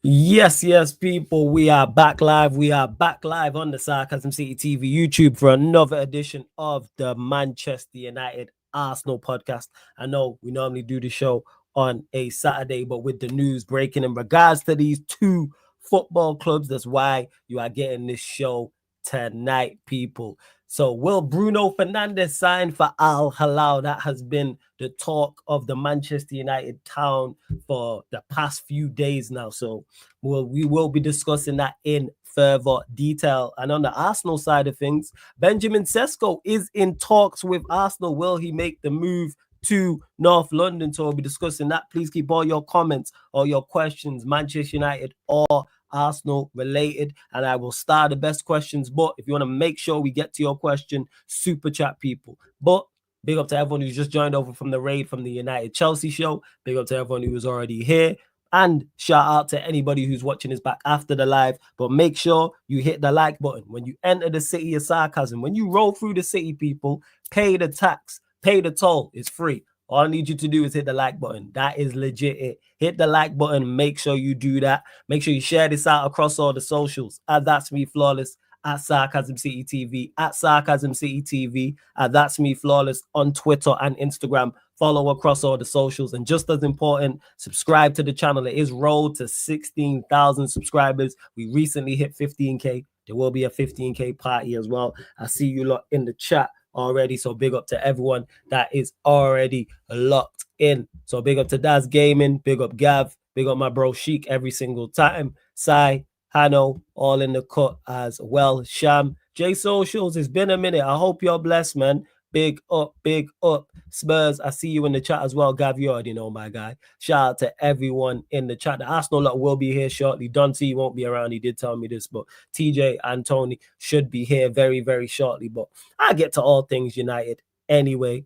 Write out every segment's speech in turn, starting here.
Yes, people. We are back live. We are back live on the Sarcasm City TV YouTube for another edition of the Manchester United Arsenal podcast. I know we normally do the show on a Saturday, but with the news breaking in regards to these two football clubs, that's why you are getting this show tonight, people. So, will Bruno Fernandes sign for Al Hilal? That has been the talk of the Manchester United town for the past few days now. So, we will be discussing that in further detail. And on the Arsenal side of things, Benjamin Sesko is in talks with Arsenal. Will he make the move to North London? So we'll be discussing that. Please keep all your comments or your questions, Manchester United or Arsenal related, and I will start the best questions. But if you want to make sure we get to your question, super chat people. But big up to everyone who's just joined over from the raid from the United Chelsea show. Big up to everyone who was already here. And shout out to anybody who's watching this back after the live. But make sure you hit the like button. When you enter the city of sarcasm, when you roll through the city, people, pay the tax, pay the toll. It's free. All I need you to do is hit the like button. That is legit it. Hit the like button. Make sure you do that. Make sure you share this out across all the socials. That's Me Flawless, at Sarcasm City TV, at Sarcasm City TV, That's Me Flawless on Twitter and Instagram. Follow across all the socials. And just as important, subscribe to the channel. It is road to 16,000 subscribers. We recently hit 15K. There will be a 15K party as well. I see you lot in the chat already. So big up to everyone that is already locked in. So big up to Daz Gaming. Big up Gav. Big up my bro Sheik every single time. Sai, Hano, all in the cut as well. Sham, J Socials, it's been a minute. I hope you're blessed, man. Big up, big up. Spurs, I see you in the chat as well. Gav, you already know, my guy. Shout out to everyone in the chat. The Arsenal lot will be here shortly. Dante won't be around. He did tell me this, but TJ and Tony should be here very, very shortly. But I get to all things United anyway.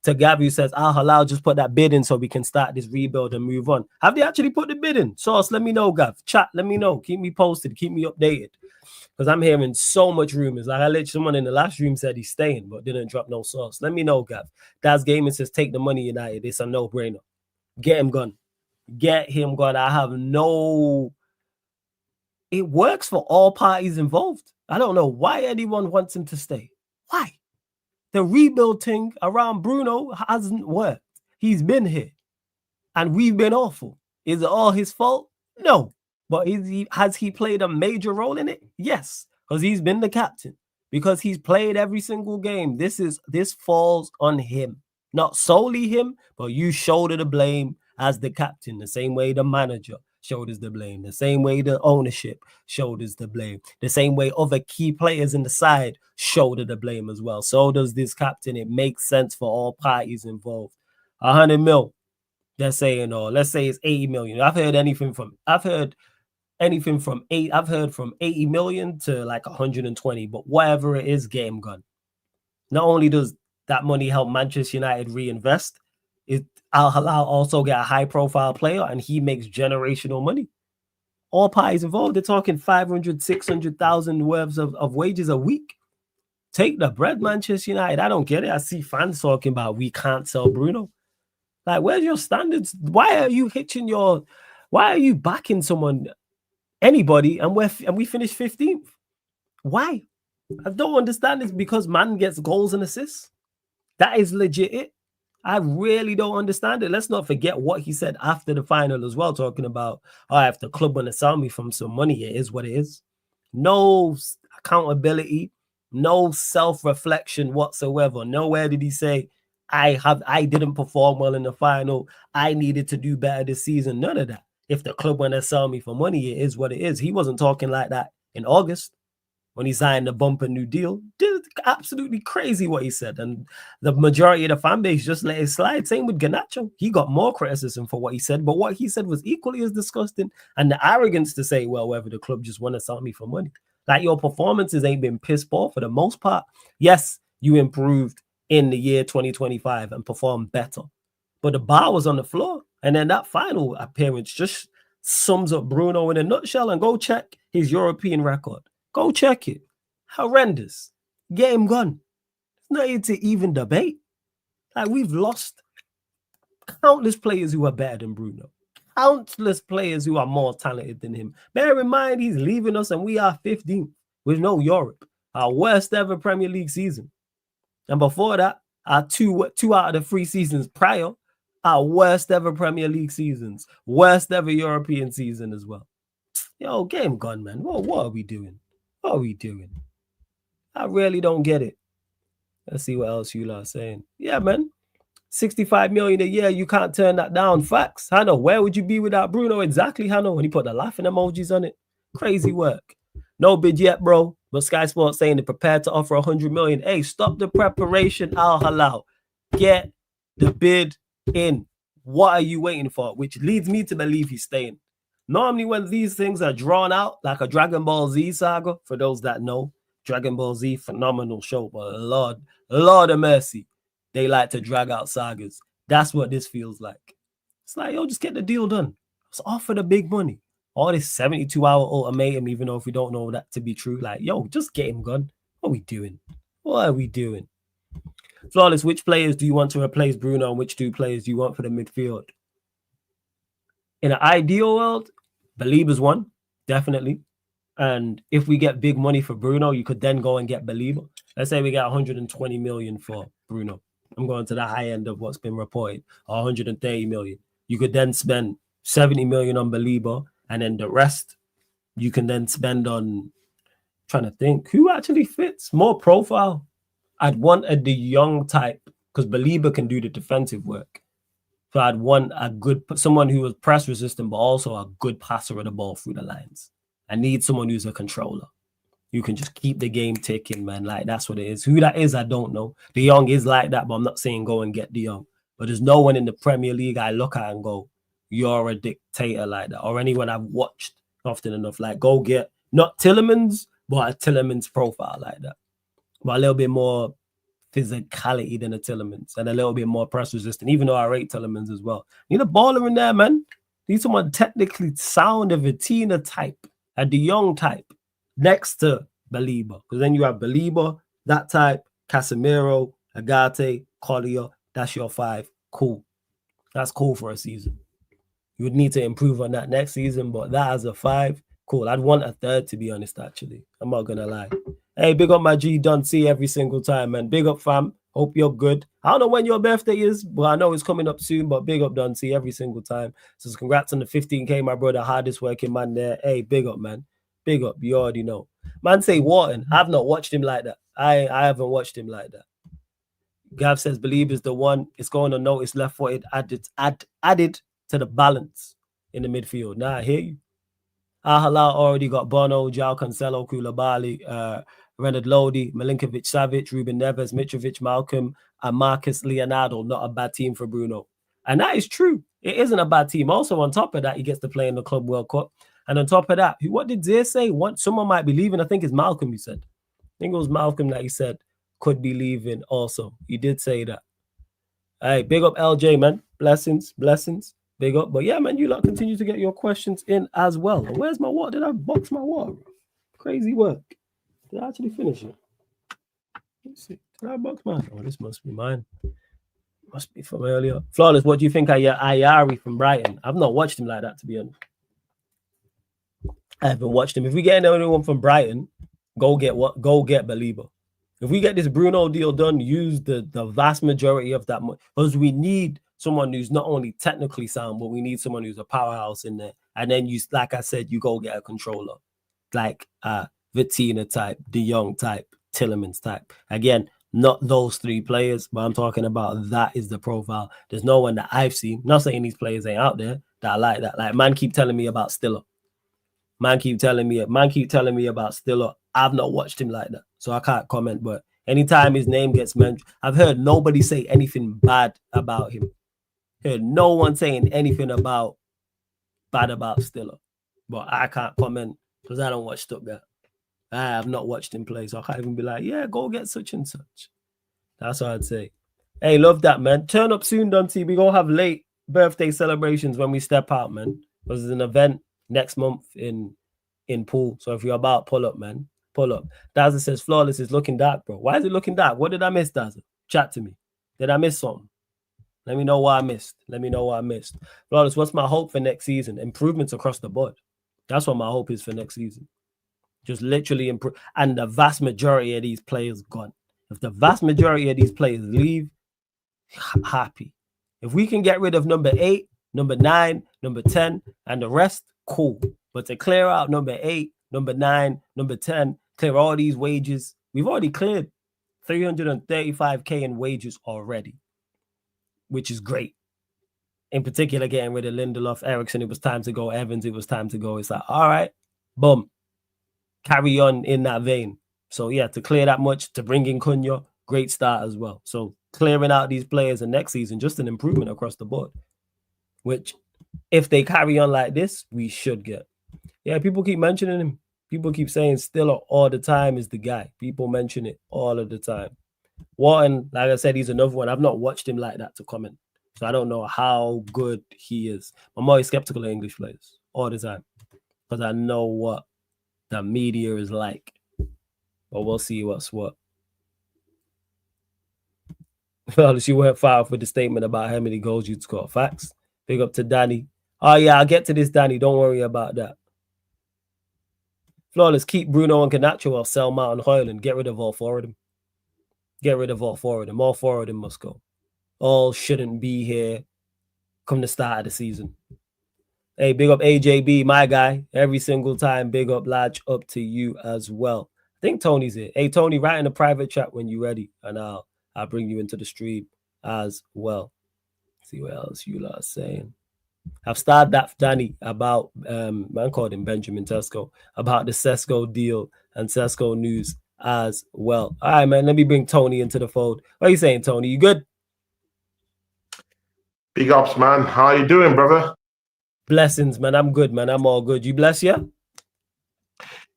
To Gav, who says, Al Halal, just put that bid in so we can start this rebuild and move on. Have they actually put the bid in? Source, let me know, Gav. Chat, let me know. Keep me posted. Keep me updated. Because I'm hearing so much rumors. Like I let someone in the last room said he's staying, but didn't drop no source. Let me know, Gav. Daz Gaming says, take the money, United. It's a no-brainer. Get him gone. Get him gone. I have no... It works for all parties involved. I don't know why anyone wants him to stay. Why? The rebuild thing around Bruno hasn't worked. He's been here. And we've been awful. Is it all his fault? No. But has he played a major role in it? Yes. Because he's been the captain. Because he's played every single game. This falls on him. Not solely him, but you shoulder the blame as the captain. The same way the manager shoulders the blame. The same way the ownership shoulders the blame. The same way other key players in the side shoulder the blame as well. So does this captain. It makes sense for all parties involved. 100 mil. They're saying, or let's say it's 80 million. I've heard from 80 million to like 120, but whatever it is, game gone. Not only does that money help Manchester United reinvest, Al Hilal also get a high profile player and he makes generational money. All parties involved, they're talking 500, 600,000 worth of wages a week. Take the bread, Manchester United. I don't get it. I see fans talking about we can't sell Bruno. Like, where's your standards? Why are you backing someone, anybody, and we finished 15th? Why? I don't understand. It's because man gets goals and assists. That is legit it. I really don't understand it. Let's not forget what he said after the final as well, talking about, if the club want to sell me from some money, it is what it is. No accountability, no self-reflection whatsoever. Nowhere did he say, I didn't perform well in the final. I needed to do better this season. None of that. If the club want to sell me for money, it is what it is. He wasn't talking like that in August when he signed the bumper new deal. Absolutely crazy what he said. And the majority of the fan base just let it slide. Same with Garnacho. He got more criticism for what he said, but what he said was equally as disgusting. And the arrogance to say, well, whether the club just want to sell me for money. Like, your performances ain't been pissed poor for the most part. Yes, you improved in the year 2025 and performed better, but the bar was on the floor. And then that final appearance just sums up Bruno in a nutshell. And go check his European record. Go check it. Horrendous. Get him gone. It's not here to even debate. Like, we've lost countless players who are better than Bruno. countless players who are more talented than him. Bear in mind, he's leaving us and we are 15th with no Europe. Our worst ever Premier League season. And before that, our two out of the 3 seasons prior, our worst ever Premier League seasons. Worst ever European season as well. Yo, game gone, man. What are we doing? What are we doing? I really don't get it. Let's see what else Hilal is saying. Yeah, man. 65 million a year, you can't turn that down. Facts. Hannah, where would you be without Bruno? Exactly, Hannah, when he put the laughing emojis on it. Crazy work. No bid yet, bro. But Sky Sports saying they're prepared to offer 100 million. Hey, stop the preparation, Al Hilal. Get the bid in. What are you waiting for? Which leads me to believe he's staying. Normally, when these things are drawn out, like a Dragon Ball Z saga, for those that know, Dragon Ball Z, phenomenal show, but Lord of mercy, they like to drag out sagas. That's what this feels like. It's like, yo, just get the deal done. Let's offer the big money. All this 72-hour ultimatum, even though if we don't know that to be true, like, yo, just get him gone. What are we doing? What are we doing? Flawless, which players do you want to replace Bruno and which 2 players do you want for the midfield? In an ideal world, Belieber's one, definitely. And if we get big money for Bruno, you could then go and get Belieber. Let's say we get 120 million for Bruno. I'm going to the high end of what's been reported, 130 million. You could then spend 70 million on Belieber, and then the rest you can then spend on, trying to think, who actually fits more profile. I'd want a De Jong type, because Belieber can do the defensive work. So I'd want someone who was press resistant, but also a good passer of the ball through the lines. I need someone who's a controller. You can just keep the game ticking, man. Like, that's what it is. Who that is, I don't know. De Jong is like that, but I'm not saying go and get De Jong. But there's no one in the Premier League I look at and go, you're a dictator like that. Or anyone I've watched often enough. Like, go get, not Tillemans, but a Tillemans profile like that. But a little bit more physicality than a Tillemans. And a little bit more press resistant, even though I rate Tillemans as well. Need a baller in there, man. Need someone technically sound, a Vitina type, a De Jong type. Next to Belieber, because then you have Belieber, that type, Casemiro, Agate, Collier. That's your 5. Cool. That's cool for a season. You would need to improve on that next season, but that as a 5, cool. I'd want a 3rd, to be honest, actually. I'm not going to lie. Hey, big up my G Don C every single time, man. Big up, fam. Hope you're good. I don't know when your birthday is, but I know it's coming up soon, but big up Don C every single time. So congrats on the 15K, my brother. Hardest working man there. Hey, big up, man. Big up, you already know. Man say Wharton. I've not watched him like that. I haven't watched him like that. Gav says Believe is the one. It's going to notice left footed added to the balance in the midfield. Nah, I hear you. Al-Hilal already got Bono, Joao Cancelo, Koulibaly, Renard Lodi, Milinkovic Savic, Ruben Neves, Mitrovic, Malcolm, and Marcus Leonardo. Not a bad team for Bruno. And that is true. It isn't a bad team. Also, on top of that, he gets to play in the Club World Cup. And on top of that, what did Zay say? Someone might be leaving. I think it's Malcolm, he said. I think it was Malcolm that he said could be leaving also. He did say that. All right, big up LJ, man. Blessings. Big up. But yeah, man, you lot continue to get your questions in as well. Where's my water? Did I box my water? Crazy work. Did I actually finish it? Let's see. Did I box mine? Oh, this must be mine. Must be from earlier. Flawless, what do you think of Ayari from Brighton? I've not watched him like that, to be honest. I haven't watched him. If we get anyone from Brighton, go get Belieber. If we get this Bruno deal done, use the vast majority of that money. Because we need someone who's not only technically sound, but we need someone who's a powerhouse in there. And then you, like I said, you go get a controller. Like Vitina type, De Jong type, Tillemans type. Again, not those 3 players, but I'm talking about that is the profile. There's no one that I've seen. Not saying these players ain't out there that I like that. Like, man keep telling me about Stiller. Man keep telling me about Stiller. I've not watched him like that, so I can't comment. But anytime his name gets mentioned, I've heard nobody say anything bad about him. Heard no one saying anything bad about Stiller. But I can't comment because I don't watch Stuttgart. I have not watched him play, so I can't even be like, yeah, go get such and such. That's what I'd say. Hey, love that, man. Turn up soon, Dante. We're going to have late birthday celebrations when we step out, man. Because there's an event next month in Poole. So if you're about, pull up, man. Pull up. Daza says, Flawless is looking dark, bro. Why is it looking dark? What did I miss, Daza? Chat to me. Did I miss something? Let me know what I missed. Flawless, what's my hope for next season? Improvements across the board. That's what my hope is for next season. Just literally improve. And the vast majority of these players gone. If the vast majority of these players leave, happy. If we can get rid of number 8, number 9, number 10, and the rest, cool. But to clear out number 8, number 9, number 10, clear all these wages, we've already cleared 335K in wages already, which is great. In particular, getting rid of Lindelof, Eriksson, it was time to go. Evans, it was time to go. It's like, all right, boom. Carry on in that vein. So, yeah, to clear that much, to bring in Cunha, great start as well. So, clearing out these players in next season, just an improvement across the board, which, if they carry on like this, we should get. Yeah, people keep mentioning him. People keep saying Stiller all the time is the guy. People mention it all of the time. Wharton, like I said, he's another one. I've not watched him like that to comment. So I don't know how good he is. I'm always skeptical of English players all the time because I know what the media is like. But we'll see what's what. Well, she went far with the statement about how many goals you'd score. Facts. Big up to Danny. Oh, yeah, I'll get to this, Danny. Don't worry about that. Flawless, keep Bruno and Canacho or sell Mount and Hoyland. Get rid of all 4 of them. All 4 of them must go. All shouldn't be here come the start of the season. Hey, big up AJB, my guy. Every single time, big up, Lodge, up to you as well. I think Tony's here. Hey, Tony, write in the private chat when you're ready, and I'll bring you into the stream as well. See what else you lot are saying. I've started that, Danny, about, man called him Benjamin Sesko, about the Sesko deal and Sesko news as well. All right, man, let me bring Tony into the fold. What are you saying, Tony? You good? Big ups, man. How you doing, brother? Blessings, man. I'm good, man. I'm all good. You bless you?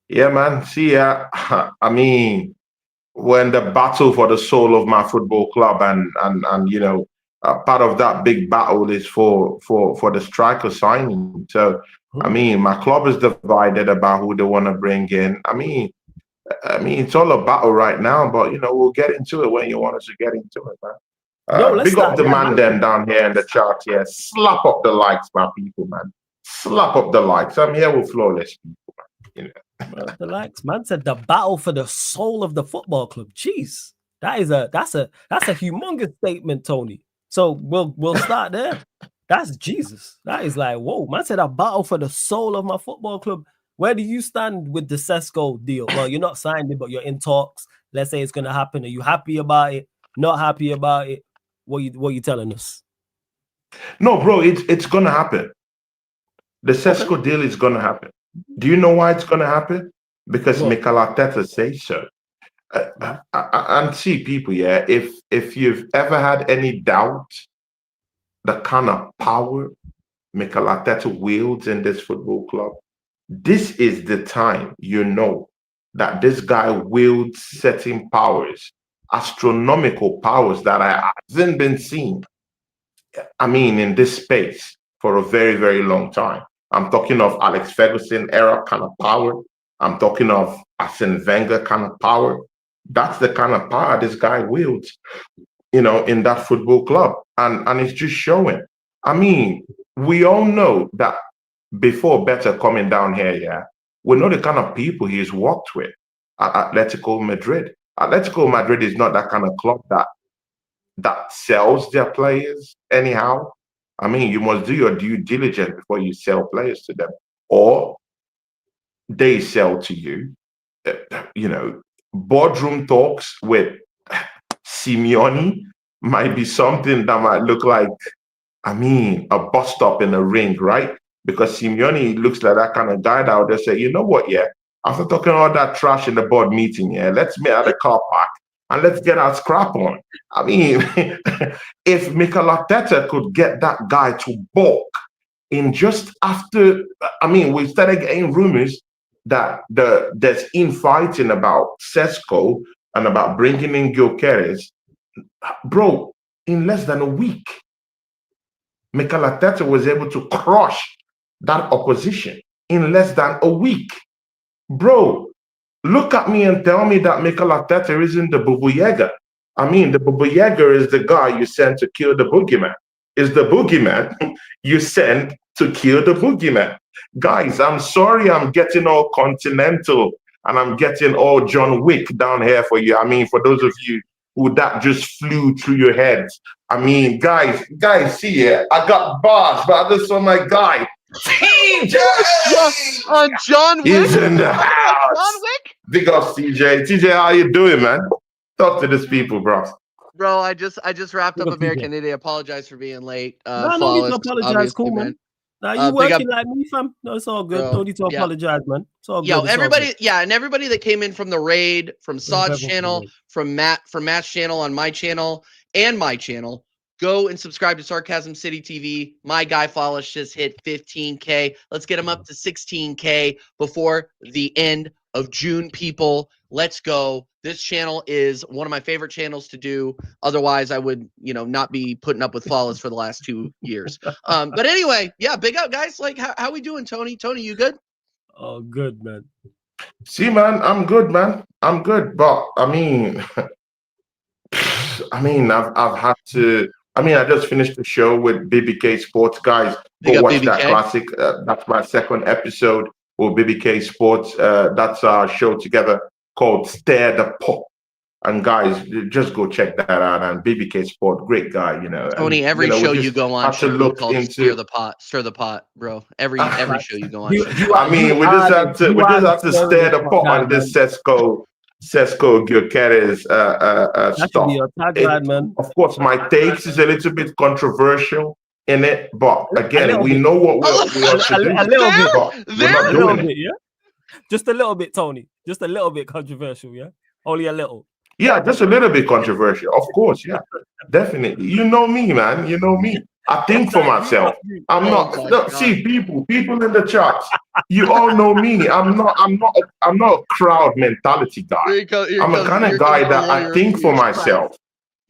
Yeah, man. See, I mean, when the battle for the soul of my football club and you know, part of that big battle is for the striker signing. So, I mean, my club is divided about who they want to bring in. I mean, it's all a battle right now, but you know, we'll get into it when you want us to get into it, man. Big up the man them down here in the chat here. Slap up the likes, my people, man. Slap up the likes. I'm here with flawless people, man. You know. The likes, man said the battle for the soul of the football club. Jeez, that's a humongous statement, Tony. So we'll start there. That's Jesus. That is like, whoa, man said a battle for the soul of my football club. Where do you stand with the Sesko deal? Well, you're not signed it, but you're in talks. Let's say it's gonna happen. Are you happy about it? Not happy about it? What you telling us? No, bro, it's gonna happen. The Sesko deal is gonna happen. Do you know why it's gonna happen? Because Mikel Arteta says so. And see, people, yeah, if you've ever had any doubt the kind of power Mikel Arteta wields in this football club, this is the time you know that this guy wields certain powers, astronomical powers that hasn't been seen, I mean, in this space for a very, very long time. I'm talking of Alex Ferguson era kind of power. I'm talking of Arsene Wenger kind of power. That's the kind of power this guy wields, you know, in that football club. And it's just showing. I mean, we all know that before Better coming down here, yeah, we know the kind of people he's worked with at Atletico Madrid. Atletico Madrid is not that kind of club that sells their players anyhow. I mean, you must do your due diligence before you sell players to them, or they sell to you. You know, boardroom talks with Simeone might be something that might look like, I mean, a bus stop in a ring, right? Because Simeone looks like that kind of guy that would just say, you know what, yeah, after talking all that trash in the board meeting, yeah, let's meet at the car park and let's get our scrap on. I mean, if Mikel Arteta could get that guy to balk in just after, I mean, we started getting rumors that there's infighting about Sesko and about bringing in Gyökeres. Bro, in less than a week, Mikel Arteta was able to crush that opposition in less than a week. Bro, look at me and tell me that Mikel Arteta isn't the Bubu Yaga. I mean, the Bubu Yaga is the guy you sent to kill the boogeyman. is the boogeyman you send to kill the boogeyman. Guys, I'm sorry I'm getting all continental and I'm getting all John Wick down here for you. I mean, for those of you who that just flew through your heads. I mean, guys, see here, I got bars, but I just saw my guy, TJ! On John Wick? He's in the house. John Wick? Big up TJ. TJ, how you doing, man? Talk to these people, bro. Bro, I just wrapped up American Idiot. Apologize for being late. No, no need to apologize. Cool, man. Now you working like me, fam. No, it's all good. Bro, Don't need to apologize, man. It's all good. Yo, everybody, and everybody that came in from the raid, from Saad's channel, from Matt's channel, on my channel, and my channel, go and subscribe to Sarcasm City TV. My guy Follis just hit 15K. Let's get him up to 16K before the end of June, people. Let's go. This channel is one of my favorite channels to do. Otherwise, I would, not be putting up with Flawless for the last 2 years. But anyway, yeah, big up, guys. Like, how we doing, Tony? Tony, you good? Oh, good, man. See, man, I'm good, man. I'm good. But, I mean, I've had to... I just finished the show with BBK Sports, guys. Go watch that classic. That's my second episode with BBK Sports. That's our show together called Stare the Pot. And guys, just go check that out. And BBK Sport, great guy, Tony, every show you go on should look into stir the pot, bro. Every show you go on. We just have to stare the pot on this Sesko Gyökeres stuff. Man. Of course, my takes is a little bit controversial in it, but again, we know what we are to do. A little bit, but we're not doing it. Yeah? Just a little bit, Tony. Just a little bit controversial, yeah? Only a little. Yeah, just a little bit controversial. Of course, yeah. Definitely. You know me, man. You know me. I think for myself. I'm not see people in the chat. You all know me. I'm not a crowd mentality guy. I'm a kind of guy that I think for myself.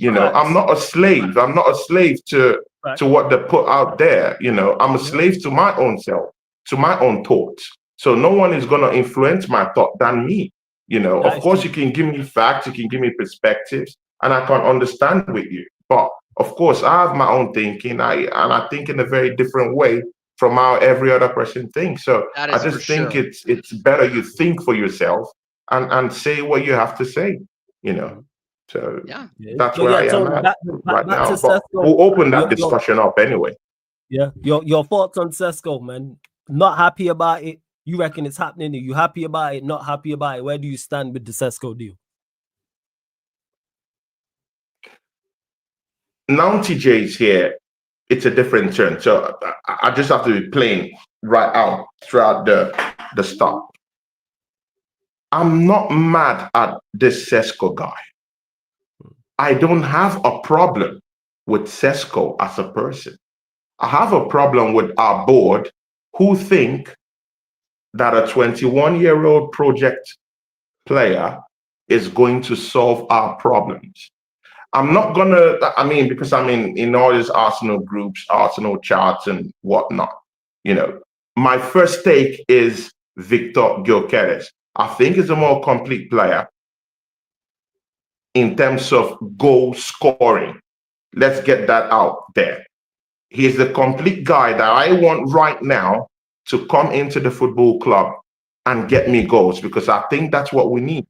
I'm not a slave. I'm not a slave to what they put out there. I'm a slave to my own self, to my own thoughts. So no one is gonna influence my thought than me. Of course, you can give me facts, you can give me perspectives, and I can understand with you. But of course, I have my own thinking. I think in a very different way from how every other person thinks. So I just think it's better you think for yourself and say what you have to say. So that's where I am at right now. But we'll open that discussion up anyway. Yeah, your thoughts on Sesko, man? Not happy about it. You reckon it's happening? Are you happy about it? Not happy about it? Where do you stand with the Sesko deal? Now TJ is here. It's a different turn. So I just have to be plain right out throughout the start. I'm not mad at this Sesko guy. I don't have a problem with Sesko as a person. I have a problem with our board who think that a 21-year-old project player is going to solve our problems. I'm not gonna, because I'm in all these Arsenal groups, Arsenal charts and whatnot. My first take is Victor Gyökeres. I think he's a more complete player in terms of goal scoring. Let's get that out there. He's the complete guy that I want right now to come into the football club and get me goals, because I think that's what we need.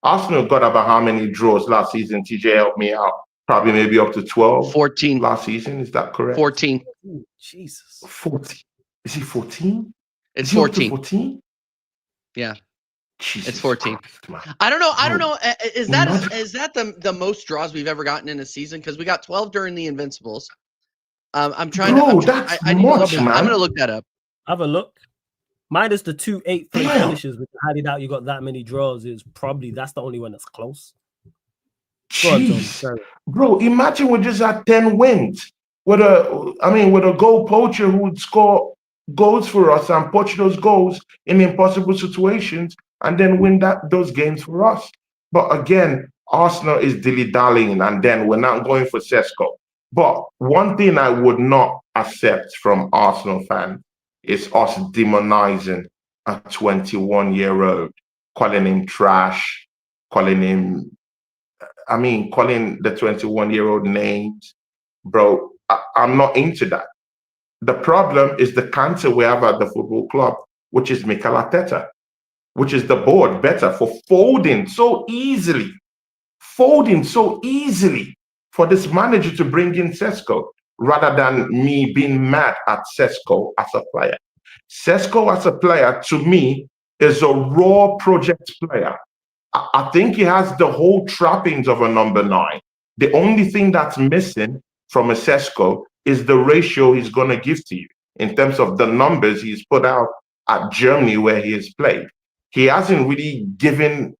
Arsenal got about how many draws last season? TJ, help me out. Probably maybe up to 12. 14 last season. Is that correct? 14. Ooh, Jesus. 14. Is he 14? It's 14. 14? Yeah. Jesus it's 14. Christ, I don't know. Is that the most draws we've ever gotten in a season? Because we got 12 during the Invincibles. I'm trying to. That's I much, man. I'm gonna look that up. Have a look. Minus the 2 8-3 finishes, which had it out, you got that many draws. That's the only one that's close. Jeez. Bro, imagine we just had 10 wins with a goal poacher who would score goals for us and poach those goals in impossible situations and then win those games for us. But again, Arsenal is dilly-dallying, and then we're not going for Sesko. But one thing I would not accept from Arsenal fans is us demonizing a 21-year-old, calling him trash, calling the 21-year-old names. Bro, I'm not into that. The problem is the cancer we have at the football club, which is Mikel Arteta, which is the board better for folding so easily for this manager to bring in Sesko, rather than me being mad at Sesko as a player. Sesko as a player, to me, is a raw project player. I think he has the whole trappings of a number 9. The only thing that's missing from a Sesko is the ratio he's going to give to you in terms of the numbers he's put out at Germany where he has played. He hasn't really given,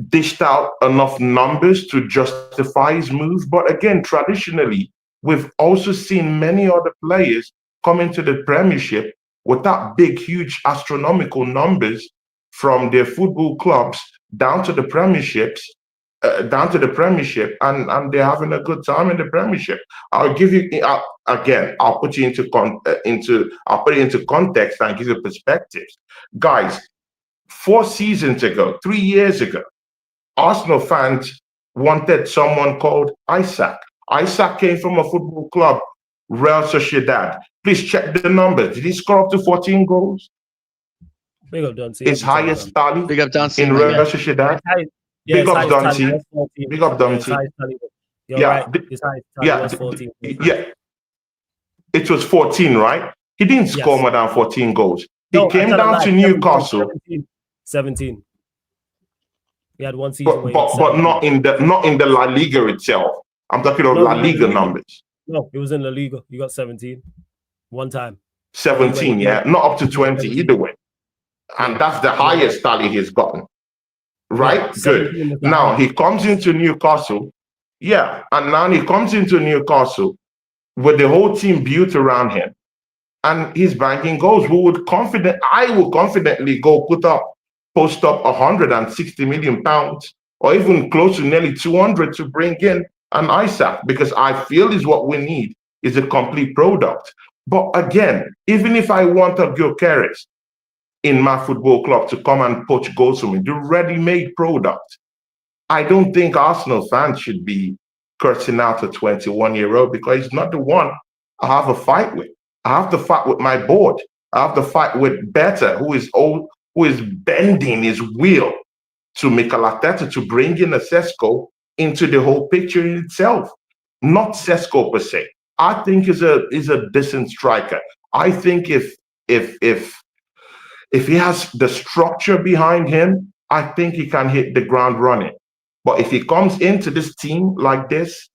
dished out enough numbers to justify his move. But again, traditionally, we've also seen many other players come into the Premiership with that big, huge astronomical numbers from their football clubs down to the Premierships, and they're having a good time in the Premiership. I'll give you again. I'll put you I'll put it into context and give you perspectives, guys. 4 seasons ago, 3 years ago, Arsenal fans wanted someone called Isaac. Isaac came from a football club, Real Sociedad. Please check the numbers. Did he score up to 14 goals? Big up Duncy. His highest tally Big up Duncy in Real Sociedad. Big up Duncy. Big up Duncy. Yeah. It was 14, right? He didn't score more than 14 goals. He came down to Newcastle. 17. He had 1 season. But not in the La Liga itself. I'm talking about La Liga numbers. No, it was in La Liga. You got 17. One time. 17, yeah. Not up to 20 either way. And that's the highest tally he's gotten. Right? Good. Now he comes into Newcastle. Yeah. And now he comes into Newcastle with the whole team built around him. And he's banking goals. I would confidently post up 160 million pounds, or even close to nearly 200 to bring in an Isaac, because I feel is what we need is a complete product. But again, even if I want a Gyökeres in my football club to come and poach goals for me, the ready-made product, I don't think Arsenal fans should be cursing out a 21-year-old, because he's not the one I have a fight with. I have to fight with my board. I have to fight with Better, who is old, who is bending his wheel to Mikel Arteta to bring in a Sesko into the whole picture in itself. Not Sesko per se. I think is a decent striker. I think if he has the structure behind him, I think he can hit the ground running. But if he comes into this team like this,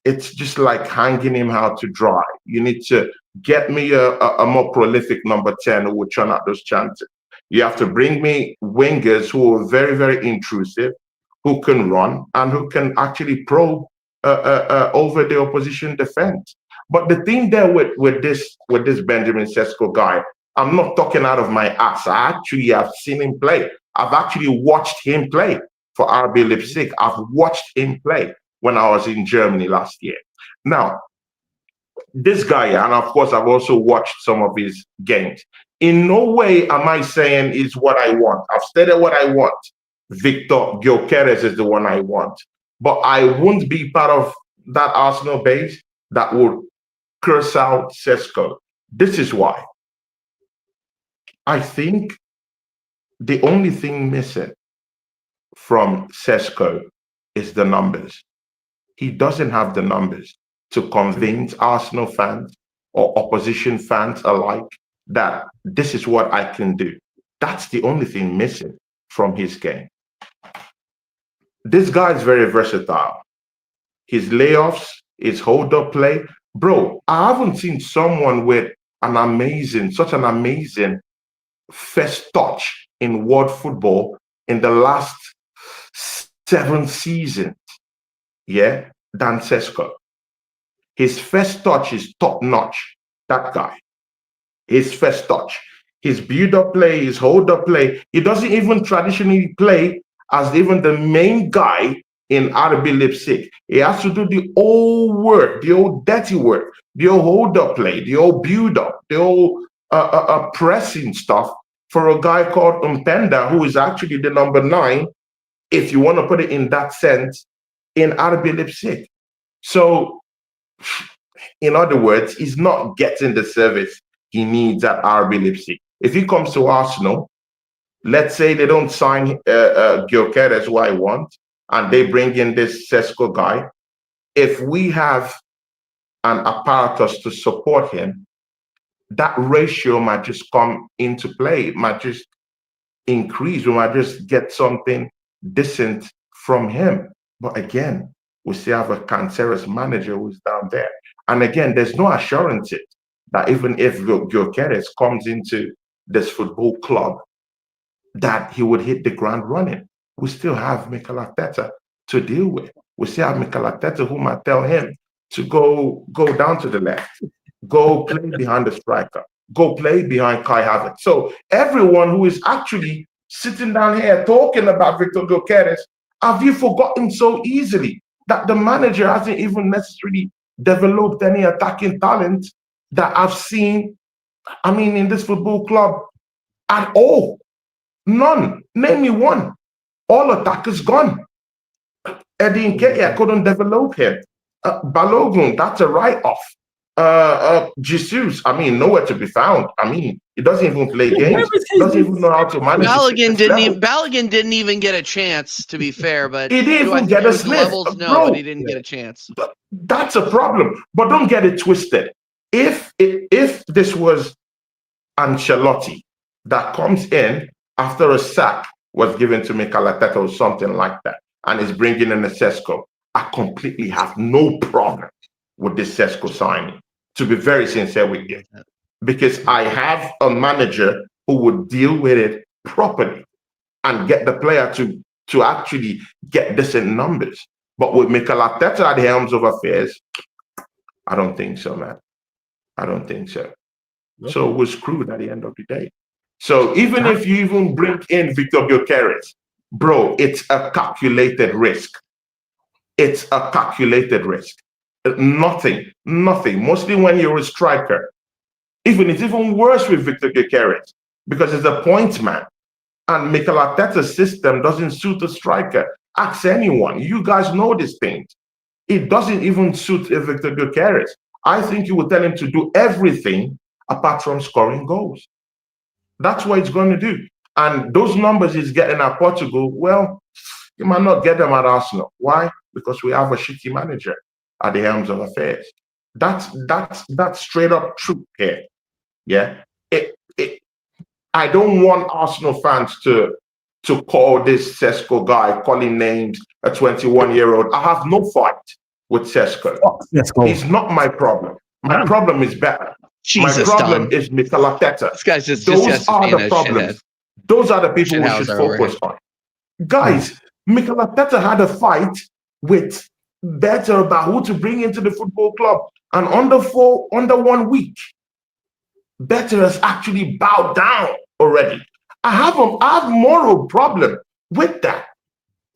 it's just like hanging him out to dry. You need to get me a more prolific number 10 who will churn out those chances. You have to bring me wingers who are very, very intrusive, who can run and who can actually probe over the opposition defense. But the thing there with this Benjamin Sesko guy, I'm not talking out of my ass. I actually have seen him play. I've actually watched him play for RB Leipzig. I've watched him play when I was in Germany last year. Now, this guy, and of course, I've also watched some of his games. In no way am I saying is what I want. I've stated what I want. Victor Gyökeres is the one I want. But I won't be part of that Arsenal base that would curse out Sesko. This is why. I think the only thing missing from Sesko is the numbers. He doesn't have the numbers to convince Arsenal fans or opposition fans alike that this is what I can do. That's the only thing missing from his game. This guy is very versatile. His layoffs, his hold-up play. Bro, I haven't seen someone with such an amazing first touch in world football in the last 7 seasons, than Sesko. His first touch is top-notch, that guy. His first touch. His build-up play, his hold-up play. He doesn't even traditionally play as even the main guy in RB Leipzig. He has to do the old work, the old dirty work, the old hold-up play, the old build-up, the old pressing stuff for a guy called Mpenda, who is actually the number 9, if you want to put it in that sense, in RB Leipzig. So in other words, he's not getting the service he needs at RB Leipzig. If he comes to Arsenal, let's say they don't sign Gyökeres, who I want, and they bring in this Sesko guy. If we have an apparatus to support him, that ratio might just come into play. It might just increase. We might just get something decent from him. But again, we still have a cancerous manager who's down there. And again, there's no assurances that even if Gyökeres comes into this football club, that he would hit the ground running. We still have Mikel Arteta to deal with. We still have Mikel Arteta who might tell him to go down to the left, go play behind the striker, go play behind Kai Havertz. So everyone who is actually sitting down here talking about Victor Gyökeres, have you forgotten so easily that the manager hasn't even necessarily developed any attacking talent that I've seen, in this football club at all? None. Name me one. All attackers gone. Eddie Nketiah couldn't develop him. Balogun, that's a write-off. Jesus, nowhere to be found. He doesn't even play games. Doesn't even know how to manage. Balogun didn't even get a chance, to be fair, but he didn't even get a sniff. No, bro, but he didn't get a chance. That's a problem. But don't get it twisted. If this was Ancelotti that comes in after a sack was given to Mikel Arteta or something like that, and is bringing in a Sesko, I completely have no problem with this Sesko signing, to be very sincere with you, because I have a manager who would deal with it properly and get the player to actually get decent numbers. But with Mikel Arteta at the helms of affairs, I don't think so, man. I don't think so. Okay. So we're screwed at the end of the day. So even if you even bring in Victor Gyökeres, bro, it's a calculated risk. It's a calculated risk. Nothing. Mostly when you're a striker. It's even worse with Victor Gyökeres because it's a point man. And Mikel Arteta's system doesn't suit a striker. Ask anyone. You guys know these things. It doesn't even suit Victor Gyökeres. I think you would tell him to do everything apart from scoring goals. That's what it's going to do. And those numbers he's getting at Portugal, well, you might not get them at Arsenal. Why? Because we have a shitty manager at the helms of affairs. That's straight up truth here. Yeah. I don't want Arsenal fans to call this Sesko guy, calling names, a 21-year-old. I have no fight with Sesko. He's not my problem. My problem is better. Jesus, my problem is Mikel Arteta. This guy's just Those are the problems. Those are the people we should focus on. Guys, Mikel Arteta had a fight with Better about who to bring into the football club. And under 1 week, Better has actually bowed down already. I have a moral problem with that.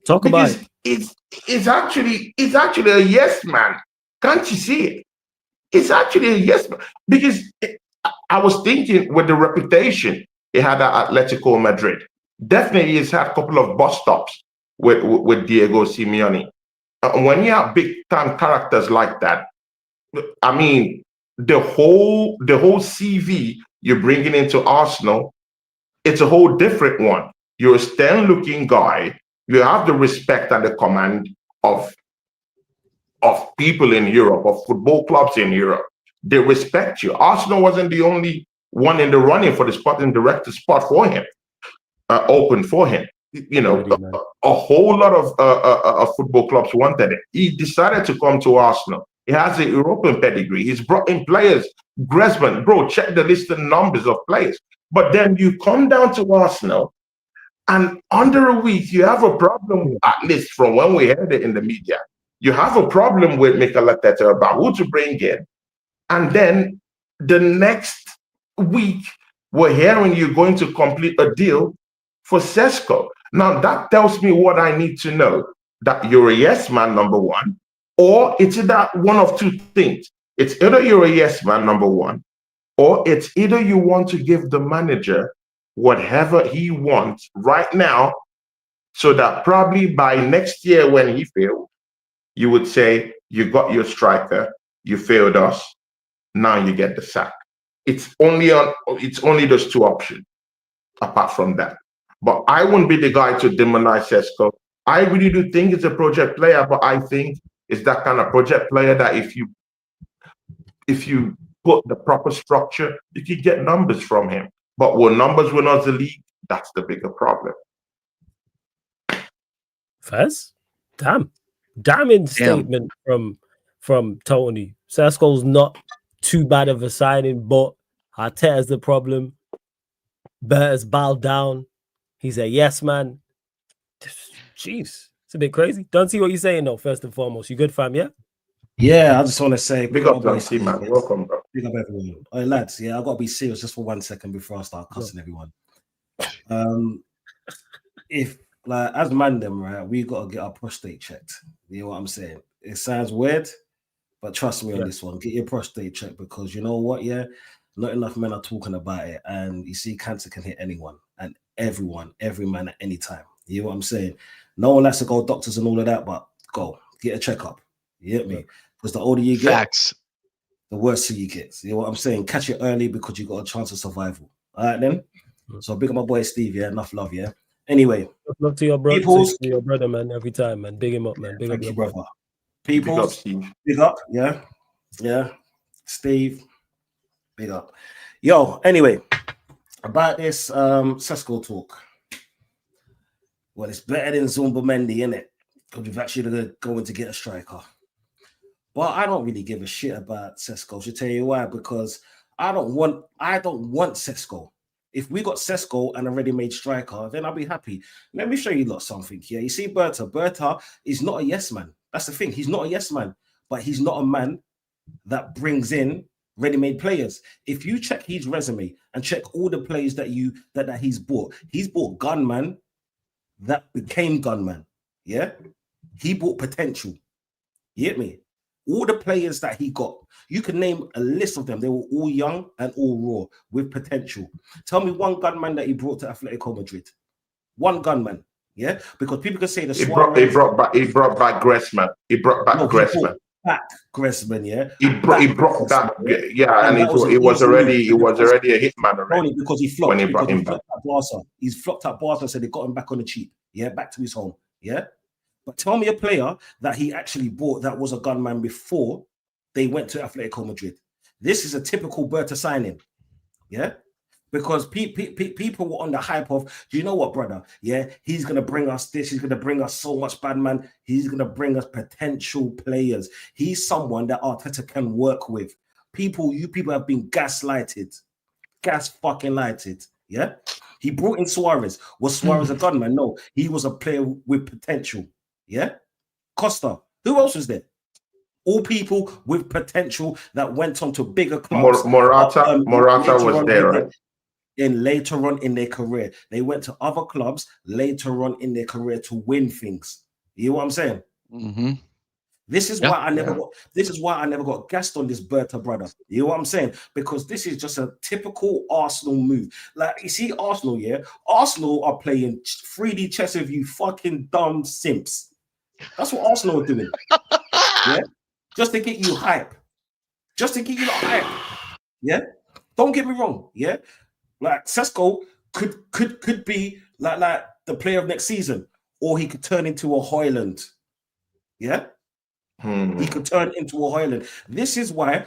Talk about it. It's actually a yes man. Can't you see it? It's actually a yes man. Because I was thinking with the reputation he had at Atletico Madrid, definitely he's had a couple of bus stops with Diego Simeone. When you have big time characters like that, the whole CV you're bringing into Arsenal, it's a whole different one. You're a stern-looking guy. You have the respect and the command of people in Europe, of football clubs in Europe. They respect you. Arsenal wasn't the only one in the running for the sporting director spot for him, open for him. A whole lot of football clubs wanted it. He decided to come to Arsenal. He has a European pedigree. He's brought in players. Griezmann, bro, check the list and numbers of players. But then you come down to Arsenal, and under a week, you have a problem, at least from when we heard it in the media. You have a problem with Mikel Arteta about who to bring in. And then the next week, we're hearing you're going to complete a deal for Sesko. Now, that tells me what I need to know, that you're a yes man, number one, or it's either one of two things. It's either you're a yes man, number one, or it's either you want to give the manager whatever he wants right now, so that probably by next year when he fails, you would say, you got your striker, you failed us. Now you get the sack. It's only those two options. Apart from that, but I wouldn't be the guy to demonize Sesko. I really do think it's a project player, but I think it's that kind of project player that if you put the proper structure, you could get numbers from him. But will numbers win us the league? That's the bigger problem. Fez? Damning statement from Tony. Sesko's not too bad of a signing, but Arteta's the problem. Berta's bowed down. He's a yes man. Jeez, it's a bit crazy. Don't see what you're saying though. First and foremost, you good, fam? Yeah. Yeah, I just want to say big up, Don C, man. Welcome, bro. Big up, everyone. All right, lads. Yeah, I gotta be serious just for 1 second before I start cussing everyone. If like as man them, right, we gotta get our prostate checked. You know what I'm saying? It sounds weird, but trust me on this one. Get your prostate checked because you know what? Yeah. Not enough men are talking about it, and you see, cancer can hit anyone and everyone, every man at any time. You know what I'm saying? No one likes to go doctors and all of that, but go get a checkup. You get me? Because the older you get, the worse you get. You know what I'm saying? Catch it early because you got a chance of survival. All right, then. So big up my boy Steve. Yeah, enough love. Yeah. Anyway, love to your brother, to your brother, man. Every time, man. Big him up, man. Big up your brother. People, big up. Yeah, yeah. Steve. Big up. Yo, anyway, about this Sesko talk. Well, it's better than Zumba Mendy, innit? Because we've actually going to get a striker. But I don't really give a shit about Sesko. Should tell you why? Because I don't want Sesko. If we got Sesko and a ready-made striker, then I'll be happy. Let me show you lot something here. You see Berta. Berta is not a yes man. That's the thing. He's not a yes man, but he's not a man that brings in ready-made players. If you check his resume and check all the players that he's bought gunman that became gunman. Yeah, he bought potential. You get me? All the players that he got, you can name a list of them. They were all young and all raw with potential. Tell me one gunman that he brought to Atletico Madrid. One gunman. Yeah, because people can say he brought back Griezmann. He brought back Griezmann. Back Griezmann, yeah. He brought that, yeah, and it was already a hitman already. Only because he flopped. When he brought him back. He's flopped at Barca, so they got him back on the cheap. Yeah, back to his home. Yeah. But tell me a player that he actually bought that was a gunman before they went to Atletico Madrid. This is a typical Berta signing. Yeah. Because people were on the hype of, do you know what, brother? Yeah, he's going to bring us this. He's going to bring us so much bad, man. He's going to bring us potential players. He's someone that Arteta can work with. You people have been gaslighted. Gas fucking lighted. Yeah? He brought in Suarez. Was Suarez a gunman? No, he was a player with potential. Yeah? Costa. Who else was there? All people with potential that went on to bigger clubs. Morata was there, right? And later on in their career, they went to other clubs later on in their career to win things. You know what I'm saying? Mm-hmm. This is why I never got gassed on this Berta, brother. You know what I'm saying? Because this is just a typical Arsenal move. Like, you see Arsenal, yeah? Arsenal are playing 3D chess with you fucking dumb simps. That's what Arsenal are doing. Yeah? Just to get you hype. Just to get you hype. Yeah? Don't get me wrong. Yeah? Like Sesko could be like the player of next season, or he could turn into a Højlund. Yeah? He could turn into a Højlund. This is why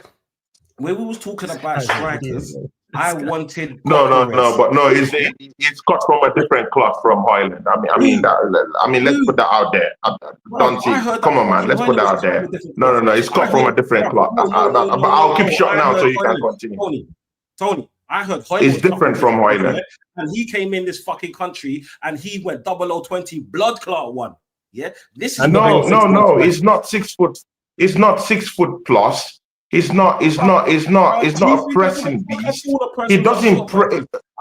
when we was talking about strikers, I wanted it's cut from a different cloth from Højlund. Let's put that out there. Come on, man, let's put that out there. No, it's cut from a different cloth. I'll keep short now so you can continue. Tony, I heard Højlund. It's different from Højlund. And he came in this fucking country and he went 0020 blood clot one. Yeah, this is no. He's not 6 foot. He's not 6 foot plus. He's not a pressing beast. He doesn't.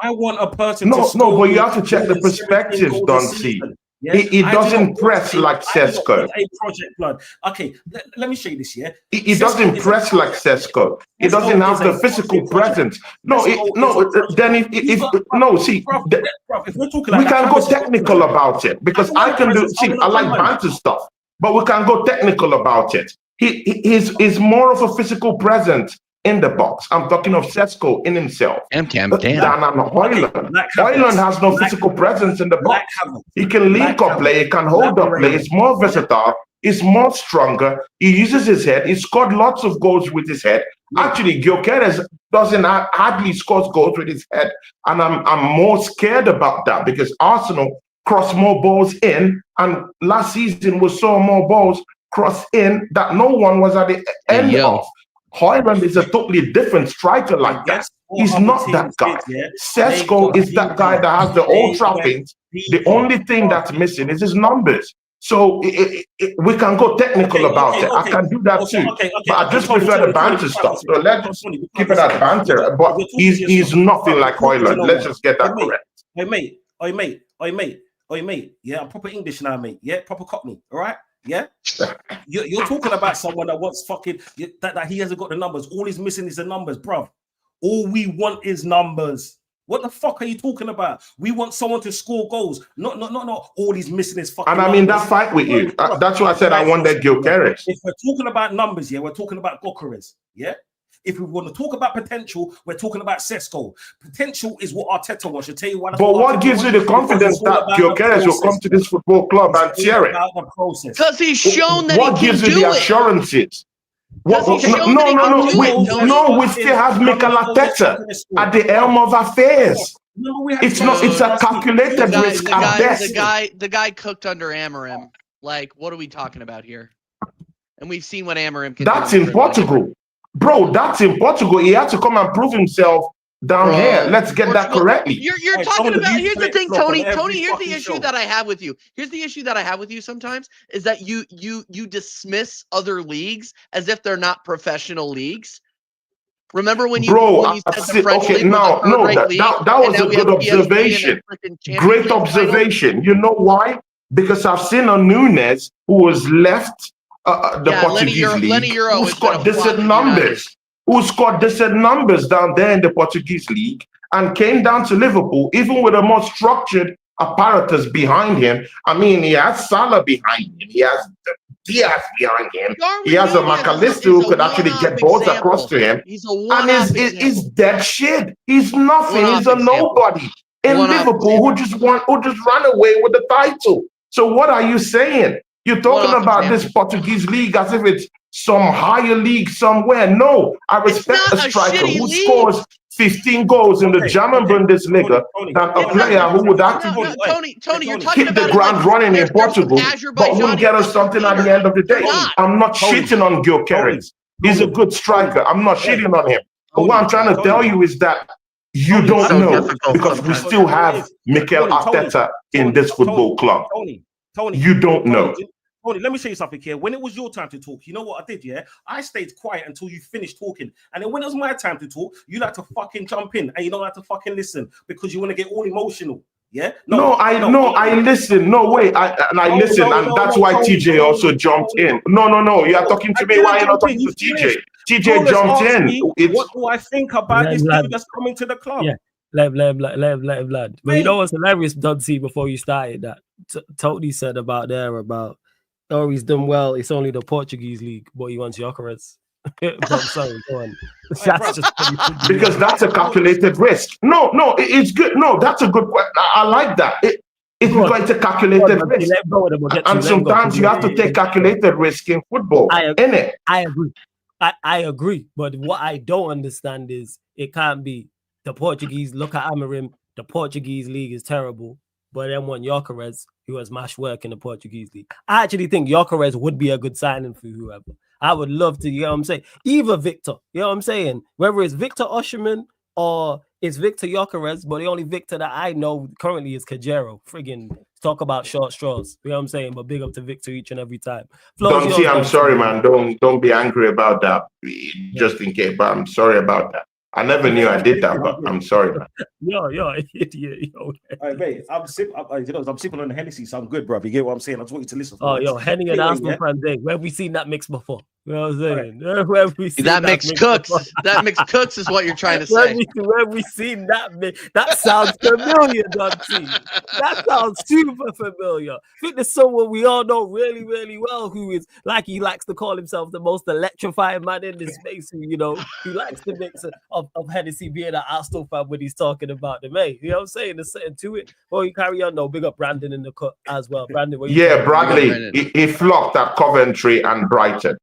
I want a person. No, but you have to check the perspectives, Don C. Yeah? He doesn't press like Sesko. A project blood. Okay, let me show you this. Yeah, he doesn't press like Sesko. He doesn't have the physical presence. See, if we're talking, we can go technical about it because I can do. See, I like banter stuff, but we can go technical about it. He's more of a physical presence in the box. I'm talking of Sesko in himself. Damn. Than Højlund. Højlund has no physical presence in the box. He can link up play, he can hold up play, he's more versatile, he's more stronger, he uses his head, he scored lots of goals with his head. Actually, Gyökeres doesn't hardly scores goals with his head, and I'm more scared about that because Arsenal cross more balls in, and last season we saw more balls cross in that no one was at the end of. Højlund is a totally different striker like that. He's not that guy. Sesko is that guy that has the old trappings. The only thing that's missing is his numbers. So we can go technical about it. I can do that too. But I just prefer the banter stuff. So let's keep it at banter. But he's nothing like Højlund. Let's just get that correct. Oi, mate. Yeah, I'm proper English now, mate. Yeah, proper Cockney. All right? Yeah, you're talking about someone that wants fucking that he hasn't got the numbers. All he's missing is the numbers, bruv. All we want is numbers. What the fuck are you talking about? We want someone to score goals. Not all he's missing is fucking. And I mean that fight with you. That's why I said I wanted Gyökeres. If we're talking about numbers, yeah, we're talking about Gyökeres. Yeah. If we want to talk about potential, we're talking about Sesko. Potential is what Arteta wants. To tell you why. But what gives you the confidence that Gyökeres will come to this football club and tear it? Because he's shown that what he gives can you do the it. assurances? We still have Mikel Arteta at the helm of affairs. It's not. It's a calculated risk at best. The guy cooked under Amorim. Like, what are we talking about here? And we've seen what Amorim can do. That's in Portugal. Bro, that's in Portugal. He had to come and prove himself down here. Let's get that correctly. You're talking about, here's the thing, Tony. Tony, here's the issue that I have with you. Here's the issue that I have with you sometimes is that you dismiss other leagues as if they're not professional leagues. Remember when you said the French league that was a good observation. Great observation. You know why? Because I've seen a Nunes who was left the Portuguese league, who scored decent numbers down there in the Portuguese league and came down to Liverpool, even with a more structured apparatus behind him. I mean, he has Salah behind him, he has Diaz behind him, he has a McAllister who could actually get balls across to him, and he's dead shit. He's nothing. He's a nobody in Liverpool who just ran away with the title. So what are you saying? You're talking about this Portuguese league as if it's some higher league somewhere. No, I respect a striker who scores 15 goals in the German Bundesliga than a player who would actually Tony, you're talking hit the ground running in Portugal, but wouldn't get us something at the end of the day. I'm not shitting on Gyökeres. He's a good striker. I'm not shitting on him. But what I'm trying to tell you is that you don't know because we still have Mikel Arteta in this football club. Tony, you don't know. Tony, let me show you something here. When it was your time to talk, you know what I did, yeah? I stayed quiet until you finished talking. And then when it was my time to talk, you like to fucking jump in and you don't like to fucking listen because you want to get all emotional. Yeah? I listen. No, wait. I listen. And that's why TJ also jumped in. No. You are talking to me. Why are you not talking to TJ? TJ jumped in. What do I think about this dude that's coming to the club? Yeah. Let him, lad. But you know what's hilarious, Dudsy, before you started that? Tony said about he's done well. It's only the Portuguese league, but he wants Gyökeres. But sorry, go on. That's just because that's a calculated risk. No, it's good. No, that's a good question. I like that. It's quite a calculated risk. And sometimes you have to take calculated risk in football. I agree. But what I don't understand is it can't be the Portuguese. Look at Amorim. The Portuguese league is terrible. But then want Gyökeres, who has mashed work in the Portuguese league. I actually think Gyökeres would be a good signing for whoever. I would love to, you know what I'm saying? Either Victor, you know what I'm saying? Whether it's Victor Osimhen or it's Victor Gyökeres, but the only Victor that I know currently is Cajero. Friggin' talk about short straws. You know what I'm saying? But big up to Victor each and every time. I'm sorry, man. Don't be angry about that. Just in case, but I'm sorry about that. I never knew I did that, but I'm sorry, man. Yo, idiot, yo. Hey, mate, I'm sipping on the Hennessy, so I'm good, bro. You get what I'm saying? I just want you to listen. Henny and Arsenal fans, where have we seen that mix before? You know what I'm saying? Where we seen That mix cooks. before. That mix cooks is what you're trying to Where say. we seen that mix? That sounds familiar, Dante. That sounds super familiar. I think there's someone we all know really, really well who is like he likes to call himself the most electrifying man in this space. Who likes the mix of Hennessy being an Arsenal fan when he's talking about them. Hey, you know what I'm saying? There's something to it. Well, you carry on though. Big up Brandon in the cut as well. Brandon, what you Yeah, Bradley, he flopped at Coventry and Brighton.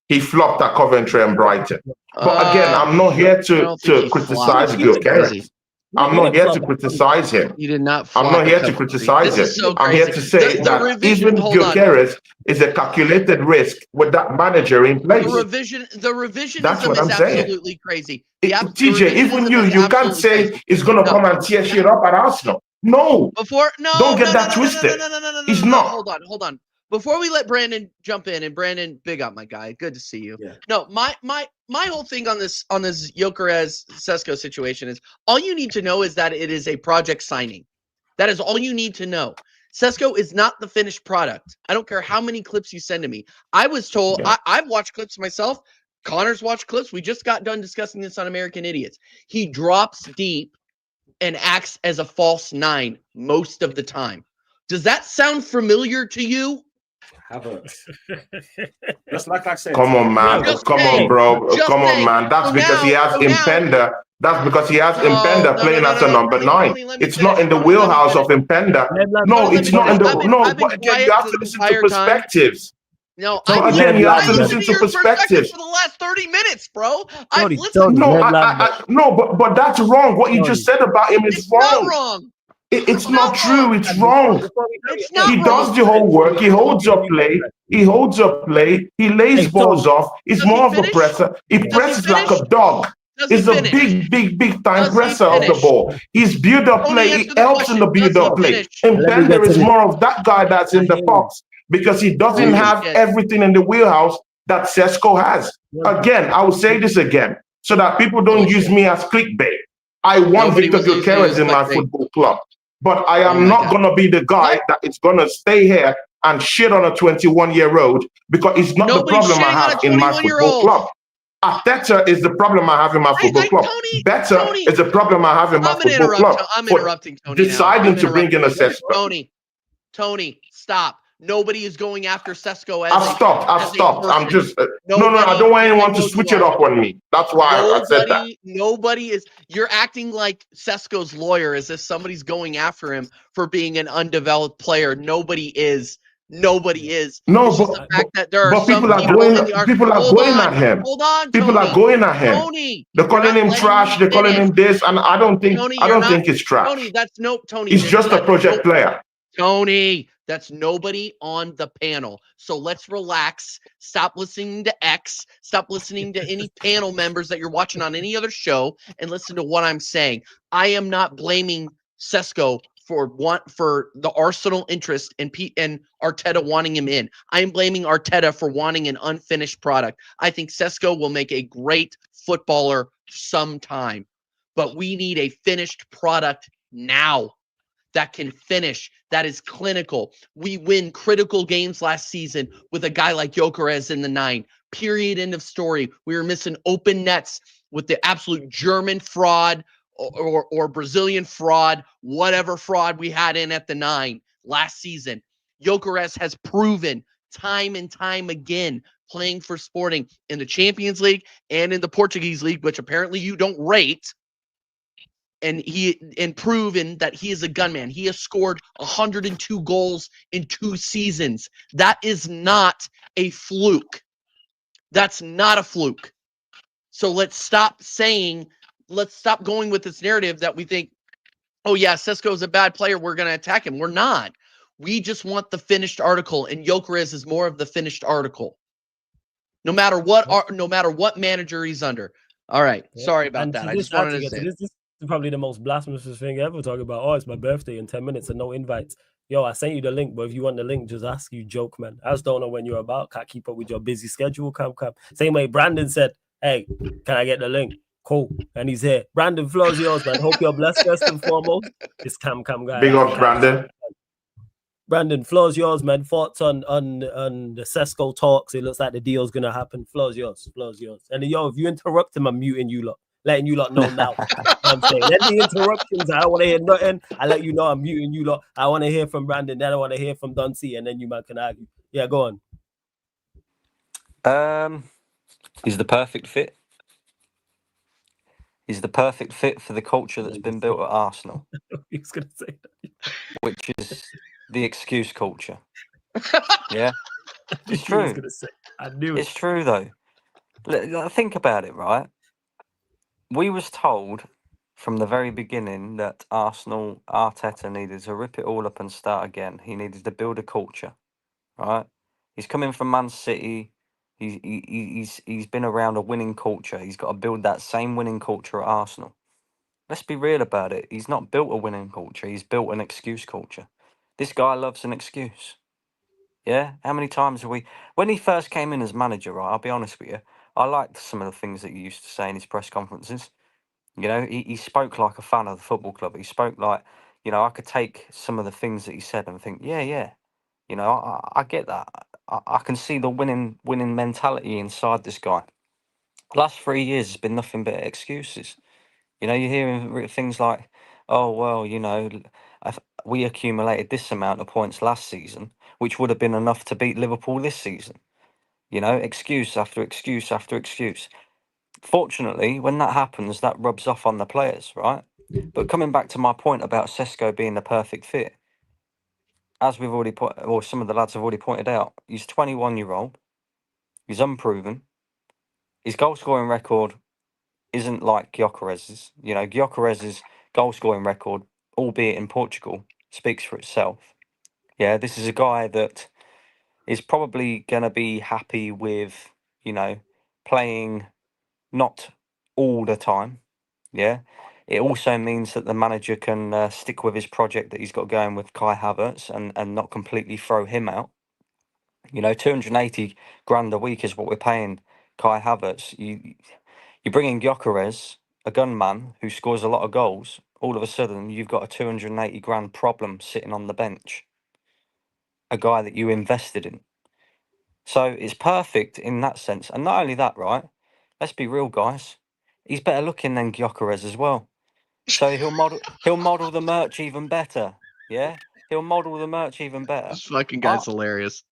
He flopped at Coventry and Brighton. But again, I'm not here to criticize Gyökeres. I'm not here to criticize him. You did not. I'm not here to criticize him. So I'm here to say that even Gyökeres is a calculated risk with that manager in place. The revisionism That's what is I'm saying. absolutely crazy. TJ, even you can't say he's going to come and tear shit up at Arsenal. No. Don't get that twisted. He's not. Hold on. Before we let Brandon jump in, and Brandon, big up, my guy. Good to see you. Yeah. No, my whole thing on this Gyökeres Sesko situation is all you need to know is that it is a project signing. That is all you need to know. Sesko is not the finished product. I don't care how many clips you send to me. I was told I've watched clips myself. Connor's watched clips. We just got done discussing this on American Idiots. He drops deep and acts as a false nine most of the time. Does that sound familiar to you? Just like I said. Come on, man. Come on, bro. Come on, man. That's because he has Impender. That's because he has Impender playing as a number 9. It's not in the wheelhouse of Impender. No, it's not in the. No, but again, you have to listen to perspectives. No, again, you have to listen to perspectives for the last 30 minutes, bro. I've listened. No, but that's wrong. What you just said about him is wrong. It's not true. It's wrong. He does the whole work. He holds up play. He lays balls off. He's more of a presser. He presses like a dog. He's a big time presser of the ball. He's build up play. He helps in the build up play. And Bender is more of that guy that's in the box because he doesn't have everything in the wheelhouse that Sesko has. Again, I will say this again so that people don't use me as clickbait. I want Victor Gyökeres in my football club. But I am not going to be the guy that is going to stay here and shit on a 21-year-old because it's not the problem I have in my football club. Arteta is the problem I have in my football club. Better is the problem I have in my football club. I'm interrupting Tony. Deciding to bring in a Sesko. Tony, stop. Nobody is going after Sesko. I've stopped. I'm just no. I don't want anyone to switch it up on me. That's why I said that. Nobody is. You're acting like Sesko's lawyer as if somebody's going after him for being an undeveloped player. Nobody is. No, but the fact that there are people are going at him. Hold on, people are going at him. Tony, they're calling him trash. They're calling him this, and I don't think it's trash. Tony, Tony. He's just a project player. Tony, that's nobody on the panel. So let's relax. Stop listening to X. Stop listening to any panel members that you're watching on any other show and listen to what I'm saying. I am not blaming Sesko for the Arsenal interest and Arteta wanting him in. I am blaming Arteta for wanting an unfinished product. I think Sesko will make a great footballer sometime, but we need a finished product now that can finish, that is clinical. We win critical games last season with a guy like Gyökeres in the 9. Period. End of story. We were missing open nets with the absolute German fraud or Brazilian fraud, whatever fraud we had in at the 9 last season. Gyökeres has proven time and time again, playing for Sporting in the Champions League and in the Portuguese League, which apparently you don't rate, and proven that he is a gunman. He has scored 102 goals in 2 seasons. That is not a fluke. That's not a fluke. So let's stop going with this narrative that we think, oh yeah, Sesko is a bad player, we're going to attack him. We're not. We just want the finished article, and Gyökeres is more of the finished article. No matter what manager he's under. All right. Sorry about that. I just wanted to say this is probably the most blasphemous thing ever. Talk about, oh, it's my birthday in 10 minutes and no invites. Yo, I sent you the link, but if you want the link, just ask, you joke, man. I just don't know when you're about. Can't keep up with your busy schedule. Come. Same way Brandon said, hey, can I get the link? Cool. And he's here. Brandon, floor's yours, man. Hope you're blessed first and foremost. It's Cam guy. Big up, Brandon. Brandon, floor's yours, man. Thoughts on the Sesko talks? It looks like the deal's gonna happen. Floor's yours. Floor's yours. And yo, if you interrupt him, I'm muting you lot. Letting you lot know now. I'm saying any interruptions, I don't want to hear nothing. I let you know I'm muting you lot. I want to hear from Brandon, then I want to hear from Dunsey, and then you man can argue. Yeah, go on. He's the perfect fit. He's the perfect fit for the culture that's been built at Arsenal. He's gonna say that. Which is the excuse culture. Yeah, it's He was true. gonna say. I knew it's true though. Think about it, right? We was told from the very beginning that Arteta needed to rip it all up and start again. He needed to build a culture, right? He's coming from Man City. He's been around a winning culture. He's got to build that same winning culture at Arsenal. Let's be real about it. He's not built a winning culture. He's built an excuse culture. This guy loves an excuse. Yeah? How many times have we... When he first came in as manager, right, I'll be honest with you, I liked some of the things that he used to say in his press conferences. You know, he spoke like a fan of the football club. He spoke like, you know, I could take some of the things that he said and think, yeah. You know, I get that. I can see the winning mentality inside this guy. Last 3 years has been nothing but excuses. You know, you're hearing things like, oh, well, you know, we accumulated this amount of points last season, which would have been enough to beat Liverpool this season. You know, excuse after excuse after excuse. Fortunately, when that happens, that rubs off on the players, right? But coming back to my point about Sesko being the perfect fit, as we've already or some of the lads have already pointed out, he's 21-year-old, he's unproven, his goal scoring record isn't like Gyökeres's. You know, Gyökeres's goal scoring record, albeit in Portugal, speaks for itself. Yeah, this is a guy that is probably going to be happy with, you know, playing not all the time. Yeah. It also means that the manager can stick with his project that he's got going with Kai Havertz and not completely throw him out. You know, 280 grand a week is what we're paying Kai Havertz. You bring in Gyökeres, a gunman who scores a lot of goals. All of a sudden, you've got a 280 grand problem sitting on the bench. A guy that you invested in. So it's perfect in that sense. And not only that, right? Let's be real, guys. He's better looking than Gyökeres as well. So he'll model the merch even better. Yeah? He'll model the merch even better. This fucking guy's hilarious.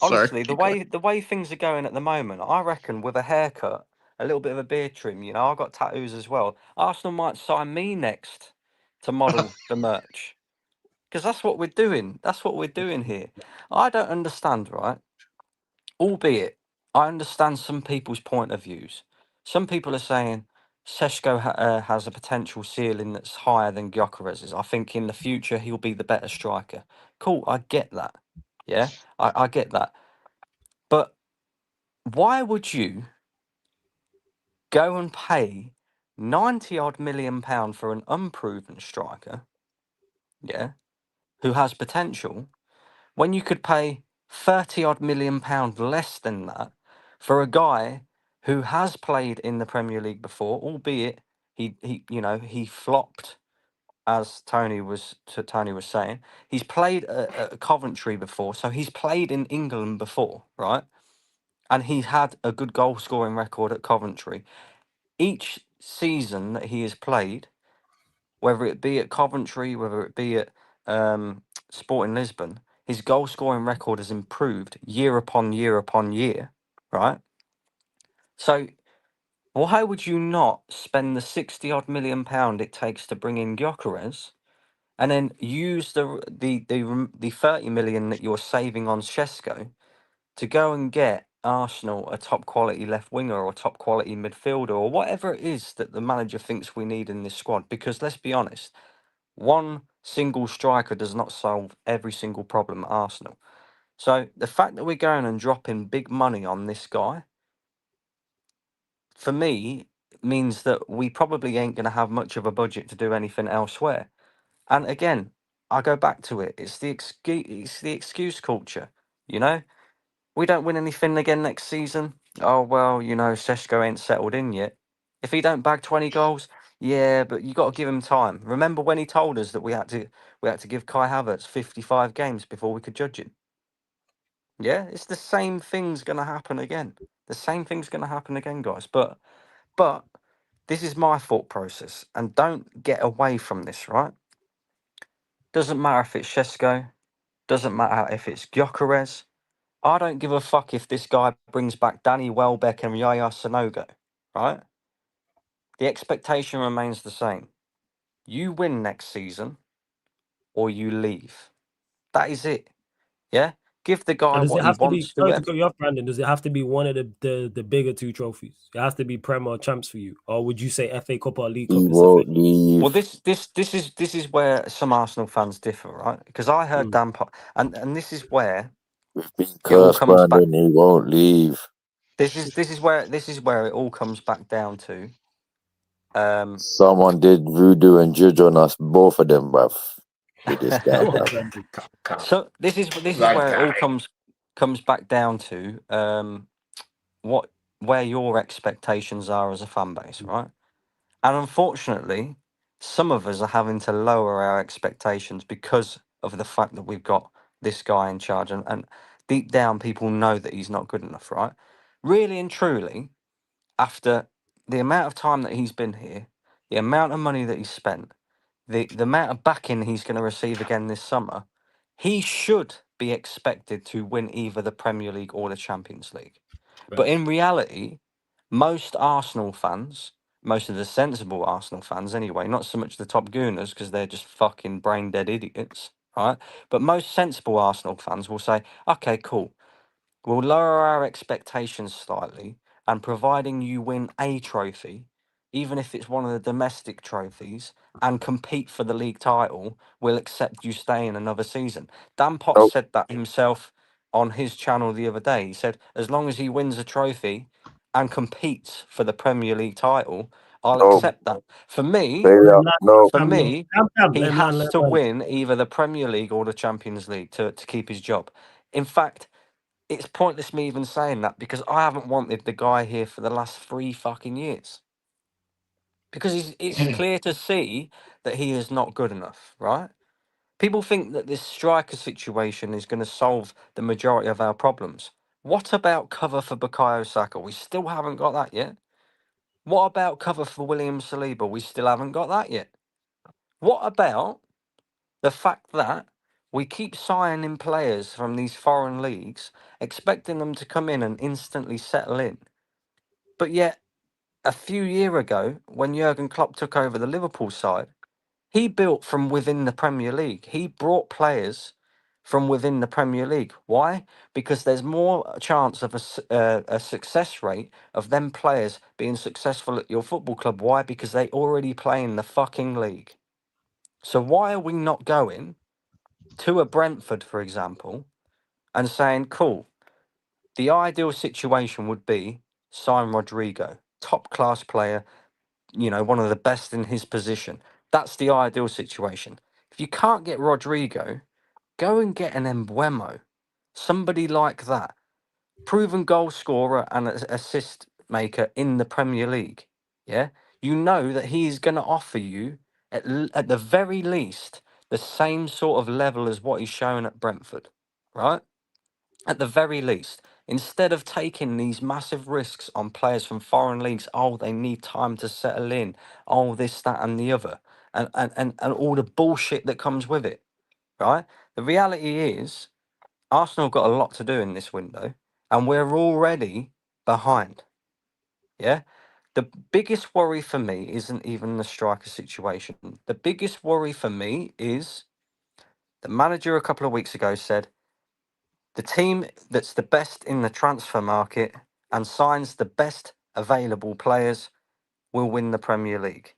Honestly, the way things are going at the moment, I reckon with a haircut, a little bit of a beard trim, you know, I've got tattoos as well. Arsenal might sign me next to model the merch. Because that's what we're doing. That's what we're doing here. I don't understand, right? Albeit, I understand some people's point of views. Some people are saying Sesko has a potential ceiling that's higher than Gyökeres's. I think in the future he'll be the better striker. Cool, I get that. Yeah, I get that. But why would you go and pay 90 odd million pound for an unproven striker, yeah, who has potential, when you could pay 30 odd million pound less than that for a guy who has played in the Premier League before, albeit he flopped, as Tony was saying. He's played at Coventry before, so he's played in England before, right? And he's had a good goal scoring record at Coventry. Each season that he has played, whether it be at Coventry, whether it be at Sporting Lisbon, his goal scoring record has improved year upon year upon year, right? So why would you not spend the 60 odd million pound it takes to bring in Gyökeres and then use the 30 million that you're saving on Sesko to go and get Arsenal a top quality left winger or top quality midfielder or whatever it is that the manager thinks we need in this squad? Because let's be honest, one single striker does not solve every single problem at Arsenal. So the fact that we're going and dropping big money on this guy, for me, means that we probably ain't going to have much of a budget to do anything elsewhere. And again, I go back to it. It's the excuse culture, you know? We don't win anything again next season. Oh, well, you know, Sesko ain't settled in yet. If he don't bag 20 goals, Yeah, but you got to give him time. Remember when he told us that we had to give Kai Havertz 55 games before we could judge him? Yeah, it's the same thing's going to happen again. The same thing's going to happen again, guys. But this is my thought process, and don't get away from this, right? Doesn't matter if it's Sesko, doesn't matter if it's Gyökeres. I don't give a fuck if this guy brings back Danny Welbeck and Yaya Sanogo, right? The expectation remains the same. You win next season, or you leave. That is it. Yeah? Give the guy And does it what he have to be? wants to Sorry to win. cut you off, Brandon. Does it have to be one of the bigger two trophies? It has to be Prem or Champs for you, or would you say FA Cup or League Cup? He Is won't sufficient? leave. Well, this is where some Arsenal fans differ, right? Because I heard Dan and this is where We've been it all cursed, comes back. Brandon. He won't leave. This is where it all comes back down to. Someone did voodoo and juju on us, both of them, bruv. With this guy, Go on, bruv. Brandon. So this is That where it all guy. comes back down to where your expectations are as a fan base, right? And unfortunately, some of us are having to lower our expectations because of the fact that we've got this guy in charge, and deep down, people know that he's not good enough, right? Really and truly, after the amount of time that he's been here, the amount of money that he's spent, the amount of backing he's going to receive again this summer, he should be expected to win either the Premier League or the Champions League. But in reality, most Arsenal fans, most of the sensible Arsenal fans anyway, not so much the top gooners because they're just fucking brain dead idiots, right? But most sensible Arsenal fans will say, okay, cool. We'll lower our expectations slightly, and providing you win a trophy, even if it's one of the domestic trophies, and compete for the league title, we'll accept you staying another season. Dan Potts Oh, said that himself on his channel the other day. He said, as long as he wins a trophy and competes for the Premier League title, I'll no, accept that. For me, failure. No, for me, he Let him has land. to win either the Premier League or the Champions League to keep his job. In fact, it's pointless me even saying that because I haven't wanted the guy here for the last 3 fucking years. Because it's clear to see that he is not good enough, right? People think that this striker situation is going to solve the majority of our problems. What about cover for Bukayo Saka? We still haven't got that yet. What about cover for William Saliba? We still haven't got that yet. What about the fact that we keep signing players from these foreign leagues, expecting them to come in and instantly settle in? But yet, a few years ago, when Jurgen Klopp took over the Liverpool side, he built from within the Premier League. He brought players from within the Premier League. Why? Because there's more chance of a success rate of them players being successful at your football club. Why? Because they already play in the fucking league. So why are we not going to a Brentford, for example, and saying, cool, the ideal situation would be sign Rodrigo, top class player, one of the best in his position. That's the ideal situation. If you can't get Rodrigo, go and get an Embuemo, somebody like that, proven goal scorer and assist maker in the Premier League. Yeah, you know that he's going to offer you at the very least the same sort of level as what he's shown at Brentford, right? At the very least, instead of taking these massive risks on players from foreign leagues, oh, they need time to settle in, oh, this, that, and the other, and all the bullshit that comes with it, right? The reality is, Arsenal got a lot to do in this window, and we're already behind. Yeah? The biggest worry for me isn't even the striker situation. The biggest worry for me is the manager a couple of weeks ago said, the team that's the best in the transfer market and signs the best available players will win the Premier League.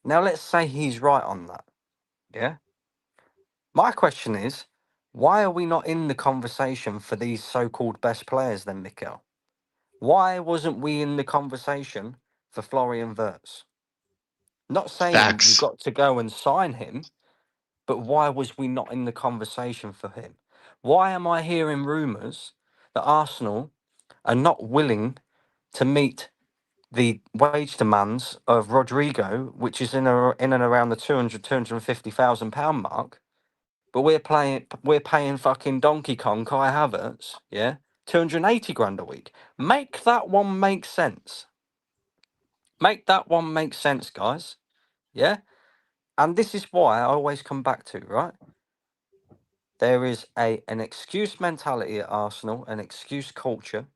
Now, let's say he's right on that. Yeah. My question is, why are we not in the conversation for these so called best players then, Mikel? Why wasn't we in the conversation for Florian Wirtz? Not saying you've Facts. got to go and sign him, but why was we not in the conversation for him? Why am I hearing rumours that Arsenal are not willing to meet the wage demands of Rodrigo, which is in and around the 250,000 pound mark, but we're paying fucking Donkey Kong Kai Havertz, yeah, 280 grand a week. Make that one make sense. Make that one make sense, guys. Yeah, and this is why I always come back to, right? There is an excuse mentality at Arsenal, an excuse culture,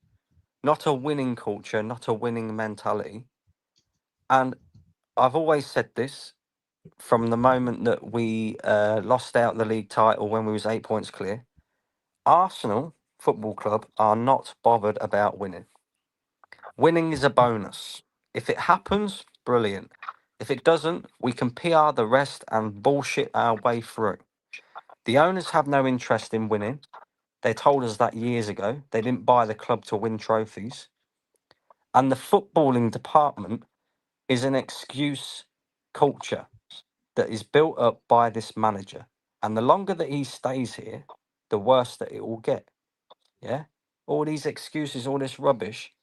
not a winning culture, not a winning mentality. And I've always said this from the moment that we lost out the league title when we was 8 points clear. Arsenal Football Club are not bothered about winning. Winning is a bonus. If it happens, brilliant. If it doesn't, we can PR the rest and bullshit our way through. The owners have no interest in winning. They told us that years ago. They didn't buy the club to win trophies. And the footballing department is an excuse culture that is built up by this manager. And the longer that he stays here, the worse that it will get. Yeah? All these excuses, all this rubbish,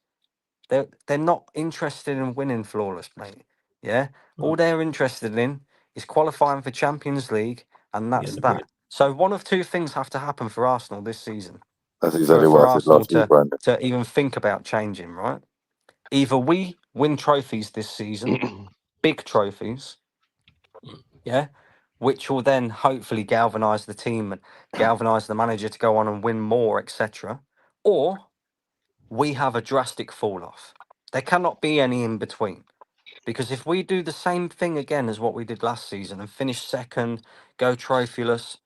they're not interested in winning flawless, mate. Yeah? All they're interested in is qualifying for Champions League, and that's that. So one of two things have to happen for Arsenal this season. That's exactly what I said last week, Brandon. To even think about changing, right? Either we win trophies this season, big trophies, yeah, which will then hopefully galvanise the team and galvanise the manager to go on and win more, etc. Or we have a drastic fall off. There cannot be any in between. Because if we do the same thing again as what we did last season and finish second, go trophyless,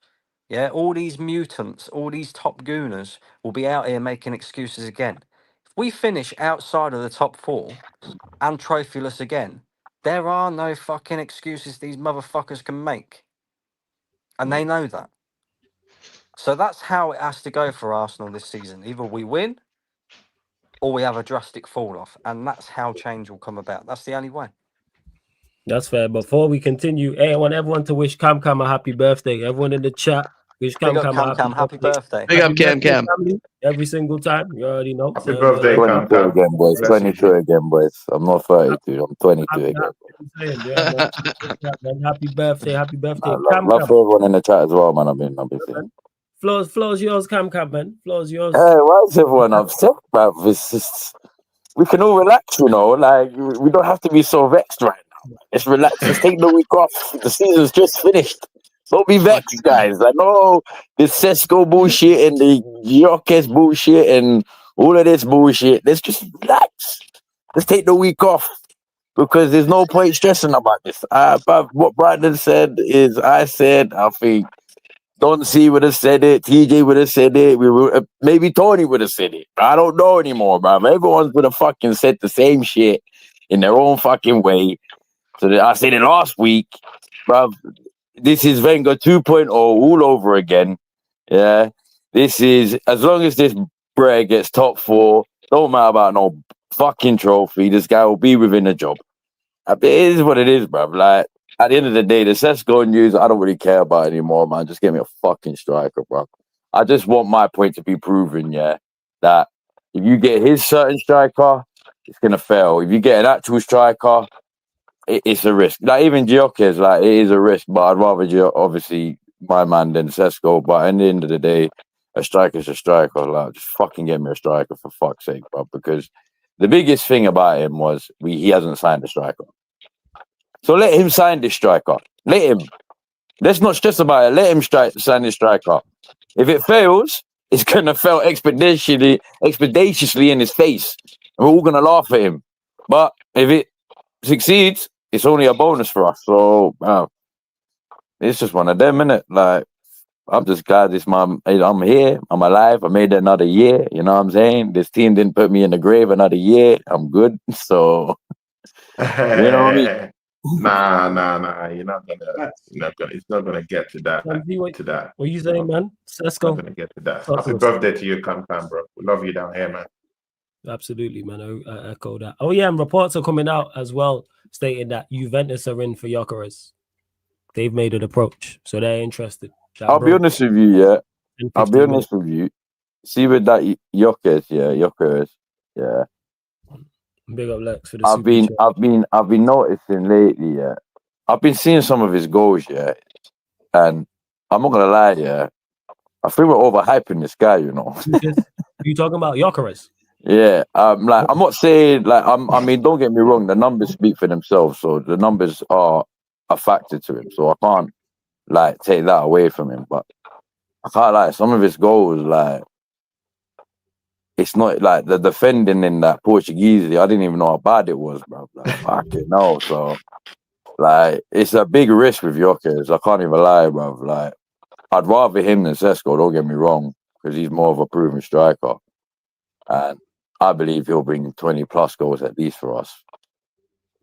yeah, all these mutants, all these top gooners will be out here making excuses again. If we finish outside of the top four and trophyless again, there are no fucking excuses these motherfuckers can make. And they know that. So that's how it has to go for Arsenal this season. Either we win or we have a drastic fall off. And that's how change will come about. That's the only way. That's fair. Before we continue, hey, I want everyone to wish Cam a happy birthday. Everyone in the chat, wish Cam a happy birthday. Big up Cam. Family, every single time. You already know. Happy birthday, 22 Cam. again, boys. 22 again, boys. I'm not 32. I'm 22 again. Happy birthday. Happy birthday. Love for everyone in the chat as well, man. I've been saying. Floor's yours, Cam, man. Floor's yours. Hey, why is everyone upset, bruv? It's just, we can all relax, you know. Like, we don't have to be so vexed right now. Let's relax. Let's take the week off. The season's just finished. Don't be vexed, guys. I know this Sesko bullshit and the Gyökeres bullshit and all of this bullshit. Let's just relax. Let's take the week off because there's no point stressing about this. But what Brandon said is, I think Don C would have said it. TJ would have said it. Maybe Tony would have said it. I don't know anymore, bro. Everyone's would have fucking said the same shit in their own fucking way. So I said it last week, bro. This is Wenger 2.0 all over again. Yeah. This is, as long as this Bray gets top four, don't matter about no fucking trophy. This guy will be within the job. It is what it is, bro. Like, at the end of the day, the Sesko news, I don't really care about anymore, man. Just give me a fucking striker, bro. I just want my point to be proven, yeah, that if you get his certain striker, it's going to fail. If you get an actual striker, it's a risk. Like, even Gyökeres, like, it is a risk, but I'd rather obviously my man than Sesko. But at the end of the day, a striker's a striker. Like, just fucking get me a striker for fuck's sake, bro. Because the biggest thing about him was he hasn't signed a striker. So let him sign this striker. Let him. Let's not stress about it. Let him sign this striker. If it fails, it's going to fail expeditiously in his face. And we're all going to laugh at him. But if it succeeds, it's only a bonus for us. So it's just one of them, innit? Like, I'm just glad I'm here. I'm alive. I made it another year. You know what I'm saying? This team didn't put me in the grave another year. I'm good. So, you know what I mean? Nah. You're not gonna. It's not gonna get to that. What you saying, man? Sesko. Not gonna get to that. Happy birthday to you, Cam, bro. We love you down here, man. Absolutely, man. I echo that. Oh yeah, and reports are coming out as well stating that Juventus are in for Gyökeres. They've made an approach, so they're interested. I'll be honest with you, yeah. I'll be honest with you. See with that Gyökeres, yeah. Big up Lex for the super chat. I've been noticing lately, yeah. I've been seeing some of his goals, yeah. And I'm not gonna lie, yeah. I think we're overhyping this guy, you know. You talking about Gyökeres? Yeah, like I'm not saying like I mean, don't get me wrong, the numbers speak for themselves, so the numbers are a factor to him. So I can't like take that away from him. But I can't lie, some of his goals, like it's not like the defending in that Portuguese. I didn't even know how bad it was, bro. Like fucking no. So like it's a big risk with Gyökeres. I can't even lie, bro. Like I'd rather him than Sesko. Don't get me wrong, because he's more of a proven striker, and I believe he'll bring 20 plus goals at least for us.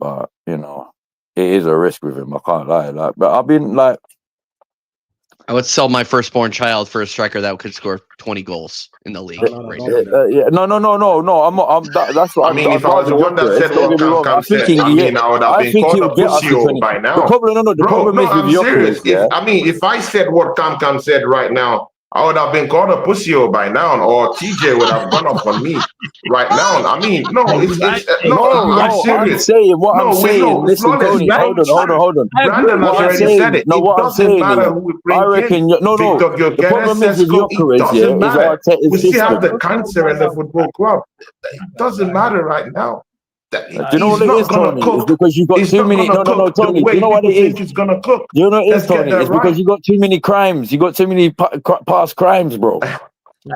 But you know, it is a risk with him. I can't lie. Like, but I've been like, I would sell my firstborn child for a striker that could score 20 goals in the league. No. That's what I mean, if I was the one that said what Cam said, I mean, I would have been called a pussy by now. The problem is I'm with serious. Gyökeres, If I said what Cam said right now, I would have been called a pussy by now, or TJ would have gone up on me right now. I mean, I'm serious. I'm saying. Listen, Tony, hold on. Brandon has already said it. It doesn't matter who we bring in. The problem is with Gyökeres, is we still have the cancer in the football club. It doesn't matter right now. Do you know what it is, Tony? It's because you got too many. No, Tony. Do you know what it is? It's gonna cook. Do you know what it is, Tony? It's because you got too many crimes. You got too many past crimes, bro. You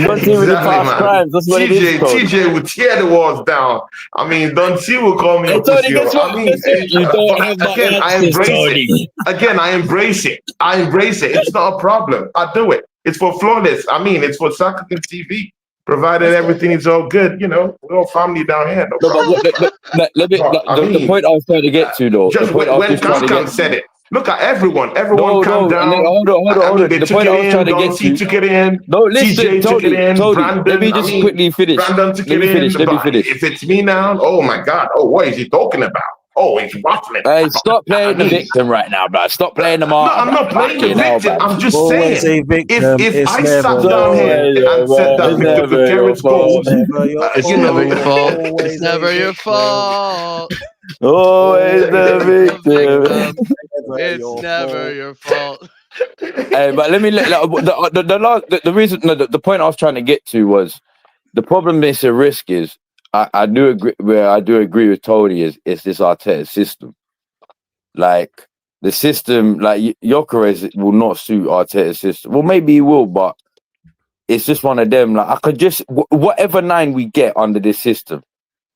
got too many past crimes. That's what it is, Tony. TJ would tear the walls down. I mean, Don C will call me a pussy. You don't have again, I embrace it. Again, I embrace it. It's not a problem. I do it. It's for Flawless. I mean, it's for Soccer TV. Provided everything is all good, you know, we're all family down here. The point I was trying to get to, though. Just when Cam said it, look at everyone. Everyone calm down. Hold on. The point I was trying to get to. Took it in. No, listen, TJ took it in. Brandon, let me just quickly finish. Brandon took it in. Let me finish. If it's me now, oh my God. Oh, what is he talking about? Oh, he's watching it. Hey, stop playing the victim right now, bro. Stop playing the martyr. No, I'm not playing the victim. I'm just saying. If I sat down here and said that Victor Gutierrez goals, it's never your fault. It's never your fault. Always the victim. It's never your fault. Hey, but let me the reason the point I was trying to get to was the problem is a risk is I do agree with Tony is this Arteta system. Like the system, like Gyökeres will not suit Arteta's system. Well, maybe he will, but it's just one of them. Like I could just whatever 9 we get under this system,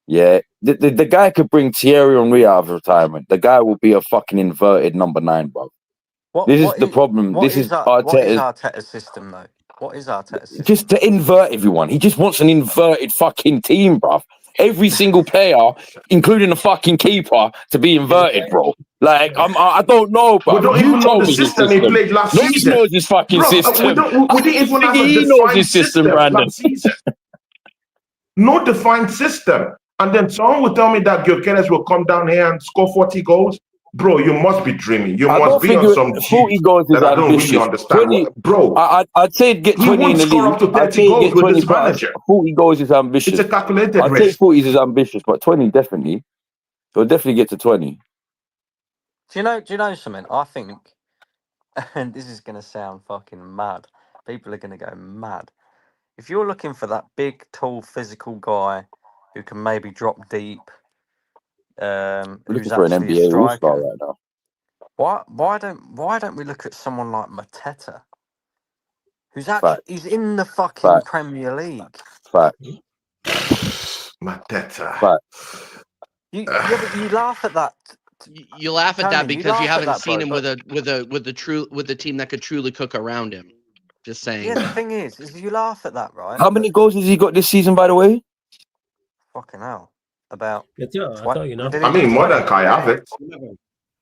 yeah. The guy could bring Thierry Henry out of retirement. The guy will be a fucking inverted number 9, bro. This is the problem. This is Arteta's system, though. What is Arteta's system? Just to invert everyone. He just wants an inverted fucking team, bruv. Every single player, including the fucking keeper, to be inverted, bro. Like, I don't know, bro. We don't even know the system he played last season. Nobody knows his fucking system. We didn't even have a he knows his system, Brandon. No defined system. And then someone will tell me that Gyökeres will come down here and score 40 goals. Bro, you must be dreaming. You must be on some 40 goals is I don't really understand. 20, bro, I'd say get 20 in the league. Up to 30 goals with this manager. 40 goals is ambitious. It's a calculated I'd risk. say 40 is ambitious, but 20 definitely. He'll definitely get to 20. Do you know something? I think, and this is going to sound fucking mad. People are going to go mad. If you're looking for that big, tall, physical guy who can maybe drop deep, who's for an actually NBA a striker all-star right now. Why don't we look at someone like Mateta, who's actually he's in the fucking Premier League? Fact. Mateta. You laugh at that. You laugh at that because you haven't seen him with a team that could truly cook around him. Just saying. Yeah, the thing is you laugh at that, right? How many goals has he got this season, by the way? Fucking hell. About I tell you now. I mean, more than Kai Havertz.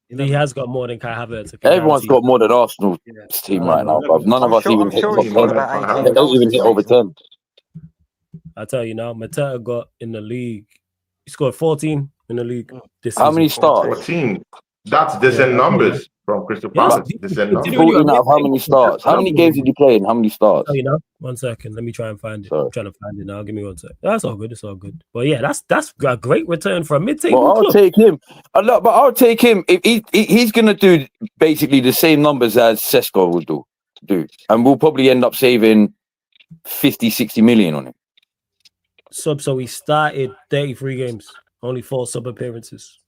He has got more than Kai Havertz. Everyone's got more than Arsenal's team right now, bruv. None of us even hit top 10. They don't even hit over 10. I tell you now, Mateta got in the league. He scored 14 in the league this season. How many starts? 14. That's decent numbers. from Crystal Yes, Palace. They said no. 14 out of how many starts? How many games did he play and how many starts? Oh, you know, 1 second. Let me try and find it. Sorry. I'm trying to find it now. Give me 1 second. That's all good. It's all good. But yeah, that's a great return for a mid-table Well, I'll club. take him. But I'll take him. If he's going to do basically the same numbers as Sesko will do. And we'll probably end up saving 50, 60 million on him. So he started 33 games, only 4 sub appearances.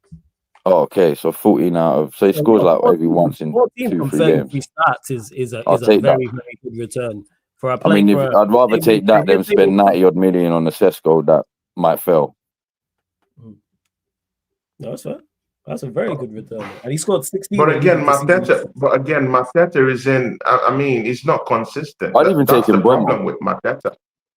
Oh, okay. So 14 out of... So he scores like every once in 14 2, from 3 33 games. starts is a I'll take very, that. very good return. For a I play, mean, I'd rather take that than spend 90 odd million on a Sesko that might fail. No, that's fair. That's a very good return. And he scored 16. But again, Mateta is in. I mean, he's not consistent. I'd even That's take the him problem with Mateta.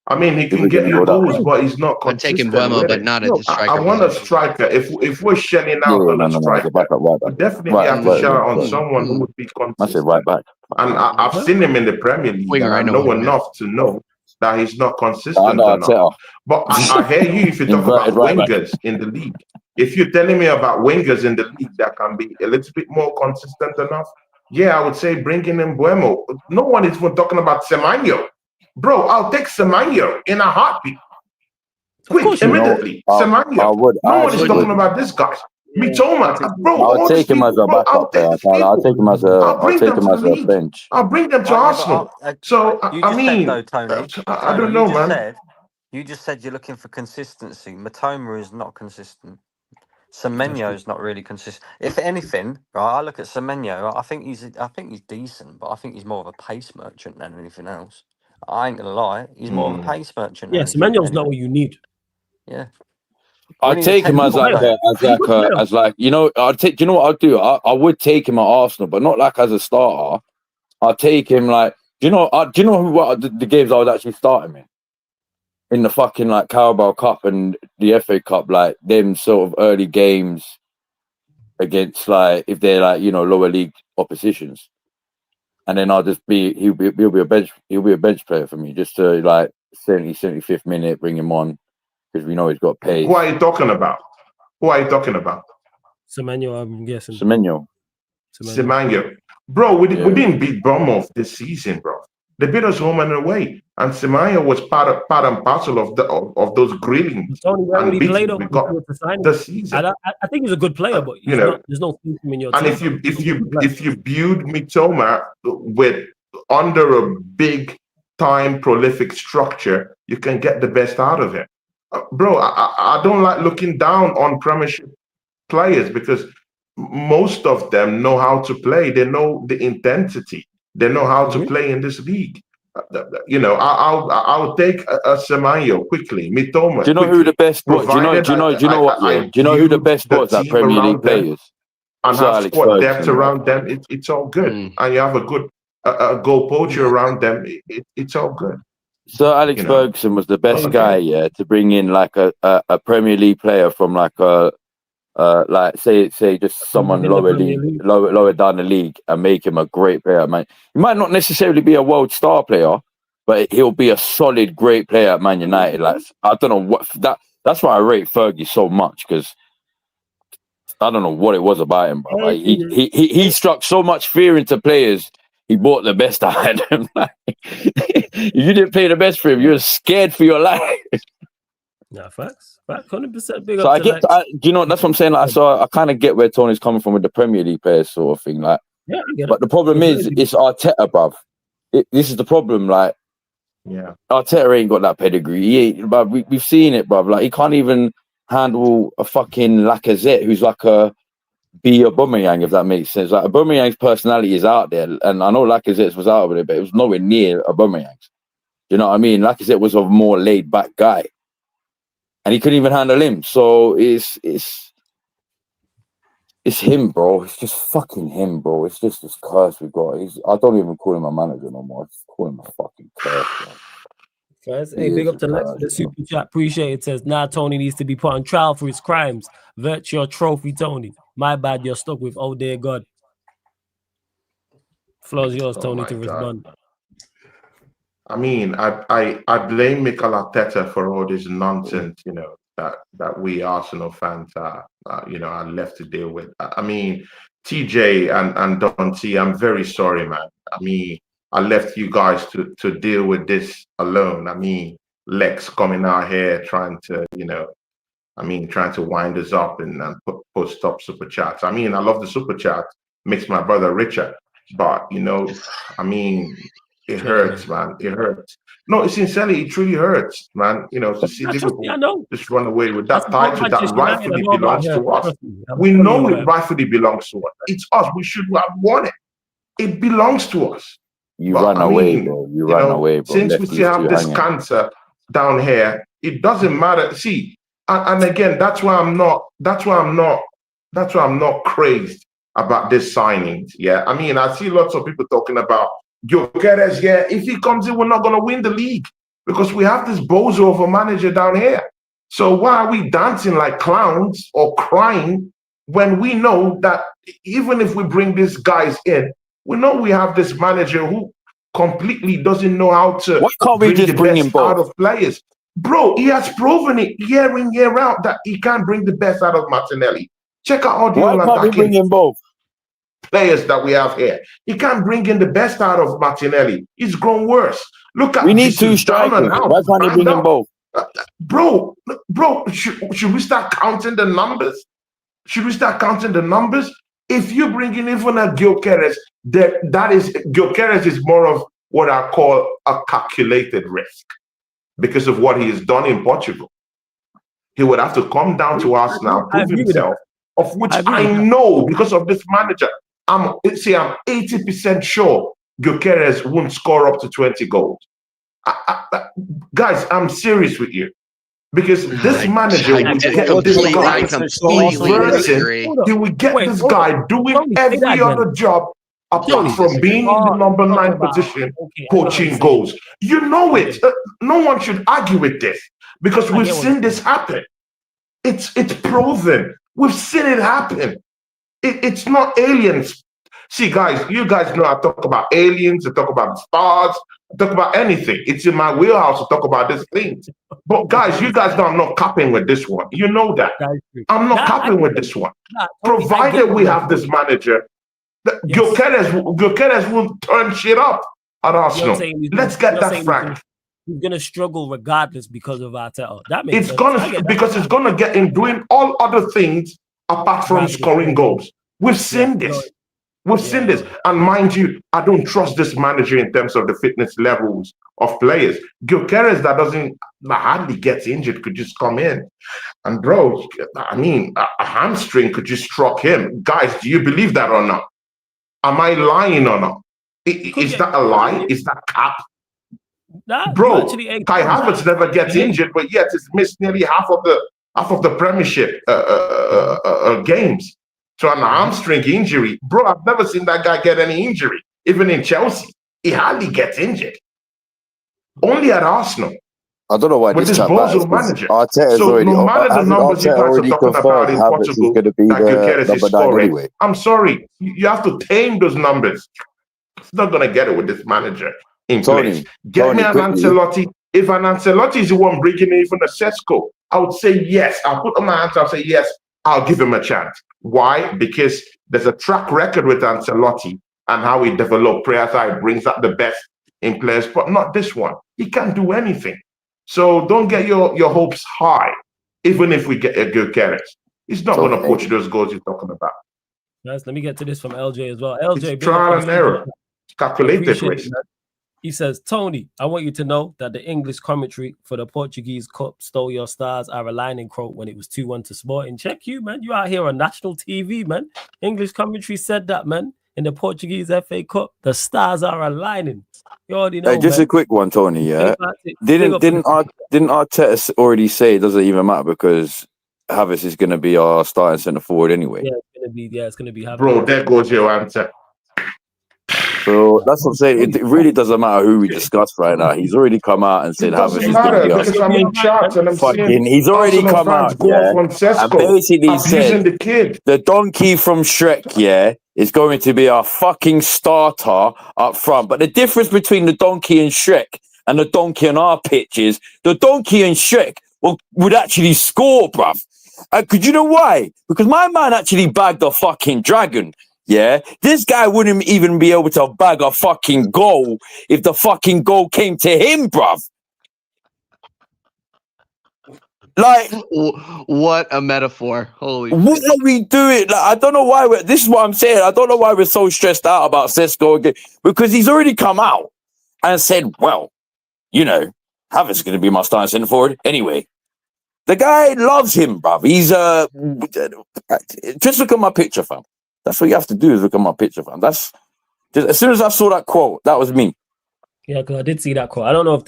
I mean, he can we're get gonna you go that goals, way. but he's not I'm taking consistent. Buemo, with but it. not at the striker I want a position. striker. If we're shelling out on a striker, Back up, right we back. definitely have to shell out on someone who would be I said consistent. right back. And I've seen him in the Premier League, Winger, and I I know know what you meant. enough to know that he's not I consistent know, enough. But I hear you if you talk about Inverted right back. wingers in the league. If you're telling me about wingers in the league that can be a little bit more consistent enough, yeah, I would say bringing in Buemo. No one is even talking about Semenyo. Bro, I'll take Semenyo in a heartbeat. Quick, immediately. Semenyo. No one is talking about this guy. Mitoma, bro. I'll take him as a backup player. I'll take him as a bench. I'll bring them to Arsenal. So I mean, said, though, Tony, I don't know, man. You just said you're looking for consistency. Matoma is not consistent. Semenyo is not really consistent. If anything, right, I look at Semenyo. I think he's decent, but I think he's more of a pace merchant than anything else. I ain't gonna lie, he's more of a pace merchant. Yeah, Semenyo's not what you need. Yeah. I take him as like you know. I'd take. Do you know what I'd do? I would take him at Arsenal, but not like as a starter. I'd take him like. Do you know what the games I would actually start him in the fucking like Carabao Cup and the FA Cup, like them sort of early games against like if they're like lower league oppositions, and then I'll just he'll be a bench player for me just to like 75th minute bring him on. Because we know he's got pace. Who are you talking about? Semenyo, I'm guessing. Semenyo. Bro, we didn't beat Bournemouth this season, bro. They beat us home and away. And Semenyo was part and parcel of those grillings. And we got this season. I think he's a good player, but there's no team in your team. And if you build Mitoma with under a big time prolific structure, you can get the best out of it. Bro, I don't like looking down on Premiership players because most of them know how to play. They know the intensity. They know how to play in this league. I'll take a Semenyo quickly. Mitoma. Do you know who the best was? Do you know who the best was that Premier League players? And have squad depth around them. It's all good. And you have a good goal poacher around them. It's all good. Sir Alex Ferguson was the best guy, to bring in like a Premier League player from like a like say just someone lower down the league and make him a great player, man. He might not necessarily be a world star player, but he'll be a solid, great player at Man United. Like I don't know what that's why I rate Fergie so much because I don't know what it was about him, bro. Like, he struck so much fear into players. He bought the best out of them. You didn't play the best for him. You were scared for your life. Yeah, facts. 100% big so up. Do that's what I'm saying. Like, so I kind of get where Tony's coming from with the Premier League players sort of thing. Like, yeah, I get it. But the problem is, it's Arteta, bruv. This is the problem. Like, Arteta ain't got that pedigree. But we've seen it, bruv. Like, he can't even handle a fucking Lacazette, who's like a Aubameyang, if that makes sense. Like Aubameyang's personality is out there, and I know Lacazette's was out of it, but it was nowhere near Aubameyang's. Do you know what I mean? Lacazette was a more laid back guy, and he couldn't even handle him. So it's him, bro. It's just fucking him, bro. It's just this curse we got. I don't even call him a manager no more. I just call him a fucking curse, bro. Guys, hey, big up to Lex for the super chat. Appreciate it. Says, Tony needs to be put on trial for his crimes. Vert your trophy, Tony. My bad, you're stuck with oh dear God. Floor's yours, Tony, to respond. I mean, I blame Mikel Arteta for all this nonsense, that we Arsenal fans are left to deal with. I mean, TJ and Don T, I'm very sorry, man. I mean, I left you guys to deal with this alone. I mean, Lex coming out here trying to, trying to wind us up and post up super chats. I mean, I love the super chat, makes my brother richer. But, it hurts, man. It hurts. No, sincerely, it truly hurts, man. To see Liverpool just run away with that title that rightfully belongs to us. We know it rightfully belongs to us. It's us. We should have won it. It belongs to us. You run away, bro. You run away, bro. Since we still have this cancer down here, it doesn't matter. See, and again, that's why I'm not crazed about this signings. Yeah, I mean, I see lots of people talking about Gyökeres. Yeah, if he comes in, we're not going to win the league because we have this bozo of a manager down here. So why are we dancing like clowns or crying when we know that even if we bring these guys in, we know we have this manager who completely doesn't know how to bring him out of players. Bro, he has proven it year in, year out that he can't bring the best out of Martinelli. Check out all the attacking players that we have here. He can't bring in the best out of Martinelli. He's grown worse. Look at we need two strikers. Why can't he bring in both? Bro, should we start counting the numbers? If you bring in even a Gyökeres, Gyökeres is more of what I call a calculated risk because of what he has done in Portugal. He would have to come down to us now, prove himself, of which I know because of this manager. I'm 80% sure Gyökeres won't score up to 20 goals. Guys, I'm serious with you. Because this manager will get this guy he will get this guy doing every other job apart from being in the number 9 position, coaching goals. You know it. No one should argue with this because we've seen this happen. It's proven. We've seen it happen. It's not aliens. See, guys, you guys know I talk about aliens, I talk about stars, I talk about anything. It's in my wheelhouse to talk about these things. But guys, you guys know I'm not capping with this one. You know that. I'm not capping with this one. Provided we have this manager, Gyökeres will turn shit up at Arsenal. Let's get that frank. He's gonna struggle regardless because of Arteta. That makes sense. It's gonna get him doing all other things apart from scoring goals. We've seen this. We've seen this. And mind you, I don't trust this manager in terms of the fitness levels of players. Gyökeres that hardly gets injured could just come in. And bro, I mean, a hamstring could just struck him. Guys, do you believe that or not? Am I lying or not? Is that a lie? Is that cap? Bro, Kai Havertz never gets injured, but yet he's missed nearly half of the Premiership games. So an hamstring injury, bro, I've never seen that guy get any injury. Even in Chelsea, he hardly gets injured. Only at Arsenal. I don't know why with this bozo manager. So no matter the numbers you guys are talking about in Portugal, that Gyökeres is scoring, anyway. I'm sorry, you have to tame those numbers. It's not going to get it with this manager in place. Get me an Ancelotti. If an Ancelotti is the one bringing in even a Sesko, I would say yes. I'll put on my hands, I'll say yes, I'll give him a chance. Why? Because there's a track record with Ancelotti and how he developed players, how he brings out the best in players, but not this one. He can't do anything. So don't get your hopes high, even if we get a Gyökeres. He's not going to poach those goals you're talking about. Yes, let me get to this from LJ as well. LJ, it's trial and error. Calculated risk. He says, Tony, I want you to know that the English commentary for the Portuguese Cup stole your stars are aligning quote when it was 2-1 to Sporting. Check you, man. You out here on national TV, man. English commentary said that, man. In the Portuguese FA Cup, the stars are aligning. You already know. Hey, just a quick one, Tony. Yeah, didn't Arteta already say it doesn't even matter because Havertz is going to be our starting centre forward anyway? Yeah, it's going to be Havertz. Bro, there goes your answer. So that's what I'm saying. It really doesn't matter who we discuss right now. He's already come out and said Havertz is going to be because I'm in charts and I'm fucking. He's already come out, yeah, and basically said the donkey from Shrek, yeah, is going to be our fucking starter up front. But the difference between the donkey and Shrek and the donkey on our pitch is the donkey and Shrek would actually score, bruv. Could you know why? Because my man actually bagged a fucking dragon. Yeah, this guy wouldn't even be able to bag a fucking goal if the fucking goal came to him, bruv. Like, what a metaphor! Holy what shit. are we doing? Like, I don't know why this is what I'm saying. I don't know why we're so stressed out about Sesko again, because he's already come out and said, well, you know, Havertz going to be my starting centre forward anyway. The guy loves him, bruv. He's just look at my picture, fam. That's what you have to do, is look at my picture, fam. That's just, as soon as I saw that quote, that was me. Yeah, because I did see that quote. I don't know if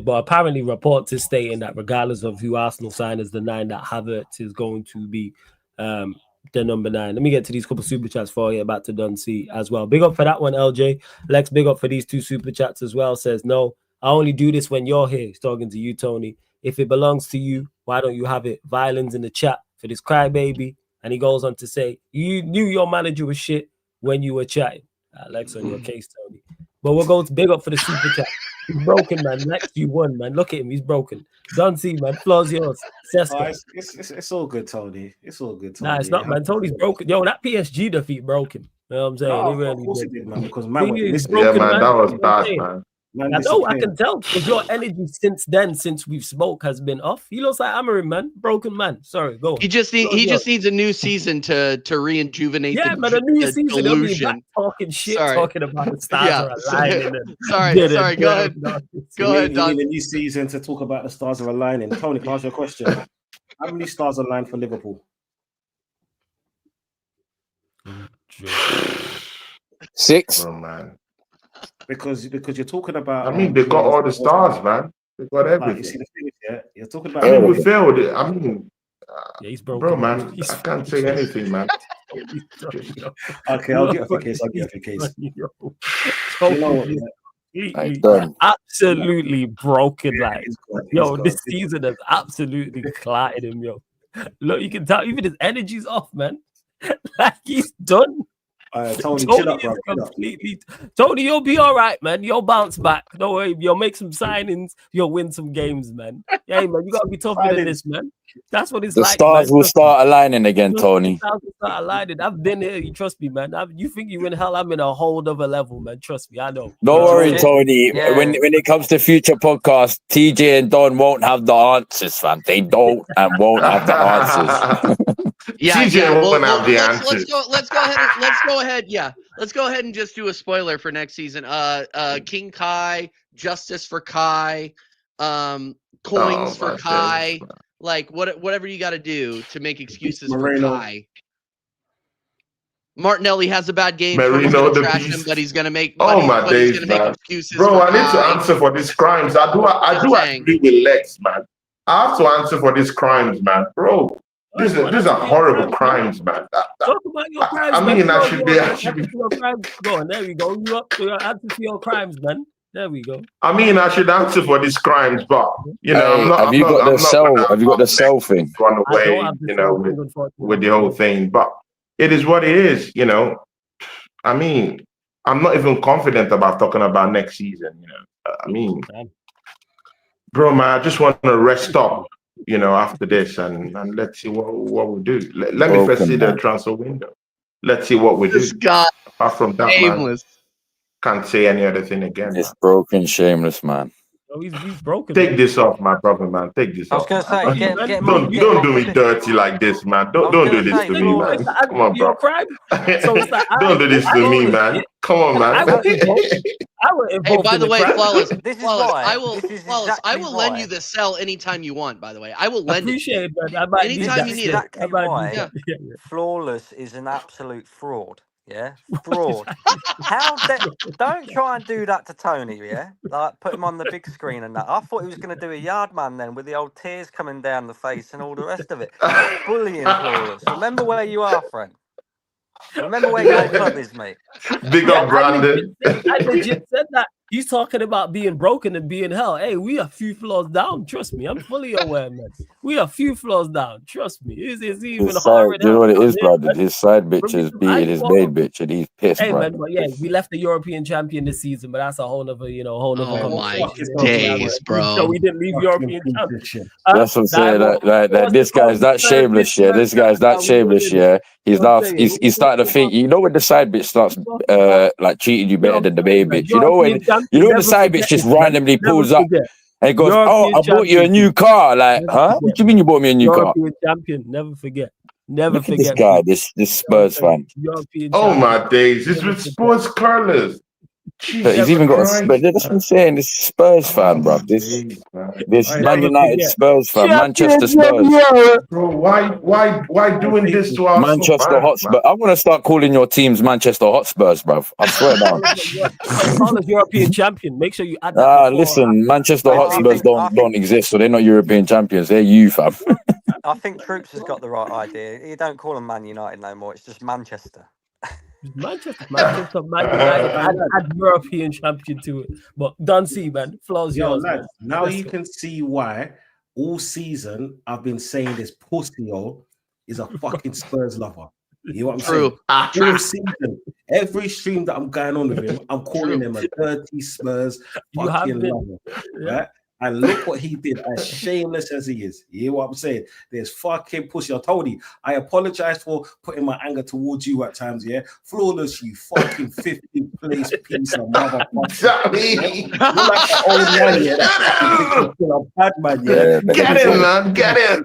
but apparently reports is stating that regardless of who Arsenal sign as the 9, that Havertz is going to be the number 9. Let me get to these couple super chats before I get back to Dunsey as well. Big up for that one, LJ. Lex, big up for these 2 super chats as well. Says, no, I only do this when you're here. He's talking to you, Tony. If it belongs to you, why don't you have it? Violence in the chat for this crybaby. And he goes on to say, you knew your manager was shit when you were chatting. Lex, on your case, Tony. But we'll go to big up for the super chat. He's broken, man. Lex, you won, man. Look at him. He's broken. Dunsey, man. Floor's yours. Sesko. It's all good, Tony. It's all good, Tony. Nah, it's not, man. Tony's broken. Yo, that PSG defeat broken. You know what I'm saying? No, It really of course did. it did, man. Because man, Yeah, man, that was bad, man. I know, I can tell because your energy since we've spoke, has been off. He looks like Amarin, man. Broken man. Sorry, go on. He just needs a new season to rejuvenate. Yeah, man, a new season. He'll be back talking shit, talking about the stars are aligning. Sorry. Go ahead. Go ahead, Don. You need a new season to talk about the stars are aligning. Tony, can I ask you a question? How many stars align for Liverpool? 6. Oh, man. Because you're talking about. I mean, they got all the stars, man. They got everything. You see the thing, yeah? You're talking about. I mean, we failed. I mean, he's broken, bro, man. I can't say anything, man. Okay, I'll get off your case. Absolutely broken. Like, this season has absolutely clattered him, yo. Look, you can tell even his energy's off, man. Like, he's done. Tony, chill up, bro. Tony, you'll be all right, man. You'll bounce back. Don't worry. You'll make some signings. You'll win some games, man. Yeah, man. You gotta be tougher than this, man. That's what it's like. The stars will start aligning again, Tony. The stars will start aligning. I've been here. You trust me, man. You think you in hell? I'm in a whole other level, man. Trust me. I know. Don't worry, Tony. Yeah. When it comes to future podcasts, TJ and Don won't have the answers, fam. They don't and won't have the answers. TJ won't have the answers. Let's go ahead and just do a spoiler for next season. King Kai, Justice for Kai, coins for Kai. Days, like whatever you got to do to make excuses for Kai. Martinelli has a bad game. Marino, the trash beast. Him, but he's gonna make. My days, he's gonna make excuses. Bro, I need to answer for these crimes. I do agree with Lex, man. I have to answer for these crimes, man, bro. These are horrible crimes, man. Talk about your crimes. I mean, I should be. Go on, there we go. You up to answer for your crimes, man. There we go. I mean, I should answer for these crimes, but you know, have you got the cell thing? Run away, you know, with the whole thing. But it is what it is, you know. I mean, I'm not even confident about talking about next season. You know, I mean, bro, man, I just want to rest up. You know, after this, and let's see what we'll do. Let me first see the transfer window. Let's see what we do. Apart from that, man, can't say any other thing again. It's broken, shameless, man. Oh, he's broken. Take this off, my brother, man. Take this off. I was gonna say, don't do me dirty like this, man. Don't do this to me, man. Come on, bro. Don't do this to me, man. Come on, man. Hey, by the way, Flawless, this is why. I will lend you the cell anytime you want, by the way. I will lend it. Anytime you need it. Exactly why Flawless is an absolute fraud. Yeah, fraud. Don't try and do that to Tony, yeah? Like, put him on the big screen and that. I thought he was going to do a yard man then with the old tears coming down the face and all the rest of it. Bullying Flawless. Remember where you are, friend. Remember where your club is, mate. Big up, Brandon. I legit said that. He's talking about being broken and being hell. Hey, we are a few floors down. Trust me, I'm fully aware, man. We are a few floors down. Trust me. It's even His harder. side, you know what it is, down brother? His side bitch is beating his main bitch, and he's pissed, Hey, bro. man, but yeah, we left the European champion this season, but that's a whole nother, whole nother Oh my conversation. days, bro. So we didn't leave European champion. That's what I'm saying. Like this guy's that shameless, yeah. This guy's that shameless, yeah. He's now he's starting to think. You know when the side bitch starts like treating you better than the main bitch. You know when the side bitch just randomly pulls up and goes, "Oh, I bought you a new car." Like, huh? What do you mean you bought me a new car? European champion, never forget. Never Look at forget. this guy, this Spurs fan. Oh my days! It's with sports curlers. But he's even got a Spurs. That's what I'm saying. This Spurs fan, bro. This Man United Spurs fan, Manchester Spurs. Bro, why doing this to us? Manchester Hotspur. I'm gonna start calling your teams Manchester Hotspurs, bro. I swear down. European champion. Make sure you add that. Listen, Manchester Hotspurs don't exist, so they're not European champions. They're you, fam. I think Troops has got the right idea. You don't call them Man United no more. It's just Manchester. Manchester, Man United, add European champion to it. But don't see, man. Flaws yours. Lads, now you can see why all season I've been saying this pussy is a fucking Spurs lover. You know what I'm saying? All season, every stream that I'm going on with him, I'm calling him a dirty Spurs fucking lover. Right? And look what he did, as shameless as he is. You hear what I'm saying? There's fucking pussy. I told you, I apologize for putting my anger towards you at times, yeah? Flawless, you fucking 50th place piece of motherfucker. You're like an old man, yeah? That's a bad man, yeah? Get him, man. Get him.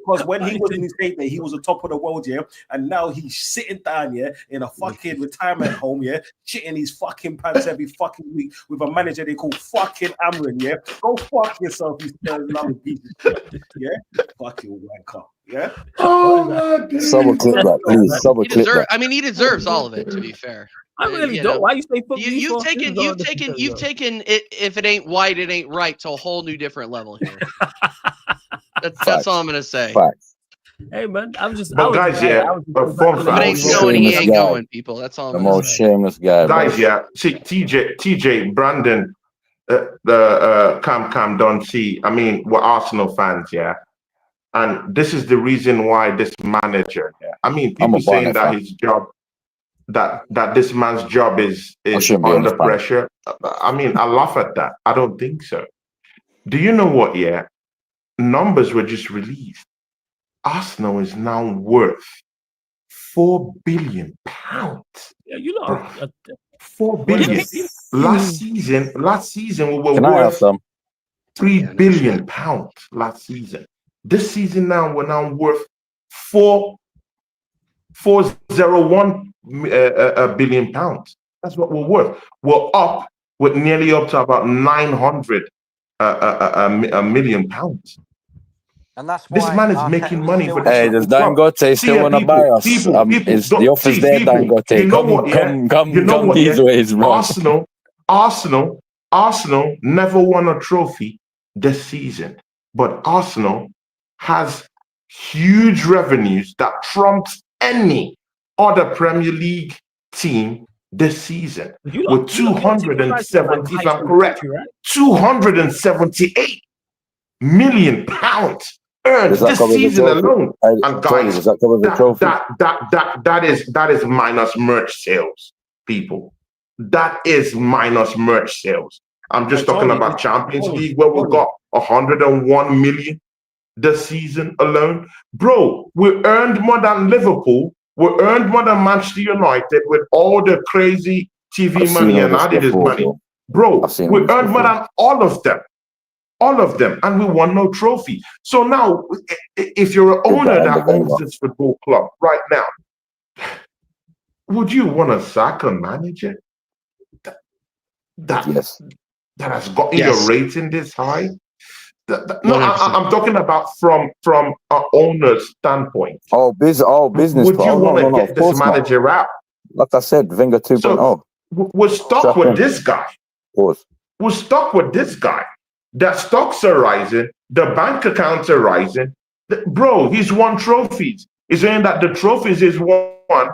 Because when he was in his heyday, he was the top of the world, yeah. And now he's sitting down, yeah, in a fucking retirement home, yeah, shitting his fucking pants every fucking week with a manager they call fucking Amrin, yeah. Go fuck yourself, you loving piece of shit, yeah. Fucking wanker, yeah. Oh my God. Someone clip that, please. Someone clip that. I mean, he deserves all of it. To be fair, I really don't. Why you say you've taken it. If it ain't white, it ain't right. To a whole new different level here. That's all I'm gonna say. Facts. Hey man, I'm just. But guys, if it ain't snowing, he ain't going. People, that's all. The most shameless guy. Guys, yeah. See, TJ, Brandon, the Cam don't see. I mean, we're Arsenal fans, yeah. And this is the reason why this manager, yeah. I mean, people saying that his job, that this man's job is under pressure. I mean, I laugh at that. I don't think so. Do you know what? Yeah. Numbers were just released. Arsenal is now worth £4 billion. Yeah, you know, 4 billion. Last season we were worth £3 billion last season. This season now we're now worth 401 billion pounds. That's what we're worth. We're up. We're nearly up to about 900 million pounds. And that's why this man is making money for this. Hey, does Dangote still want to buy us? The offer's there, Dangote. You know what? Come these ways, bro. Arsenal never won a trophy this season, but Arsenal has huge revenues that trumps any other Premier League team this season with 270, if I'm correct, 278 million pounds earned this season alone. And guys, that is minus merch sales, people. That is minus merch sales. I'm just talking about Champions League where we got 101 million this season alone. Bro, we earned more than Liverpool. We earned more than Manchester United with all the crazy TV money and Adidas money. Bro, we earned more than all of them. All of them, and we won no trophy. So now, if you're an owner that owns this football club right now, would you want to sack a manager that has gotten your rating this high? No, I'm talking about from an owner's standpoint. Business. Would you want to get this manager out? Like I said, Wenger 2.0. So we're stuck with this guy. We're stuck with this guy. The stocks are rising. The bank accounts are rising. Bro, he's won trophies. He's saying that the trophies he's won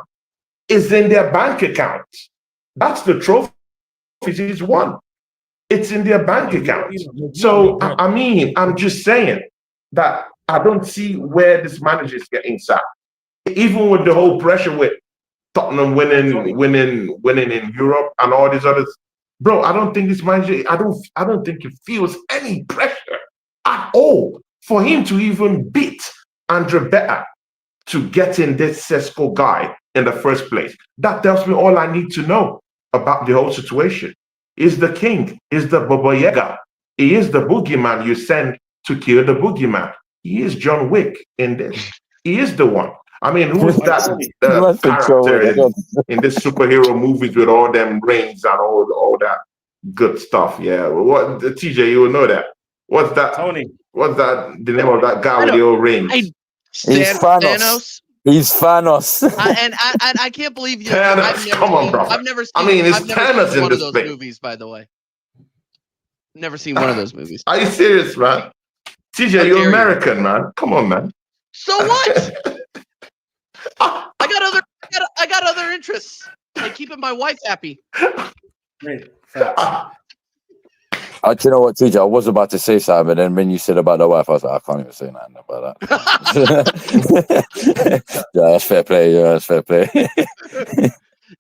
is in their bank accounts. That's the trophies he's won. It's in their bank accounts. So, I mean, I'm just saying that I don't see where this manager is getting sacked. Even with the whole pressure with Tottenham winning in Europe and all these others. Bro, I don't think this manager, I don't think he feels any pressure at all for him to even beat Andre Better to get in this Sesko guy in the first place. That tells me all I need to know about the whole situation. Is the king, is the Baba Yaga. He is the boogeyman you send to kill the boogeyman. He is John Wick in this. He is the one. I mean, who's that character in this superhero movies with all them rings and all that good stuff? Yeah. What TJ, you will know that. What's that? Tony. What's that? The name of that guy with the old rings? He's Thanos. He's Thanos. And I can't believe you. I've never seen. I mean, it's I've never Thanos seen in one this of those thing. movies, by the way. Never seen one of those movies. Are you serious, man? TJ, you're American, man. Come on, man. So what? I got other interests. Like keeping my wife happy. Do you know what, TJ? I was about to say something, and then when you said about the wife, I was like, I can't even say nothing about that. Yeah, that's fair play. Yeah, that's fair play.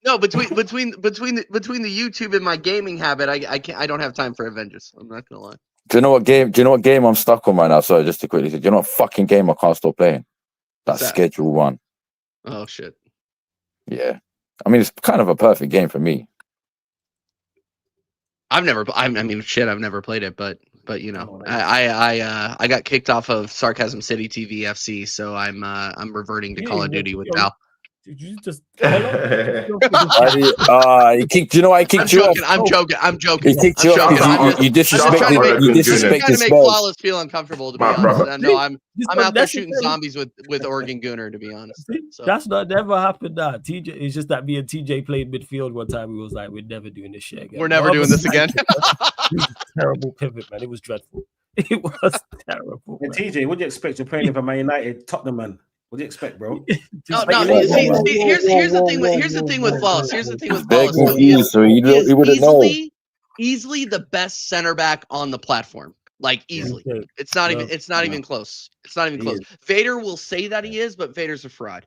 No, between the YouTube and my gaming habit, I don't have time for Avengers. I'm not gonna lie. Do you know what game I'm stuck on right now? Sorry, just to quickly say, do you know what fucking game I can't stop playing? That's Schedule 1. Oh shit. Yeah. I mean, it's kind of a perfect game for me. I've never played it, but you know, I got kicked off of Sarcasm City TV FC, so I'm reverting to Call of Duty with Val. Did you just? He kicked. You know why he kicked you off? I'm joking. He kicked you off. You disrespected. You disrespected trying to make Flawless feel uncomfortable. To be honest, no, I'm out there shooting zombies with Oregon Gunner. To be honest, so. That's not never happened. That TJ, it's just that me and TJ played midfield one time. We was like, we're never doing this shit again. We're never doing this again. It was a terrible pivot, man. It was dreadful. It was terrible. Hey, TJ, what do you expect? You're playing for Man United, Tottenham, man. What do you expect, bro? Here's the thing with Flawless. Here's the thing with Flawless. Easily the best center back on the platform. Like easily. It's not even close. It's not even close. Vader will say that he is, but Vader's a fraud.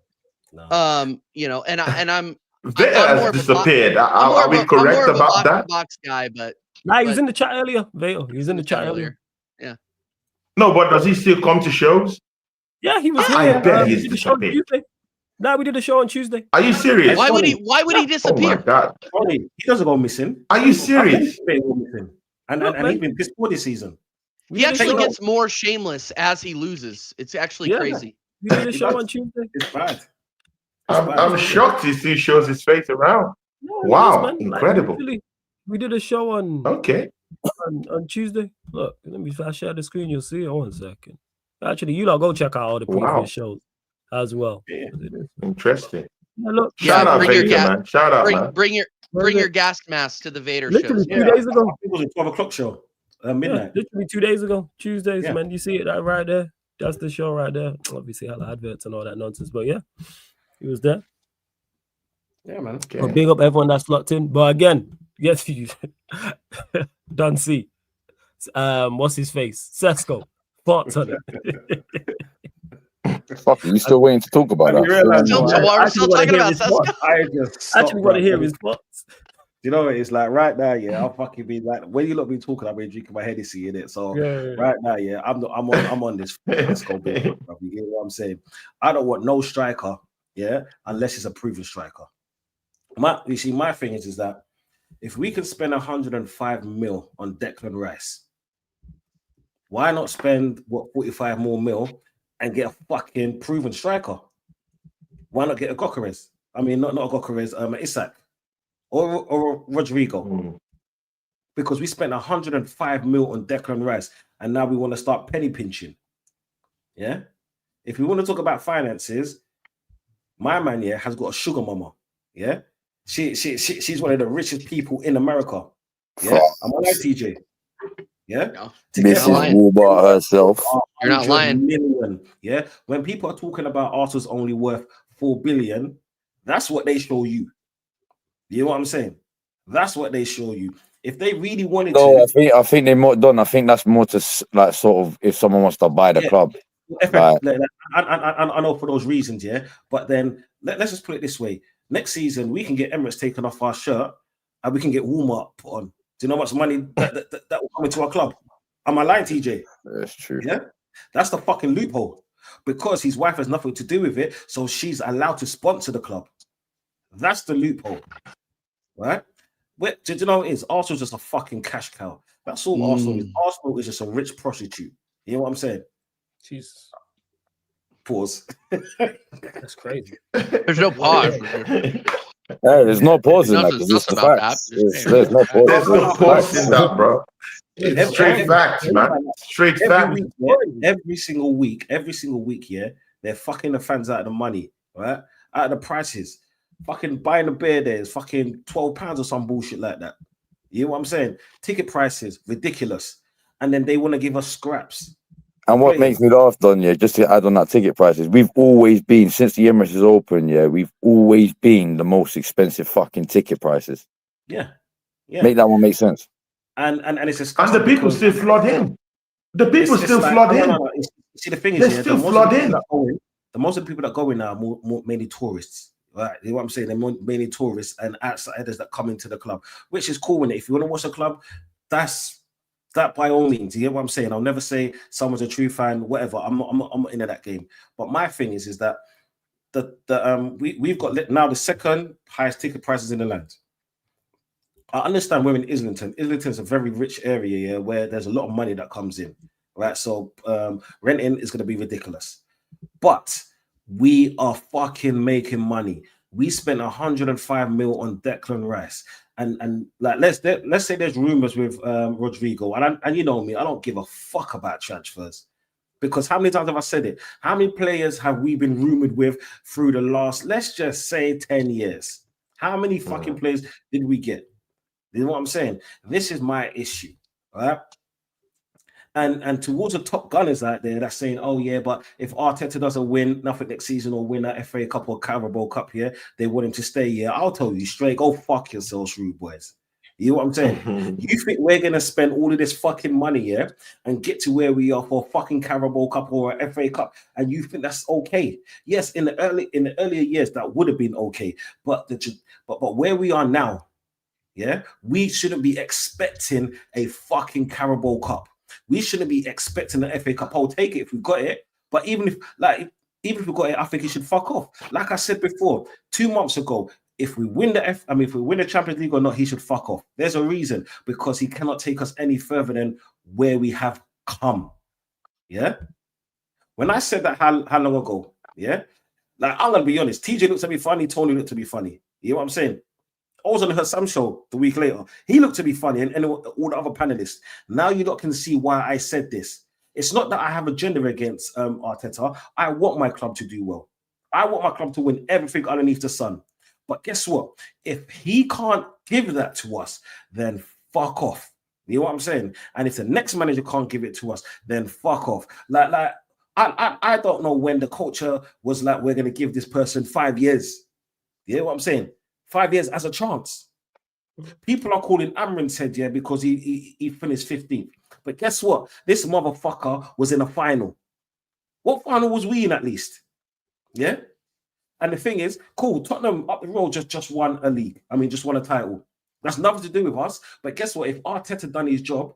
No. You know, and I'm Vader has disappeared. Are we correct about that? Box guy, but he was in the chat earlier. Vader. He was in the chat earlier. Yeah. No, but does he still come to shows? Yeah, he was here. I bet he's disappeared. No, we did a show on Tuesday. Are you serious? Why would he disappear? Oh my God. He doesn't go missing. Are you serious? And he's been pissed poor this season. He actually gets more shameless as he loses. It's actually crazy. We did a show on Tuesday. It's bad. I'm shocked he still shows his face around. Wow, incredible. We did a show on on Tuesday. Look, let me share the screen. You'll see it. 1 second. Actually, you lot go check out all the previous shows as well. Yeah. Interesting. Yeah, look. Shout out Vader, man. Shout out, man. Bring your gas mask to the Vader literally shows. 2 days ago. It was a 12 o'clock show. Midnight. Literally 2 days ago. Tuesdays, man. You see it right there. That's the show right there. Obviously, all the adverts and all that nonsense. But yeah, he was there. Yeah, man. Okay. But big up everyone that's locked in. But again, yes, you don't see. What's his face? Sesko. Thoughts on it. Fuck, you still waiting to talk about that? We're still talking about Sesko. I just actually want to hear his thoughts. You know, it's like right now, I'll fucking be like, when you lot be talking, I've been drinking my Hennessy in it. So right now, I'm on this Sesko bit. You get what I'm saying? I don't want no striker, unless it's a proven striker. My thing is that if we can spend 105 mil on Declan Rice, why not spend 45 more mil and get a fucking proven striker? Why not get a Gokares? I mean, not a Gokares, Isak or Rodrigo. Because we spent 105 mil on Declan Rice and now we want to start penny pinching. Yeah? If we want to talk about finances, my man has got a sugar mama. Yeah? She's one of the richest people in America. Yeah? I'm on TJ. Yeah, Mrs. Walbart herself. You're not lying. Million, yeah. When people are talking about Arsenal's only worth 4 billion, that's what they show you. You know what I'm saying? That's what they show you. If they really wanted No, to, I think they more done. I think that's more to like sort of if someone wants to buy the club. I know for those reasons, yeah. But then let's just put it this way: next season we can get Emirates taken off our shirt, and we can get Walmart put on. Do you know how much money that will come into our club? Am I lying, TJ? That's true. Yeah, that's the fucking loophole. Because his wife has nothing to do with it, so she's allowed to sponsor the club. That's the loophole, right? Do you know what it is? Arsenal's just a fucking cash cow. That's all Arsenal is. Arsenal is just a rich prostitute. You know what I'm saying? Jesus. Pause. That's crazy. There's no pause. Yeah, there's no pause in that. Nothing It's sus the about facts. that. There's no pause. There's no pause in that, bro. It's straight facts, man. Straight facts. Every single week, yeah, they're fucking the fans out of the money, right? Out of the prices. Fucking buying a beer there is fucking £12 or some bullshit like that. You know what I'm saying? Ticket prices, ridiculous. And then they want to give us scraps. And what makes me laugh, Don, yeah, just to add on that ticket prices, we've always been, since the Emirates is open, yeah, we've always been the most expensive fucking ticket prices. Yeah. Make that one make sense. And it's just and the people still flood in. The people still flood in. See, the thing is, they still flood in. Most of the people that go in now are more mainly tourists. Right, you know what I'm saying? They're mainly tourists and outsiders that come into the club, which is cool. And if you want to watch a club, that's that by all means. You get what I'm saying? I'll never say someone's a true fan, whatever. I'm not into that game. But my thing is that we've got now the second highest ticket prices in the land. I understand we're in Islington. Islington's a very rich area, yeah, where there's a lot of money that comes in, right? So renting is going to be ridiculous, but we are fucking making money. We spent 105 mil on Declan Rice, and like let's say there's rumors with Rodrigo, and you know me, I don't give a fuck about transfers, because how many times have I said it? How many players have we been rumored with through the last, let's just say, 10 years? How many fucking players did we get? You know what I'm saying? This is my issue, right? And towards the top gunners out there that's saying, oh yeah, but if Arteta doesn't win nothing next season or win that FA Cup or Carabao Cup here, they want him to stay here. I'll tell you straight, go fuck yourselves, rude boys. You know what I'm saying? You think we're gonna spend all of this fucking money here and get to where we are for a fucking Carabao Cup or a FA Cup, and you think that's okay? Yes, in the earlier years that would have been okay, but where we are now, yeah, we shouldn't be expecting a fucking Carabao Cup. We shouldn't be expecting the FA Cup. I'll take it if we got it. But even if we got it, I think he should fuck off. Like I said before, 2 months ago, if we win if we win the Champions League or not, he should fuck off. There's a reason, because he cannot take us any further than where we have come. Yeah. When I said that how long ago, yeah, like I'm gonna be honest, TJ looked to be funny, Tony looked to be funny. You know what I'm saying? I was on her Sam show the week later. He looked to be funny, and all the other panelists. Now you lot can see why I said this. It's not that I have a gender against Arteta. I want my club to do well. I want my club to win everything underneath the sun. But guess what? If he can't give that to us, then fuck off. You know what I'm saying? And if the next manager can't give it to us, then fuck off. Like I don't know when the culture was like, we're going to give this person 5 years. You know what I'm saying? 5 years as a chance. People are calling Amrin's head, yeah, because he finished 15th. But guess what? This motherfucker was in a final. What final was we in at least? Yeah? And the thing is, cool, Tottenham up the road just won a league. I mean, just won a title. That's nothing to do with us. But guess what? If Arteta done his job,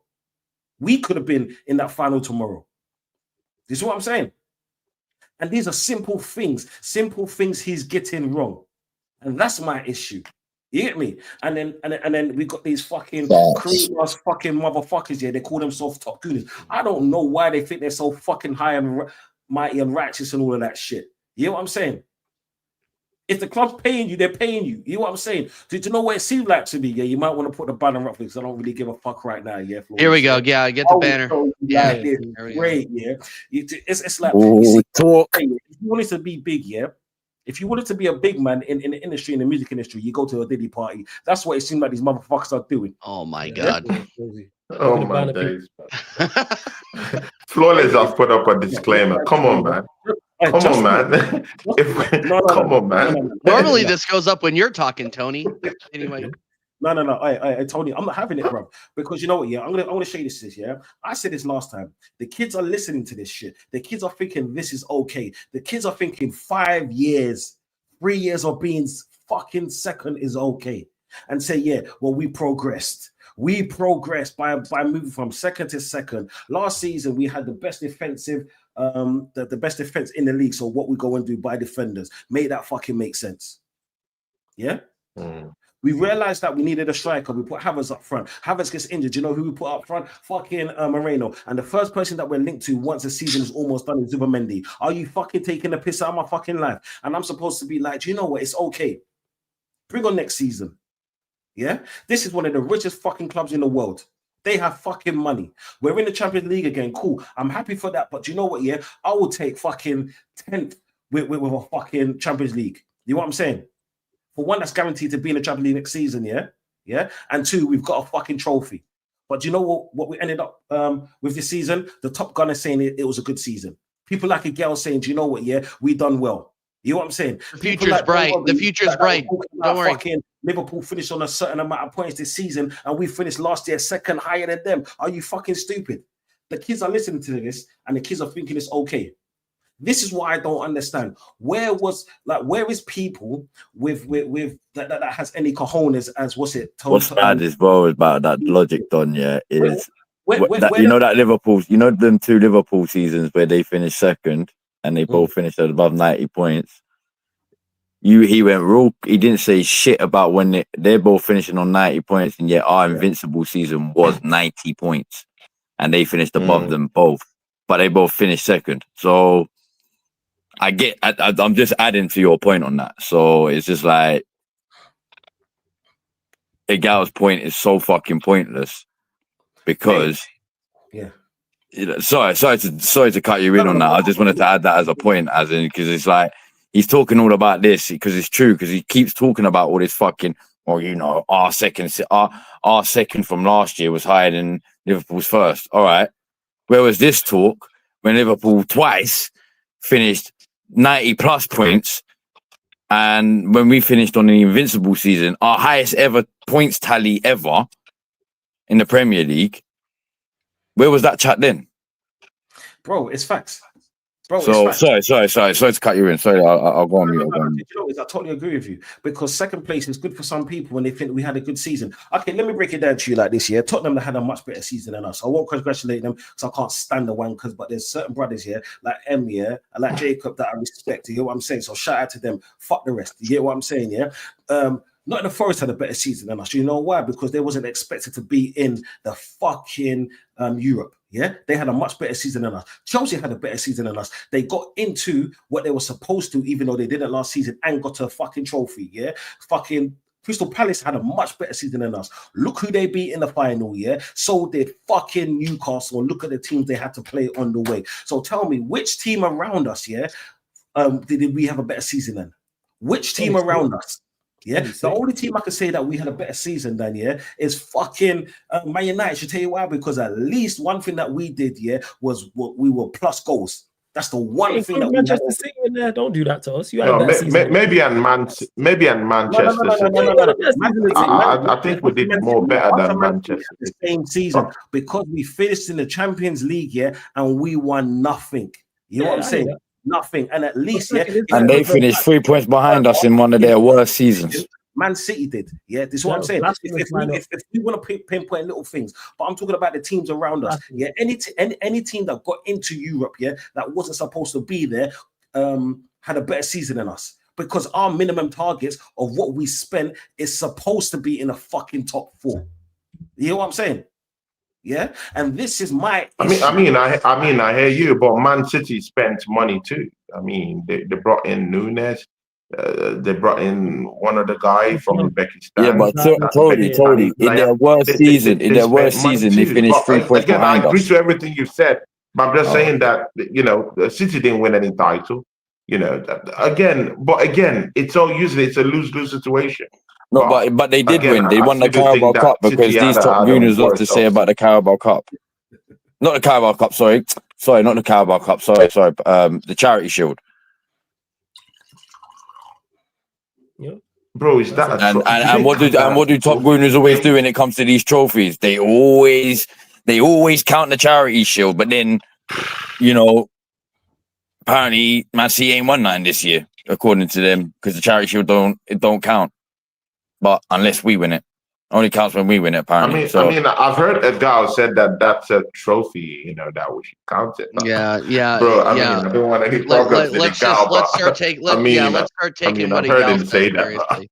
we could have been in that final tomorrow. This is what I'm saying. And these are simple things he's getting wrong. And that's my issue. You get me? And then we got these fucking cream-ass fucking motherfuckers here. They call themselves top gooners. I don't know why they think they're so fucking high and mighty and righteous and all of that shit. You know what I'm saying? If the club's paying you, they're paying you. You know what I'm saying? Did you know what it seemed like to me? Yeah, you might want to put the banner up because I don't really give a fuck right now. Yeah. Here we go. Yeah, get the banner. Yeah, great. Yeah, it's like talk. If you wanted to be big, yeah. If you wanted to be a big man in the industry, in the music industry, you go to a Diddy party. That's what it seems like these motherfuckers are doing. Oh my god. Oh my days. Flawless has put up a disclaimer. Come on, man. Come on, man. Come on, man. Normally this goes up when you're talking, Tony. Anyway. No. I told you, I'm not having it, bro. Because you know what? Yeah, I'm gonna show you this. Yeah, I said this last time. The kids are listening to this shit. The kids are thinking this is okay. The kids are thinking 5 years, 3 years of being fucking second is okay, and say, yeah, well, we progressed. We progressed by moving from second to second. Last season, we had the best defensive, the best defense in the league. So what we go and do by defenders, make that fucking make sense. Yeah. We realized that we needed a striker. We put Havertz up front. Havertz gets injured. You know who we put up front? Fucking Moreno. And the first person that we're linked to once the season is almost done is Zubimendi. Are you fucking taking the piss out of my fucking life? And I'm supposed to be like, do you know what? It's okay. Bring on next season. Yeah? This is one of the richest fucking clubs in the world. They have fucking money. We're in the Champions League again. Cool. I'm happy for that. But you know what? Yeah? I will take fucking 10th with a fucking Champions League. You know what I'm saying? For one, that's guaranteed to be in the Champions League next season, yeah. And two, we've got a fucking trophy. But do you know what we ended up with this season? The Top Gunner saying it was a good season. People like a girl saying, do you know what? Yeah, we done well. You know what I'm saying? The future's bright. The future's bright. Don't worry. Fucking Liverpool finished on a certain amount of points this season, and we finished last year second higher than them. Are you fucking stupid? The kids are listening to this, and the kids are thinking it's okay. This is what I don't understand. Where is people with that has any cojones as what's it? What's bad is, bro, about that logic done, yeah, is you know that Liverpool, you know them 2 Liverpool seasons where they finished second and they both finished at above 90 points. He didn't say shit about when they're both finishing on 90 points, and yet our invincible season was 90 points and they finished above them both, but they both finished second. So I'm just adding to your point on that. So it's just like Igal's point is so fucking pointless because sorry to cut you in on that. I just wanted to add that as a point, as in, because it's like he's talking all about this because it's true, because he keeps talking about all this fucking, our second from last year was higher than Liverpool's first. All right, where was this talk when Liverpool twice finished 90 plus points, and when we finished on the invincible season, our highest ever points tally ever in the Premier League? Where was that chat then? Bro, it's facts. Bro, so sorry to cut you in. Sorry, I'll go on mute. You know, I totally agree with you, because second place is good for some people when they think we had a good season. Okay, let me break it down to you like this. Yeah, Tottenham had a much better season than us. I won't congratulate them because I can't stand the wankers, but there's certain brothers here like M, and like Jacob, that I respect. You hear what I'm saying? So shout out to them. Fuck the rest. You hear what I'm saying? Yeah. Nottingham Forest had a better season than us. You know why? Because they wasn't expected to be in the fucking Europe. Yeah, they had a much better season than us. Chelsea had a better season than us. They got into what they were supposed to, even though they didn't last season, and got a fucking trophy. Yeah, fucking Crystal Palace had a much better season than us. Look who they beat in the final. Yeah, so did fucking Newcastle. And look at the teams they had to play on the way. So tell me, which team around us, did we have a better season than? Which team around us? Yeah, the only team I could say that we had a better season than, is fucking Man United. Should tell you why, because at least one thing that we did, was what we were plus goals. That's the one thing that Manchester City in there. Don't do that to us. You had No, a better season. maybe in Manchester. I think we did more better than Manchester. The same season, because we finished in the Champions League, and we won nothing. You know what I'm saying? Nothing. And at least, and they finished 3 points behind us in one of their worst seasons. Man City did. Yeah, this is what I'm saying. If we want to pinpoint little things, but I'm talking about the teams around us. Yeah, any team that got into Europe, that wasn't supposed to be there, had a better season than us. Because our minimum targets of what we spent is supposed to be in a fucking top 4. You know what I'm saying? Yeah, and this is my. I mean, I hear you, but Man City spent money too. I mean, they brought in Nunes. They brought in one of the guys from Uzbekistan. Yeah, but totally. In their worst season, they finished 3 points again, behind I agree us. to everything you said, but I'm just saying that the City didn't win any title. Again, it's a lose-lose situation. No, but they did win. They won the Carabao Cup, because these top gooners love to say about the Carabao Cup. Not the Carabao Cup, sorry, not the Carabao Cup, sorry. The Charity Shield. Yeah. Bro, is that a and what do top Gooners always do when it comes to these trophies? They always count the charity shield, but then apparently Man City ain't won nothing this year, according to them, because the charity shield don't count. But unless we win it. Only counts when we win it, apparently. I mean, I've heard a guy said that that's a trophy, that we should count it. Yeah, bro. I mean, I don't want any problems with the gal, let's start taking. Let's start taking what I've heard him says say that. seriously.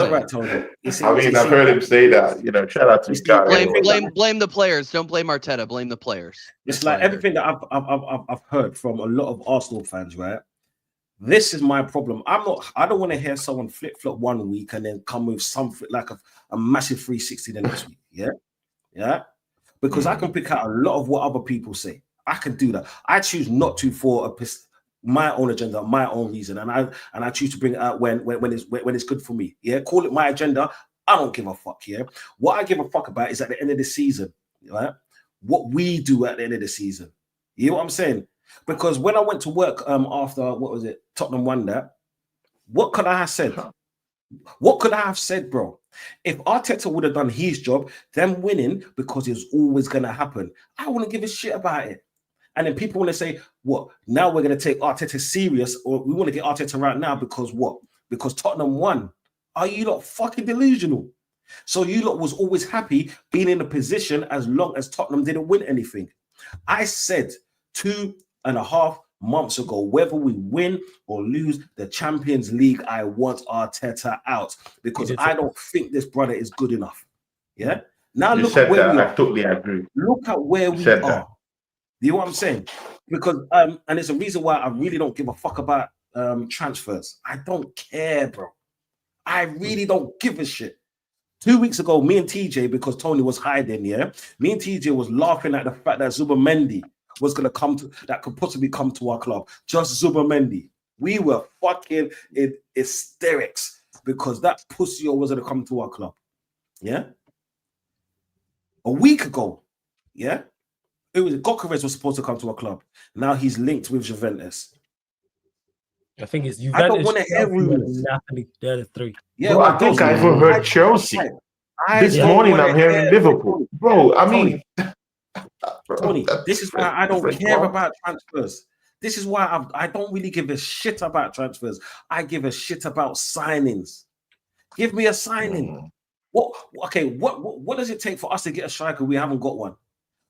Right, Tony. I've heard him say that. Shout out to the guy. Blame the players. Don't blame Arteta. Blame the players. It's like everything that I've heard from a lot of Arsenal fans, right? This is my problem. I don't want to hear someone flip-flop one week and then come with something like a massive 360 the next week. Yeah. Because I can pick out a lot of what other people say. I can do that. I choose not to for my own agenda, my own reason, and I choose to bring it out when it's good for me. Yeah, call it my agenda. I don't give a fuck. Yeah, what I give a fuck about is at the end of the season, right? What we do at the end of the season. You know what I'm saying? Because when I went to work after Tottenham won that, what could I have said? What could I have said, bro? If Arteta would have done his job, them winning, because it's always gonna happen, I wouldn't give a shit about it. And then people want to say, what? Now we're going to take Arteta serious, or we want to get Arteta right now because what? Because Tottenham won. Are you lot fucking delusional? So you lot was always happy being in a position as long as Tottenham didn't win anything. I said 2.5 months ago, whether we win or lose the Champions League, I want Arteta out because I don't think this brother is good enough. Yeah. Now look at where we are. I totally agree. Look at where we are. You know what I'm saying? Because and it's a reason why I really don't give a fuck about transfers. I don't care, bro. I really don't give a shit. 2 weeks ago, me and TJ, because Tony was hiding, me and TJ was laughing at the fact that Zubimendi was gonna that could possibly come to our club. Just Zubimendi. We were fucking in hysterics because that pussy was gonna come to our club. Yeah. A week ago, it was Gokares was supposed to come to our club. Now he's linked with Juventus. I think it's Juventus. I don't want to hear rumors. Napoli, they're the three. Yeah, bro, I think I even heard Chelsea. This morning I'm hearing Liverpool. Bro, I mean, Tony, this is why I don't care about transfers. This is why I don't really give a shit about transfers. I give a shit about signings. Give me a signing. What does it take for us to get a striker? We haven't got one.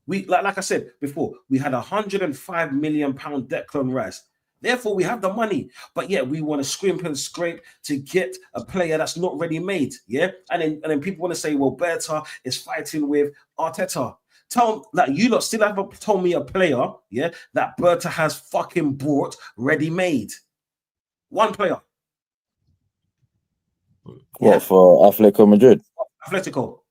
We like I said before, we had £105 million Declan Rice. Therefore, we have the money, but yet we want to scrimp and scrape to get a player that's not ready made. Yeah, and then people want to say, well, Berta is fighting with Arteta. You lot still haven't told me a player, that Berta has fucking brought ready made. One player. What for Atletico Madrid? Atletico.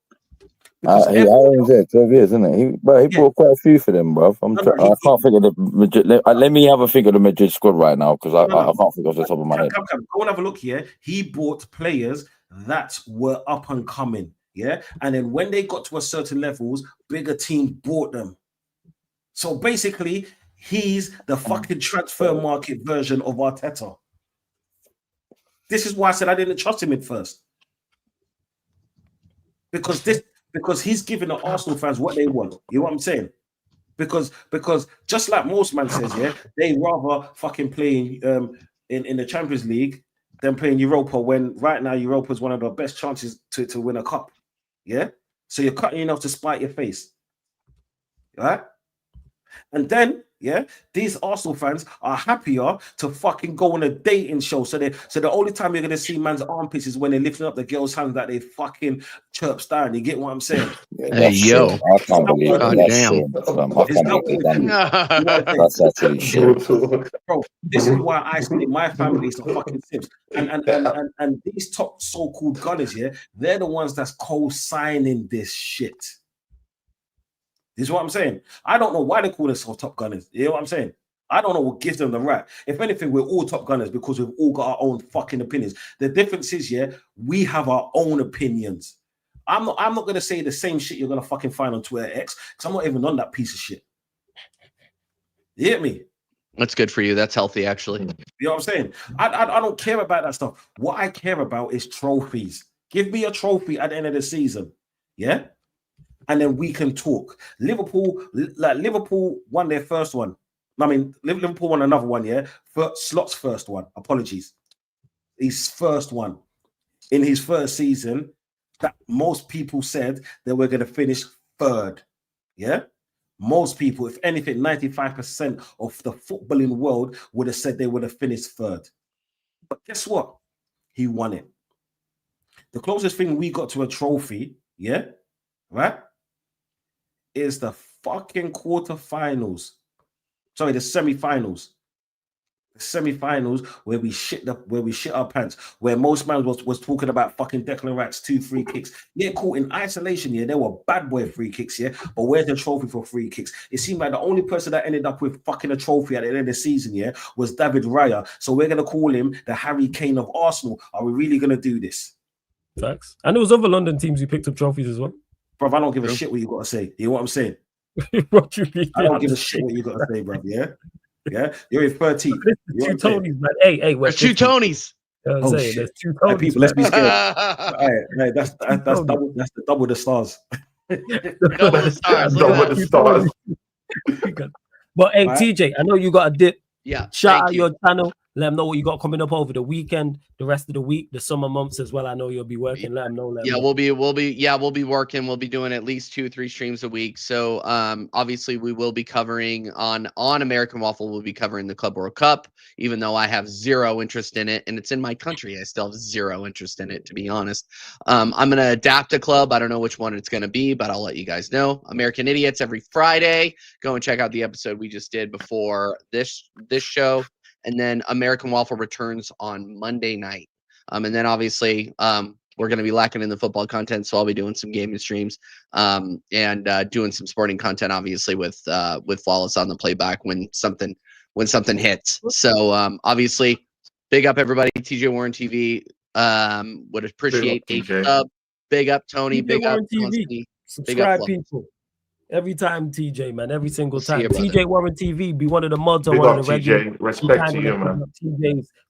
He owns it 12 years, isn't it? He bought quite a few for them, bro. I can't think of the Madrid. Let me have a think of the Madrid squad right now because I can't think off the top of my head. Go and have a look here. He bought players that were up and coming, and then when they got to a certain levels, bigger teams bought them. So basically, he's the fucking transfer market version of Arteta. This is why I said I didn't trust him at first. Because he's giving the Arsenal fans what they want. You know what I'm saying? Because just like most man says, they rather fucking play in the Champions League than playing Europa when right now Europa is one of the best chances to win a cup. Yeah? So you're cutting enough to spite your face. Right? And then, these Arsenal fans are happier to fucking go on a dating show. So the only time you're gonna see man's armpits is when they're lifting up the girl's hands that they fucking chirps down. You get what I'm saying? Hey yo, I can't believe that's actually shit. Bro, this is why I say my family is the fucking Sims. And these top so-called gunners they're the ones that's co-signing this shit. This is what I'm saying. I don't know why they call themselves top gunners. You know what I'm saying? I don't know what gives them the right. If anything, we're all top gunners because we've all got our own fucking opinions. The difference is, we have our own opinions. I'm not going to say the same shit you're going to fucking find on Twitter X because I'm not even on that piece of shit. You hear me? That's good for you. That's healthy, actually. You know what I'm saying? I don't care about that stuff. What I care about is trophies. Give me a trophy at the end of the season. Yeah. And then we can talk. Liverpool won their first one. I mean, Liverpool won another one, yeah. Slot's first one. Apologies. His first one. In his first season, that most people said that we're going to finish third. Yeah? Most people, if anything, 95% of the footballing world would have said they would have finished third. But guess what? He won it. The closest thing we got to a trophy, yeah, right, is the fucking quarterfinals. Sorry, the semi-finals. The semi-finals where we shit our pants, where most man was talking about fucking Declan Rice's 2 free kicks. Yeah, cool. In isolation, yeah, there were bad boy free kicks, yeah. But where's the trophy for free kicks? It seemed like the only person that ended up with fucking a trophy at the end of the season, yeah, was David Raya. So we're gonna call him the Harry Kane of Arsenal. Are we really gonna do this? Facts. And there was other London teams who picked up trophies as well. Bro, I don't give a shit what you gotta say. You know what I'm saying? What you mean? I don't give a shit what you gotta say, bro. Yeah. Yeah, you're in 13th. Two Tonys, man. Hey, there's 2 Tonys. Oh, shit. There's 2 Tonys. Hey, people, let's be scared. Hey, that's the double the stars. Double the stars. Double the stars. But hey, Right. TJ, I know you got a dip. Yeah. Shout thank out you. your channel. Let them know what you got coming up over the weekend, the rest of the week, the summer months as well. I know you'll be working. Let them know. We'll be working. We'll be doing at least 2 or 3 streams a week. So obviously we will be covering on American Waffle. We'll be covering the Club World Cup, even though I have zero interest in it and it's in my country. I still have zero interest in it, to be honest. I'm gonna adapt a club. I don't know which one it's gonna be, but I'll let you guys know. American Idiots every Friday. Go and check out the episode we just did before this show. And then American Waffle returns on Monday night. And then obviously we're going to be lacking in the football content, so I'll be doing some gaming streams and doing some sporting content, obviously with Flawless on the playback when something hits. So obviously, big up everybody, TJ Warren TV. Would appreciate a sub. Big up Tony. TJ Big up Warren TV. Subscribe, people. Every time, TJ, man. Every single time. TJ Warren TV, be one of the mods on one of the regular. Respect to you, man.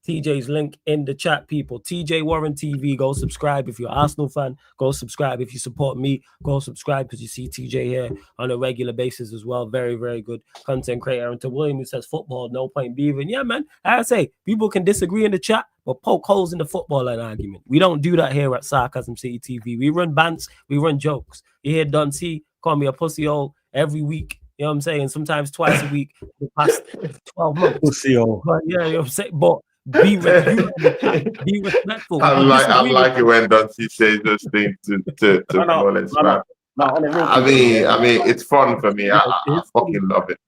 TJ's link in the chat, people. TJ Warren TV, go subscribe. If you're an Arsenal fan, go subscribe. If you support me, go subscribe because you see TJ here on a regular basis as well. Very, very good content creator. And to William, who says football, no point beaving. Yeah, man. I say, people can disagree in the chat, but poke holes in the football line argument. We don't do that here at Sarcasm City TV. We run bants, we run jokes. You hear Don C call me a pussy hole every week. You know what I'm saying? Sometimes twice a week for the past 12 months. Pussy hole. But yeah, you know what I'm saying? But be respectful. I like it when Don C says those things to Flawless, man. I mean, it's fun for me. I fucking love it.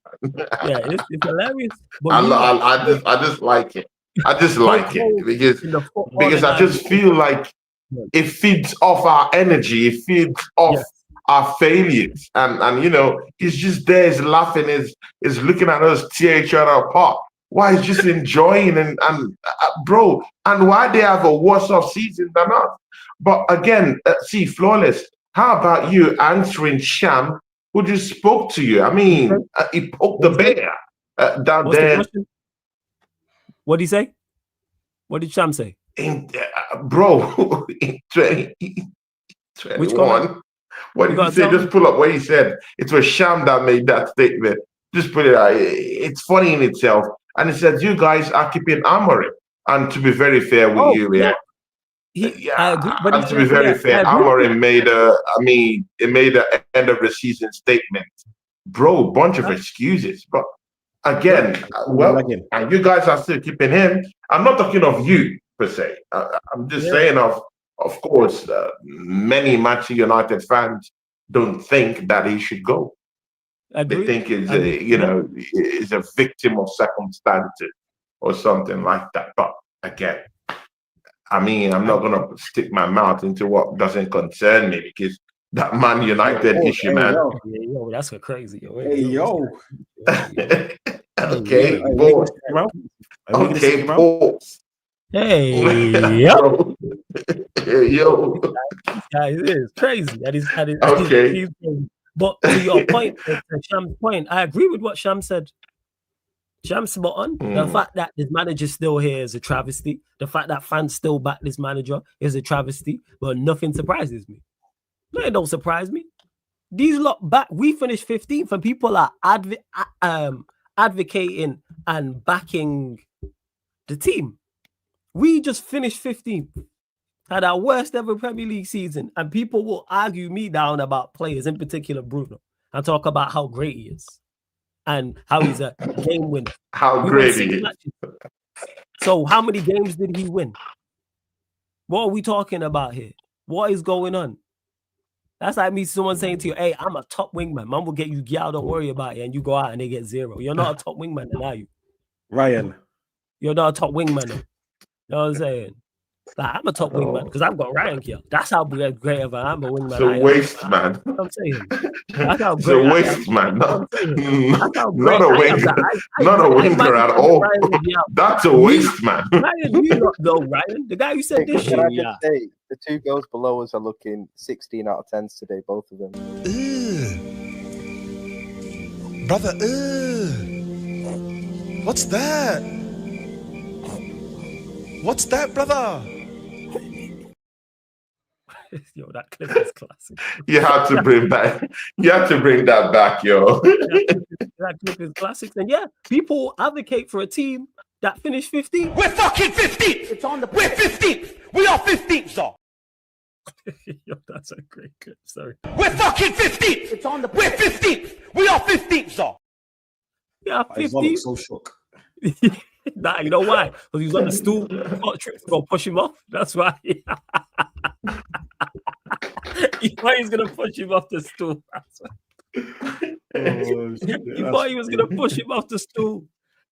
Yeah, it's hilarious. But I just like it. I just like it because I just feel like it feeds off our energy. It feeds off our failures, and you know, he's just there, he's laughing, he's looking at us tear each other apart. Why he's just enjoying and bro, and why they have a worse off season than us. But again, see, Flawless, how about you answering Sham, who just spoke to you? I mean, he poked the bear down there. What did he say? What did Sham say? Bro, in 2021. What did he say? Just pull up what he said. It was Sham that made that statement. Just put it out. It's funny in itself. And he said, you guys are keeping Amorim. And to be very fair with you, I agree. But and to be very fair, Amorim made a end of the season statement. Bro, bunch of excuses. But again, and you guys are still keeping him. I'm not talking of you per se. I'm just saying of course, many Manchester United fans don't think that he should go. They think he's a victim of circumstances or something like that. But again, I mean, I'm not gonna stick my mouth into what doesn't concern me because that Man United issue, man. Yo, that's crazy. Okay, boy. Okay, pause. Hey, yo. Yo. It is crazy. That is okay. But to your point, to Sham's point, I agree with what Sham said. Jam spot on. The fact that this manager's still here is a travesty. The fact that fans still back this manager is a travesty. But nothing surprises me. No, it don't surprise me. These lot back, we finished 15th, and people are advocating and backing the team. We just finished 15th, had our worst ever Premier League season, and people will argue me down about players, in particular Bruno, and talk about how great he is and how he's a game winner. How great he is. So how many games did he win? What are we talking about here? What is going on? That's like me, someone saying to you, hey, I'm a top wingman. Man will get you, y'all don't worry about it. And you go out and they get 0. You're not a top wingman, then, are you? Ryan. You're not a top wingman. You know what I'm saying? Like, I'm a top wingman because I've got Ryan here. That's how great of I'm a wingman. It's a waste, man. You know I'm saying? That's how it's a waste, man. Not a winger. Not a winger at all. That's a waste, man. Ryan, you not though, Ryan. The guy you said this shit. Can I just say, the 2 girls below us are looking 16 out of 10s today, both of them. Brother, what's that? What's that, brother? Yo, that clip is classic. You have to bring that back, yo. That clip is classic. And yeah, people advocate for a team that finished 15th. We're fucking 15th. It's on the. We're 15th. We are 15th, sir. Yo, that's a great clip. Sorry. We're fucking 15th. It's on the. We're 15th. We are 15th, sir. Yeah, 15th. So shook. Nah, you know why? Because he was on the stool. Got trips to go push him off. That's why. He thought he was gonna push him off the stool. He thought he was gonna push him off the stool.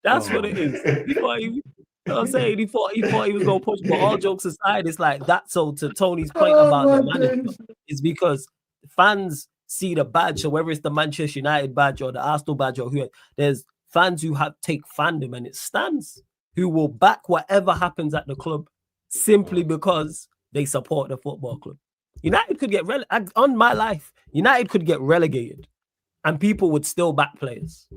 That's what it is. He thought you know what I'm saying? He thought he was gonna push. But all jokes aside, it's like that. So to Tony's point about the manager, is because fans see the badge. So whether it's the Manchester United badge or the Arsenal badge or who, there's fans who take fandom and it stands, who will back whatever happens at the club simply because they support the football club. United could get on my life. United could get relegated, and people would still back players.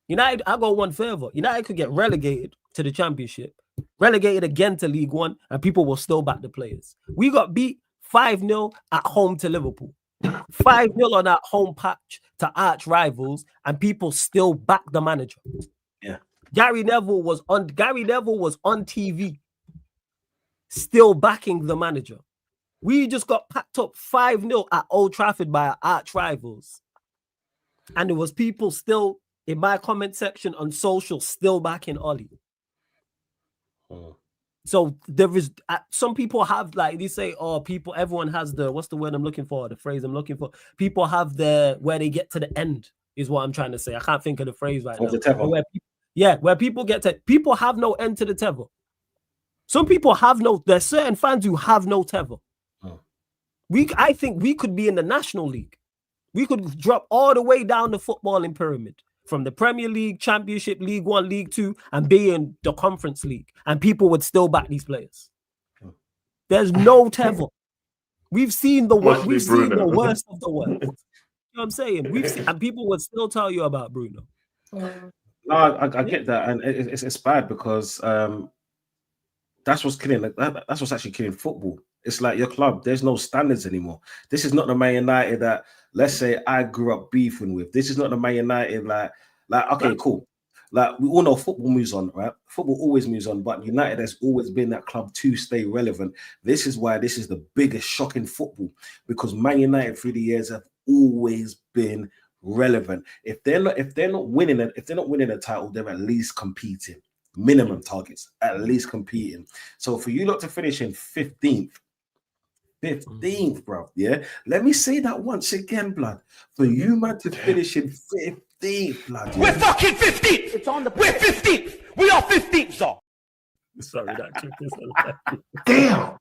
United, I go one further. United could get relegated to the Championship, relegated again to League One, and people will still back the players. We got beat 5-0 at home to Liverpool, 5-0 on that home patch to arch rivals, and people still back the manager. Yeah, Gary Neville was on TV, still backing the manager. We just got packed up 5-0 at Old Trafford by our arch rivals. And there was people still in my comment section on social still backing Ollie. So there is some people have, like, they say, oh, people, everyone has the, what's the word I'm looking for? The phrase I'm looking for. People have where they get to the end is what I'm trying to say. I can't think of the phrase right now. Where people get to, people have no end to the tether. Some people have there's certain fans who have no tether. I think we could be in the National League. We could drop all the way down the footballing pyramid from the Premier League, Championship, League One, League Two, and be in the Conference League, and people would still back these players. There's no tether. We've seen the worst. We've seen the worst of the worst. You know what I'm saying? We've seen, and people would still tell you about Bruno. No, I get that, and it's bad because that's what's killing. That's what's actually killing football. It's like your club. There's no standards anymore. This is not the Man United that, let's say, I grew up beefing with. This is not the Man United like okay, cool. Like, we all know football moves on, right? Football always moves on, but United has always been that club to stay relevant. This is why this is the biggest shock in football, because Man United through the years have always been relevant. If they're not winning a title, they're at least competing. Minimum targets, at least competing. So for you lot to finish in 15th, bro. Yeah. Let me say that once again, blood. For you, man, to finish in 15th, blood. Yeah? We're fucking 15th. It's on the. We're 15th. We are 15th, sir. Sorry, that clip is damn.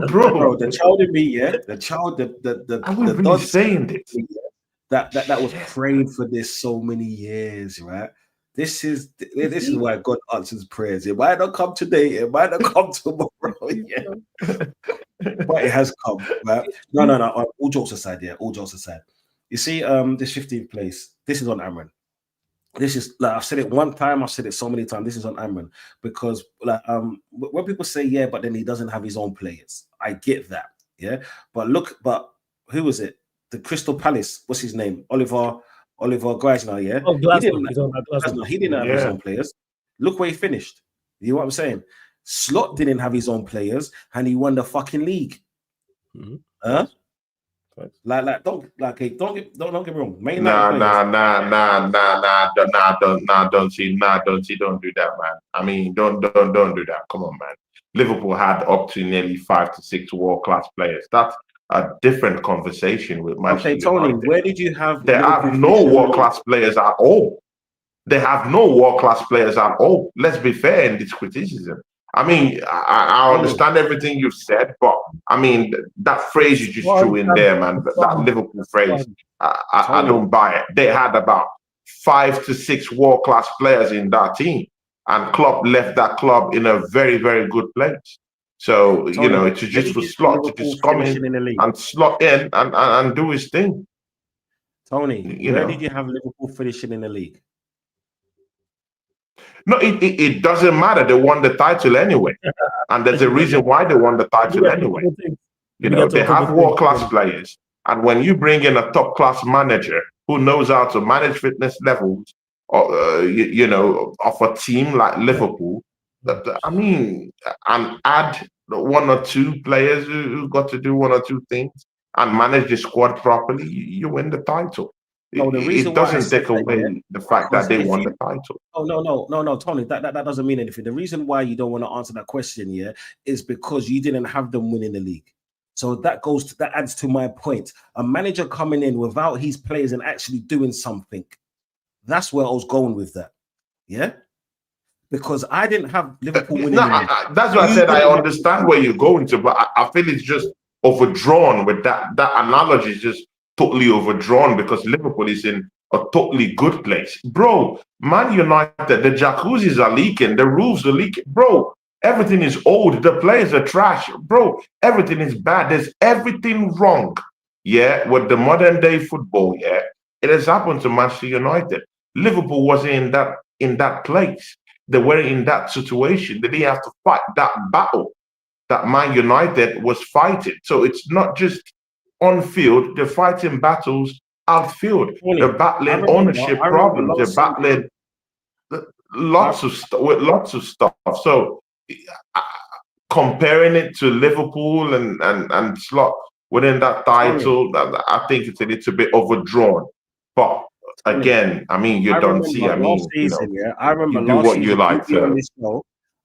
Bro, the child in me, yeah. The child, the dog saying this. That was praying for this so many years, right? This is why God answers prayers. It might not come today, it might not come tomorrow, yeah. But it has come, right? No. All jokes aside, yeah. All jokes aside. You see, this 15th place, this is on Amran. this is like I've said it one time, I've said it so many times. This is on Amran because like when people say yeah, but then he doesn't have his own players. I get that, yeah. But who was it? The Crystal Palace. What's his name? Oliver Grisner, yeah. Oh, Glasgow. He didn't have his own players. Look where he finished. You know what I'm saying? Slot didn't have his own players, and he won the fucking league. Huh? Like don't get me wrong. Don't do that, man. I mean, don't do that. Come on, man. Liverpool had up to nearly 5 to 6 world-class players. That's a different conversation with Manchester Okay, Tony, United. where did you have? They have no world-class players at all. They have no world-class players at all. Let's be fair in this criticism. I mean, I understand everything you've said, but I mean, that phrase you just threw in there, man, that Liverpool phrase, I don't buy it. They had about 5 to 6 world-class players in that team, and Klopp left that club in a very, very good place. So, you know, it's just for Slot to just come in and slot in and do his thing. Tony, where did you have Liverpool finishing in the league? No, it doesn't matter. They won the title anyway. And there's a reason why they won the title anyway. You know, they have world-class players. And when you bring in a top-class manager who knows how to manage fitness levels, you know, of a team like Liverpool, I mean, and add 1 or 2 players who got to do 1 or 2 things and manage the squad properly, you win the title. No, the reason it doesn't take away the fact that they won the title. Oh no, Tony, that doesn't mean anything. The reason why you don't want to answer that question, yeah, is because you didn't have them winning the league. So that adds to my point. A manager coming in without his players and actually doing something. That's where I was going with that. Yeah. Because I didn't have Liverpool winning. That's what I said. I understand where you're going to, but I feel it's just overdrawn with that. That analogy is just totally overdrawn because Liverpool is in a totally good place. Bro, Man United, the jacuzzis are leaking, the roofs are leaking. Bro, everything is old, the players are trash. Bro, everything is bad. There's everything wrong, yeah, with the modern day football, yeah. It has happened to Manchester United. Liverpool wasn't in that place. They were in that situation. They didn't have to fight that battle that Man United was fighting. So it's not just on field, they're fighting battles outfield. They're battling ownership problems. They're battling lots of stuff. So comparing it to Liverpool and Slot winning that title, I think it's a little bit overdrawn. But again, I mean, you don't see. I mean, season, you know, I remember you do what you like.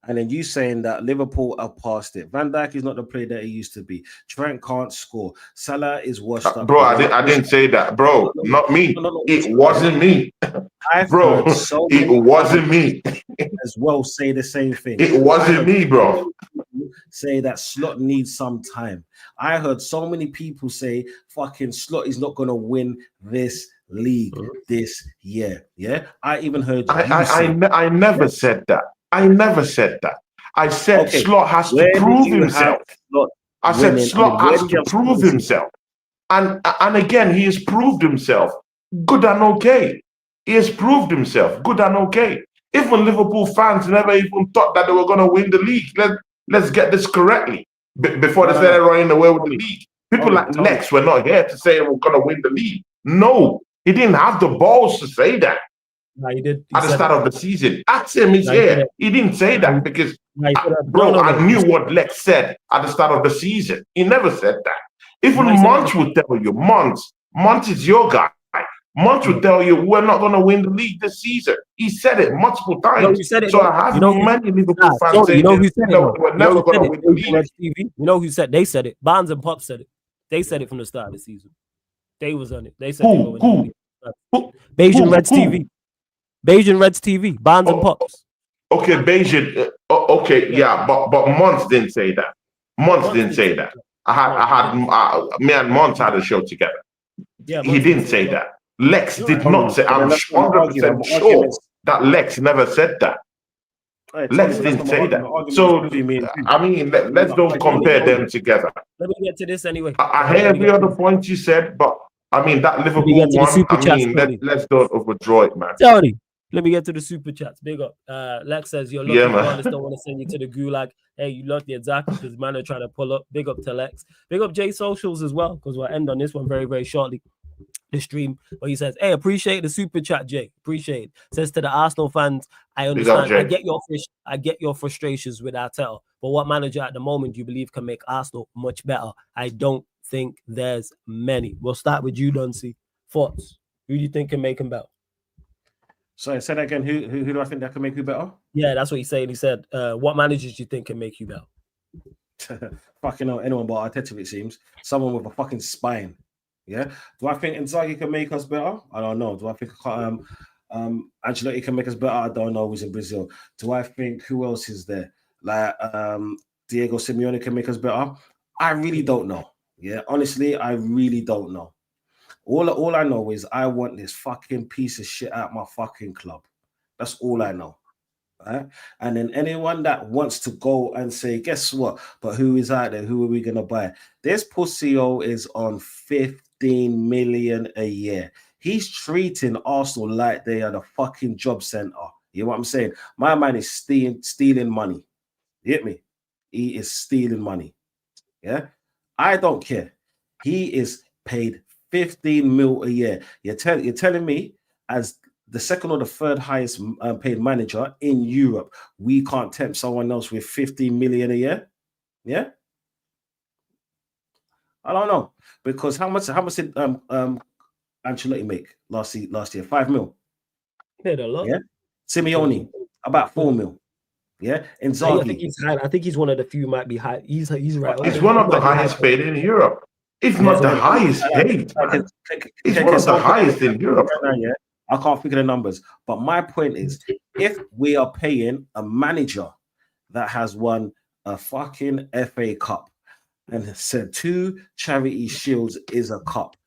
And then you saying that Liverpool are past it. Van Dijk is not the player that he used to be. Trent can't score. Salah is washed up. Bro, I didn't say that, bro. Not me. It wasn't me, bro. It wasn't me. As well, say the same thing. It wasn't me, bro. Say that Slot needs some time. I heard so many people say, "Fucking Slot is not gonna win this league this year." Yeah, I even heard. I never said that. I never said that. I said Slot has to prove himself. I said Slot has to prove himself. And again, he has proved himself good and okay. He has proved himself good and okay. Even Liverpool fans never even thought that they were going to win the league. Let's get this correctly. Before they started running away with the league. People like Lex were not here to say we're going to win the league. No, he didn't have the balls to say that. No, he did. At the start of the season. Ask him, he's here. He didn't say that because, bro, I knew what Lex said at the start of the season. He never said that. Even Monts would tell you, Monts is your guy. Monts would tell you, we're not going to win the league this season. He said it multiple times. No, you said it. So I have many Liverpool fans saying, who said it? We're never going to win the league. You know who said they said it? Barnes and Pop said it. They said it from the start of the season. They was on it. They said who? Bayesian Reds TV. Bayesian Reds TV, Barnes and Pops. Okay, Bayesian. Okay, yeah, but Monts didn't say that. Monts didn't say that. Me and Monts had a show together. Yeah, he didn't say that. Lex did not say. I'm 100% sure that Lex never said that. Lex didn't say that. So I mean, let's don't compare them together. Let me get to this anyway. I hear every other point you said, but I mean that Liverpool one. I mean, let's don't overdraw it, man. Tony. Let me get to the super chats. Big up. Lex says you're lucky Yeah, man. Fernandes don't want to send you to the gulag. Hey, you lucky exactly because man are trying to pull up. Big up to Lex. Big up Jay Socials as well, because we'll end on this one very, very shortly. The stream where he says, "Hey, appreciate the super chat, Jay. Appreciate it." Says to the Arsenal fans, I Big up, understand. Jay. I get your frustrations with Arteta, but what manager at the moment do you believe can make Arsenal much better? I don't think there's many. We'll start with you, Dunsey. Thoughts? Who do you think can make him better? Sorry, say that again. Who do I think that can make you better? Yeah, that's what he's saying. He said, "What managers do you think can make you better?" Fucking know anyone but Arteta, it seems. Someone with a fucking spine. Yeah. Do I think Inzaghi can make us better? I don't know. Do I think Ancelotti can make us better? I don't know. Who's in Brazil? Do I think who else is there? Like Diego Simeone can make us better? I really don't know. Yeah, honestly, I really don't know. All I know is I want this fucking piece of shit out my fucking club. That's all I know. Right? And then anyone that wants to go and say, guess what? But who is out there? Who are we gonna buy? This pussyo is on 15 million a year. He's treating Arsenal like they are the fucking job center. You know what I'm saying? My man is stealing money. You get me? He is stealing money. Yeah, I don't care. He is paid 15 mil a year. You're telling me as the second or the third highest paid manager in Europe, we can't tempt someone else with 15 million a year? Yeah, I don't know, because how much did Ancelotti make last year? 5 mil. Paid a lot. Yeah, Simeone about 4 mil. Yeah, Inzaghi. I think he's one of the few might be high. He's right. He's one of the highest paid in Europe. If not the highest paid, man. He's one of the highest in Europe. Yeah. I can't figure the numbers, but my point is, if we are paying a manager that has won a fucking FA Cup and said 2 charity shields is a cup,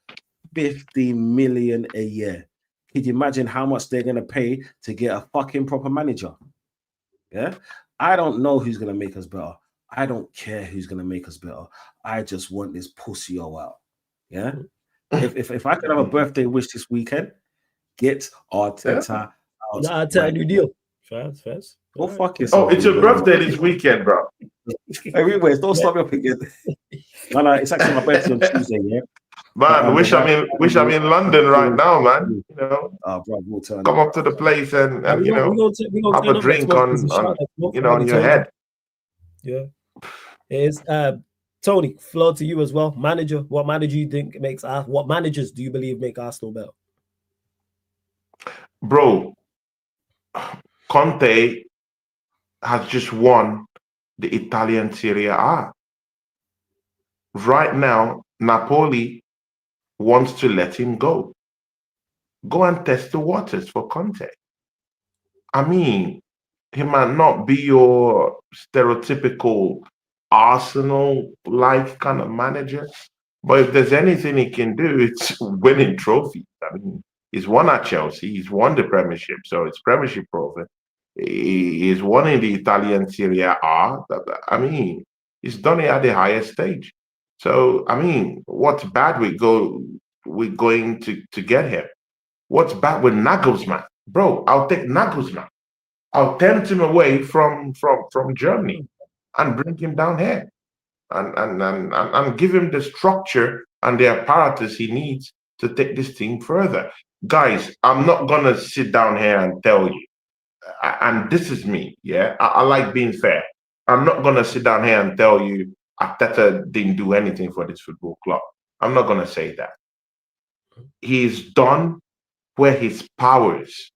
50 million a year, could you imagine how much they're going to pay to get a fucking proper manager? Yeah, I don't know who's going to make us better. I don't care who's going to make us better. I just want this pussy out. Yeah, if I could have a birthday wish this weekend, get Arteta out. Arteta new deal. First. Oh, fuck yourself. Oh, it's your birthday this weekend, bro. Anyways, don't stop me up again. No, it's actually my birthday on Tuesday, yeah. Man, wish I'm in London right now, man. You know, bro, come up to the place and you know, have a drink on your head. Yeah, it is. Tony, floor to you as well. Manager, what manager you think makes us? What managers do you believe make Arsenal better? Bro, Conte has just won the Italian Serie A. Right now, Napoli wants to let him go. Go and test the waters for Conte. I mean, he might not be your stereotypical Arsenal-like kind of manager, but if there's anything he can do, it's winning trophies. I mean, he's won at Chelsea, he's won the Premiership, so it's Premiership trophy. He's won in the Italian Serie A. I mean, he's done it at the highest stage. So, I mean, what's bad with going to get him? What's bad with Nagelsmann? Bro, I'll take Nagelsmann. I'll tempt him away from Germany and bring him down here and give him the structure and the apparatus he needs to take this thing further. Guys, I'm not going to sit down here and tell you, and this is me, yeah? I like being fair. I'm not going to sit down here and tell you Arteta didn't do anything for this football club. I'm not going to say that. He's done where his powers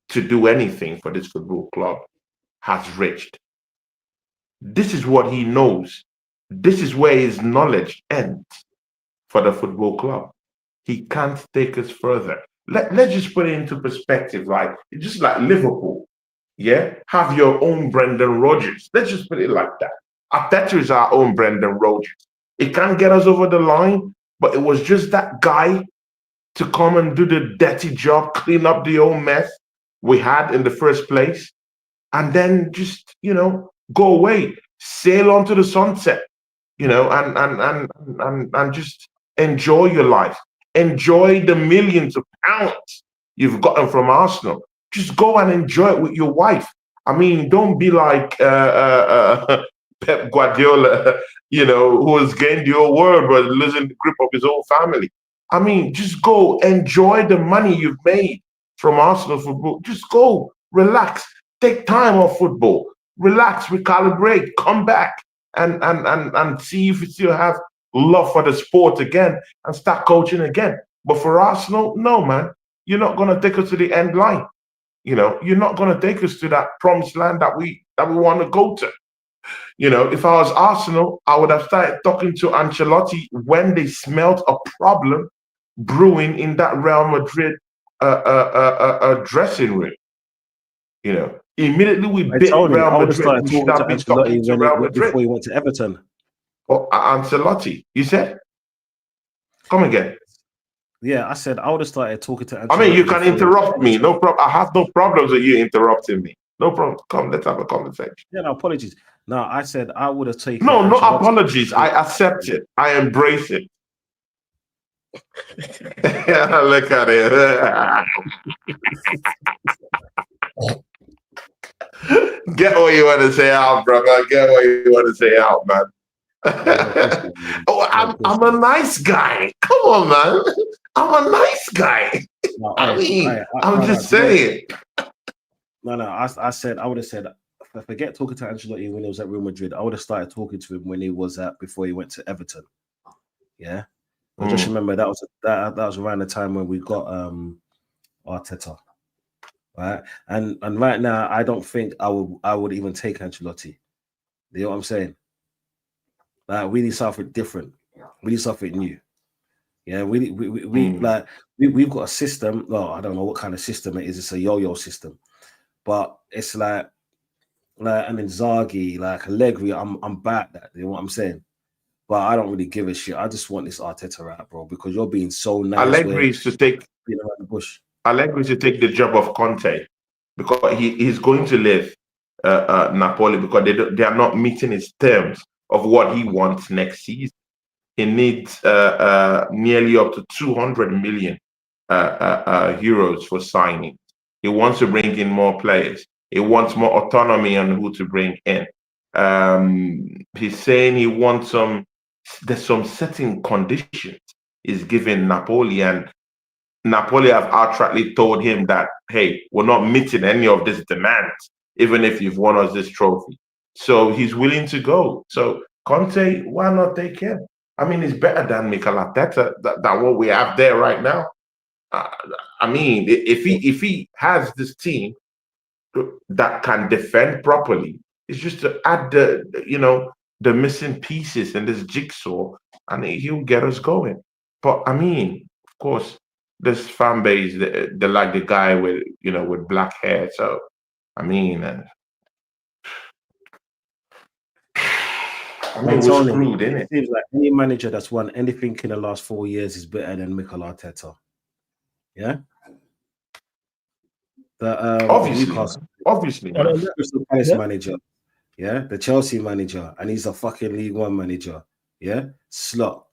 to do anything for this football club has reached. This is what he knows. This is where his knowledge ends for the football club. He can't take us further. Let's just put it into perspective, like just like Liverpool, yeah? Have your own Brendan Rodgers. Let's just put it like that. Arteta is our own Brendan Rodgers. It can't get us over the line, but it was just that guy to come and do the dirty job, clean up the old mess we had in the first place, and then just, go away, sail onto the sunset, and just enjoy your life. Enjoy the millions of pounds you've gotten from Arsenal. Just go and enjoy it with your wife. I mean, don't be like Pep Guardiola, who has gained the whole world but losing the grip of his own family. I mean, just go enjoy the money you've made from Arsenal football. Just go, relax, take time off football, relax, recalibrate, come back and see if you still have love for the sport again and start coaching again. But for Arsenal, no, man, you're not going to take us to the end line. You're not going to take us to that promised land that we want to go to. If I was Arsenal, I would have started talking to Ancelotti when they smelt a problem brewing in that Real Madrid dressing room. Immediately we bit Tony, Real I would have Madrid. started We should talking have to been talking to Real Ancelotti Madrid before he went to Everton. Oh, Ancelotti, you said? Come again. Yeah, I said I would have started talking to Ancelotti. I mean, you can interrupt me. No problem. I have no problems with you interrupting me. No problem. Come, let's have a conversation. Yeah, no apologies. No, I said I would have taken. No Ancelotti. apologies. I accept it. I embrace it. Look at it. Get what you want to say out, brother. Get what you want to say out, man. I'm a nice guy. Come on, man. I'm a nice guy. No, I'm just saying. No. I said I would have said, forget talking to Ancelotti when he was at Real Madrid. I would have started talking to him when he was before he went to Everton. Yeah, I just remember that was around the time when we got Arteta, right? And right now, I don't think I would even take Ancelotti. You know what I'm saying? Like, we need something different. We need something new. Yeah, we've got a system. Well, I don't know what kind of system it is. It's a yo-yo system, but it's like an Inzaghi, like Allegri. I'm back. That, you know what I'm saying? But I don't really give a shit. I just want this Arteta out, bro, because you're being so nice. Allegri is to take around the bush. Allegri to take the job of Conte because he's going to leave Napoli because they are not meeting his terms of what he wants next season. He needs nearly up to 200 million euros for signing. He wants to bring in more players. He wants more autonomy on who to bring in. He's saying he wants there's some certain conditions he's giving Napoli, and Napoli have outrightly told him that, hey, we're not meeting any of these demands, even if you've won us this trophy. So he's willing to go. So Conte, why not take him? I mean, it's better than Mikel Arteta, than what we have there right now. I mean, if he has this team that can defend properly, it's just to add the missing pieces in this jigsaw, and he'll get us going. But I mean, of course, this fan base, they like the guy with black hair. So I mean. We're screwed, innit? It seems like any manager that's won anything in the last 4 years is better than Mikel Arteta. Yeah? Obviously. The Crystal Palace manager. Yeah? The Chelsea manager. And he's a fucking League One manager. Yeah? Slot.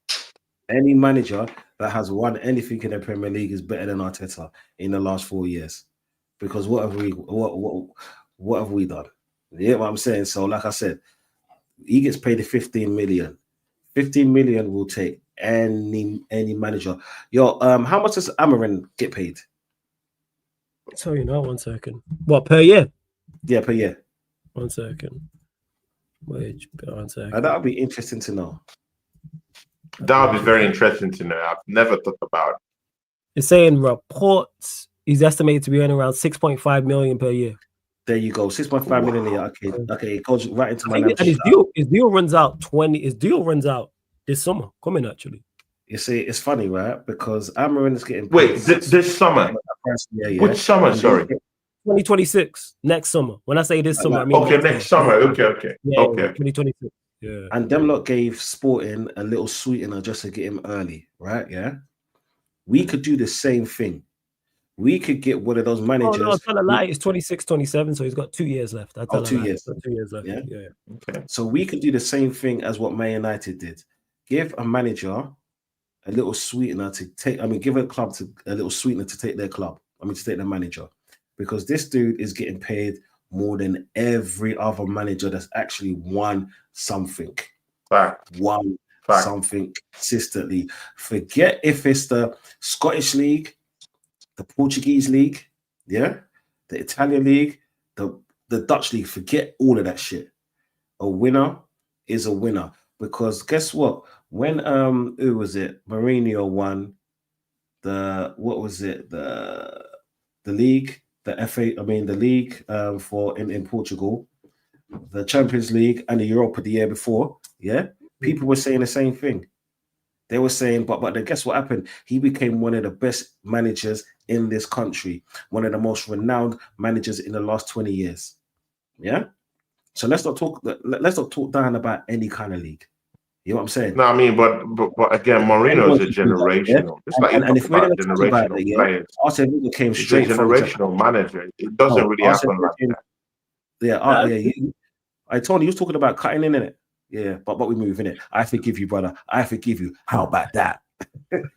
Any manager that has won anything in the Premier League is better than Arteta in the last 4 years. Because what have we done? You know what I'm saying? So, like I said, he gets paid 15 million. 15 million will take any manager. Yo, how much does Amarin get paid? I'll tell you now, 1 second. What, per year? Yeah, per year. 1 second. Wage, 1 second. That would be interesting to know. That would be very interesting to know. I've never thought about it. It's saying reports he's estimated to be earning around 6.5 million per year. There you go, 6.5 million a year. Okay, it goes right into my. And his deal runs out this summer. Coming actually. You see, it's funny, right? Because Amarin is getting. Wait, this summer? Yeah. Which summer? Sorry. 2026, next summer. When I say this summer, I mean next summer. Okay. Yeah, okay. 2026. Yeah. And them lot gave Sporting a little sweetener just to get him early, right? Yeah. We could do the same thing. We could get one of those managers. Oh, no, I'm trying to lie. It's 26, 27, so he's got 2 years left. 2 years. 2 years left. Yeah. Okay. So we could do the same thing as what Man United did. Give a manager a little sweetener to take. I mean, give a club a little sweetener to take their club. I mean, to take the manager, because this dude is getting paid more than every other manager that's actually won something. Fact. Won Fact. something consistently. Forget if it's the Scottish League, the Portuguese League, yeah, the Italian League, the Dutch League. Forget all of that shit. A winner is a winner, because guess what? When who was it? Mourinho won the league, the FA. I mean the league for in Portugal, the Champions League and the Europa the year before. Yeah, people were saying the same thing. They were saying, but then guess what happened? He became one of the best managers in this country, one of the most renowned managers in the last 20 years. Yeah. So let's not talk down about any kind of league. You know what I'm saying? No, I mean, but again, Mourinho is a generational. It's like and if we're going to talk about generational it, yeah, players. Arsene Wenger came He's a straight from generational manager. It doesn't really happen like that. Yeah, Tony, you was talking about cutting in it. Yeah, but we move in it. I forgive you, brother. I forgive you. How about that? Right,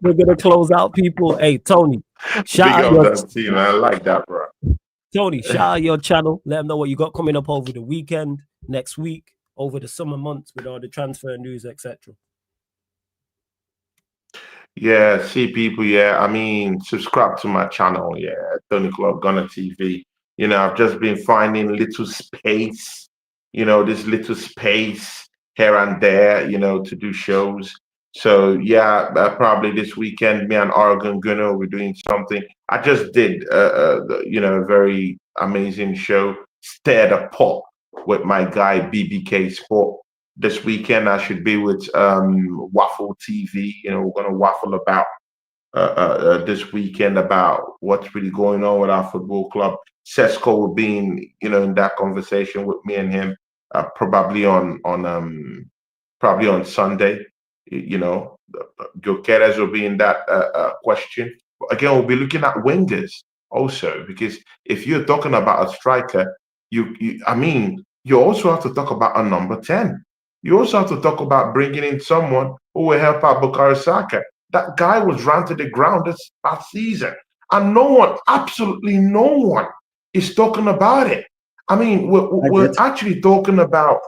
we're gonna close out, people. Hey, Tony, shout out your team. I like that, bro. Tony, shout out your channel. Let them know what you got coming up over the weekend, next week, over the summer months with all the transfer news, etc. Yeah, see people. Yeah, I mean, subscribe to my channel. Yeah, Tony Club Gunner TV. You know, I've just been finding little space. You know, this little space here and there. You know, to do shows. So yeah, probably this weekend, me and Oregon Gunner, we're doing something. I just did, you know, a very amazing show, Stir the Pot, with my guy BBK Sport. This weekend, I should be with Waffle TV. You know, we're gonna waffle about this weekend about what's really going on with our football club. Sesko will be in that conversation with me and him, probably on Sunday. You know, Gyökeres will be in that question. But again, we'll be looking at wingers also, because if you're talking about a striker, I mean, you also have to talk about a number 10. You also have to talk about bringing in someone who will help out Bukayo Saka. That guy was run to the ground this past season, and no one, absolutely no one, is talking about it. I mean, we're actually talking about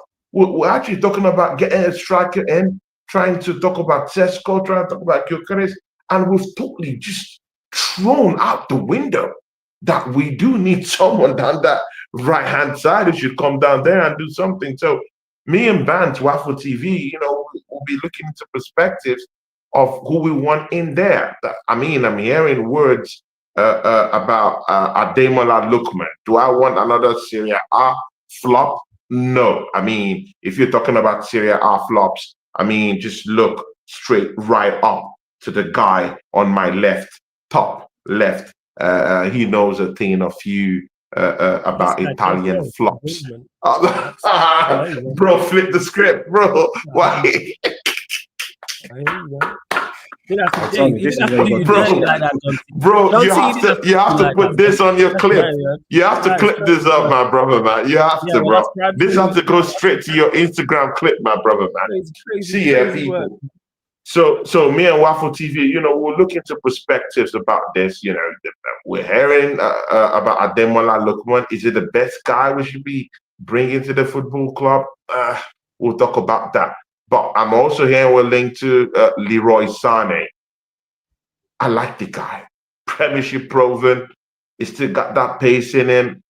getting a striker in, trying to talk about Sesko, trying to talk about Gyökeres, and we've totally just thrown out the window that we do need someone down that right-hand side who should come down there and do something. So me and Bant, Waffle TV, you know, we'll be looking into perspectives of who we want in there. I mean, I'm hearing words about Ademola Lookman. Do I want another Serie A flop? No. I mean, if you're talking about Serie A flops, I mean, just look straight right up to the guy on my top left. He knows a thing or few about Italian flops. Bro, flip the script, bro. Why? Bro, you have to put this on your clip. You have to clip this up, my brother, man. You have to, bro. This has to go straight to your Instagram clip, my brother, man. See ya, people. So me and Waffle TV, you know, we'll look into perspectives about this. You know, we're hearing about Ademola Lookman. Is it the best guy we should be bringing to the football club? We'll talk about that. But I'm also hearing we're linked to Leroy Sané. I like the guy. Premiership proven. He's still got that pace in him.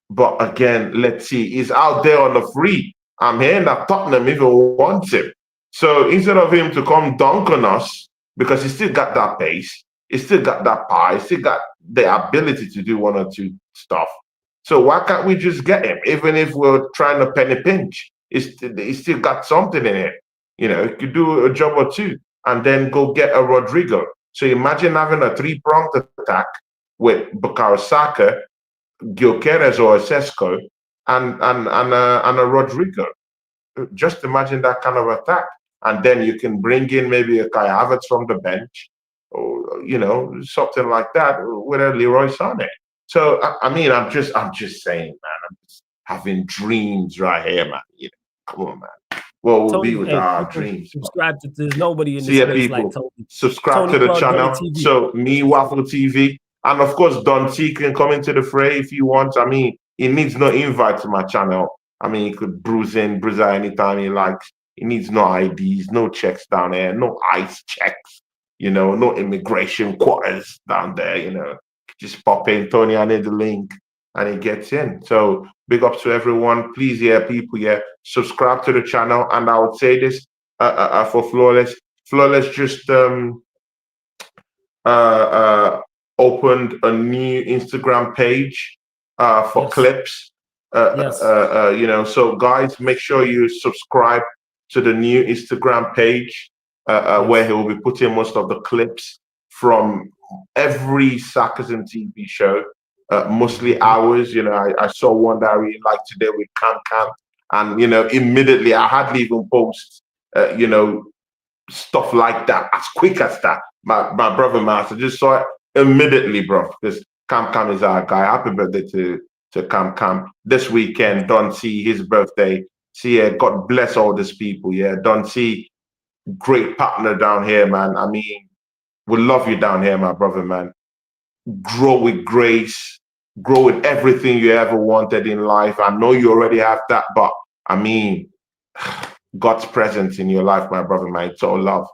But again, let's see. He's out there on the free. I'm hearing that Tottenham even wants him. So instead of him to come dunk on us, because he's still got that pace, he's still got that power, he's still got the ability to do one or two stuff. So why can't we just get him? Even if we're trying to penny pinch, he's still got something in it. You know, he could do a job or two and then go get a Rodrigo. So imagine having a three-pronged attack with Bukayo Saka, Gyökeres or a Sesko, and a Rodrigo. Just imagine that kind of attack. And then you can bring in maybe a Kai Havertz from the bench, or you know, something like that with a Leroy Sané. So I mean, I'm just saying, man. I'm just having dreams right here, man. You know, come on, man. what will be Tony, with hey, our people, dreams. subscribe to. There's nobody in See this ya, space like people. Tony. Subscribe Tony to the Clark, Gunner channel. TV. So me, Waffle TV, and of course Don T can come into the fray if he wants. I mean, he needs no invite to my channel. I mean, he could bruise out anytime he likes. He needs no IDs, no checks down there, no ICE checks, no immigration quotas down there, Just pop in, Tony, I need the link, and he gets in. So big up to everyone. Please, people, subscribe to the channel. And I would say this for Flawless. Flawless just opened a new Instagram page for clips. So guys, make sure you subscribe to the new Instagram page where he will be putting most of the clips from every Sarcasm TV show, mostly ours. I saw one that I really liked today with Cam, and immediately I hardly even post stuff like that as quick as that. My brother Master just saw it immediately, bro, because Cam is our guy. Happy birthday to Cam. This weekend, don't see his birthday. See, God bless all these people. Don't see great partner down here, man. I mean, we love you down here, my brother, man. Grow with grace, grow with everything you ever wanted in life. I know you already have that, but I mean, God's presence in your life, my brother, man. It's all love.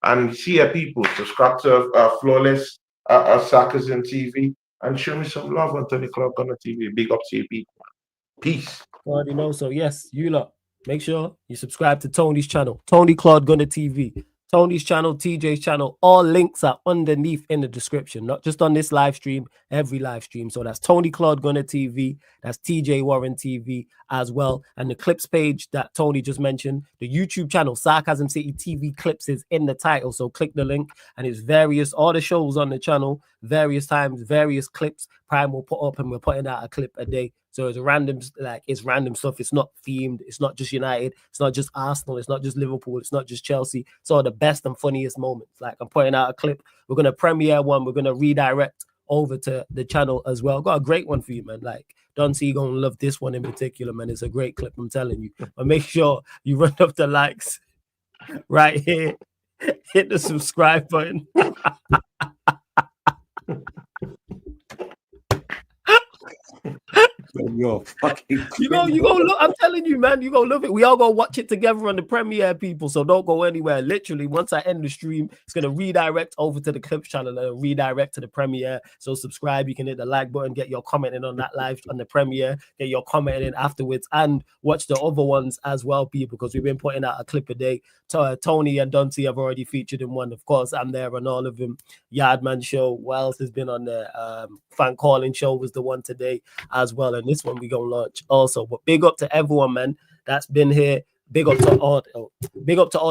And see people, subscribe to Flawless Sarcasm TV and show me some love on Tony Clark on the TV. Big up to you people. Peace. Already know. So yes, you lot, make sure you subscribe to Tony's channel, Tony Claude Gunner TV. Tony's channel, TJ's channel, all links are underneath in the description, not just on this live stream, every live stream. So that's Tony Claude Gunner TV, that's TJ Warren TV as well. And the clips page that Tony just mentioned, the YouTube channel, Sarcasm City TV Clips, is in the title. So click the link and it's all the shows on the channel, various times, various clips. Prime will put up and we're putting out a clip a day. So it's random stuff. It's not themed. It's not just United. It's not just Arsenal. It's not just Liverpool. It's not just Chelsea. It's all the best and funniest moments. Like I'm putting out a clip. We're going to premiere one. We're going to redirect over to the channel as well. Got a great one for you, man. Like, don't see you going to love this one in particular, man. It's a great clip, I'm telling you. But make sure you run up the likes right here. Hit the subscribe button. You're fucking You go look. I'm telling you, man, you gonna love it. We all go watch it together on the premiere, people. So don't go anywhere. Literally, once I end the stream, it's gonna redirect over to the Clips channel and redirect to the premiere. So subscribe. You can hit the like button, get your comment in on that live on the premiere, get your comment in afterwards, and watch the other ones as well, people, because we've been putting out a clip a day. Tony and Dante have already featured in one. Of course, I'm there on all of them. Yardman show. Wells has been on the fan calling show was the one today as well, and this one we gonna launch also. But big up to everyone, man, that's been here. Big up to all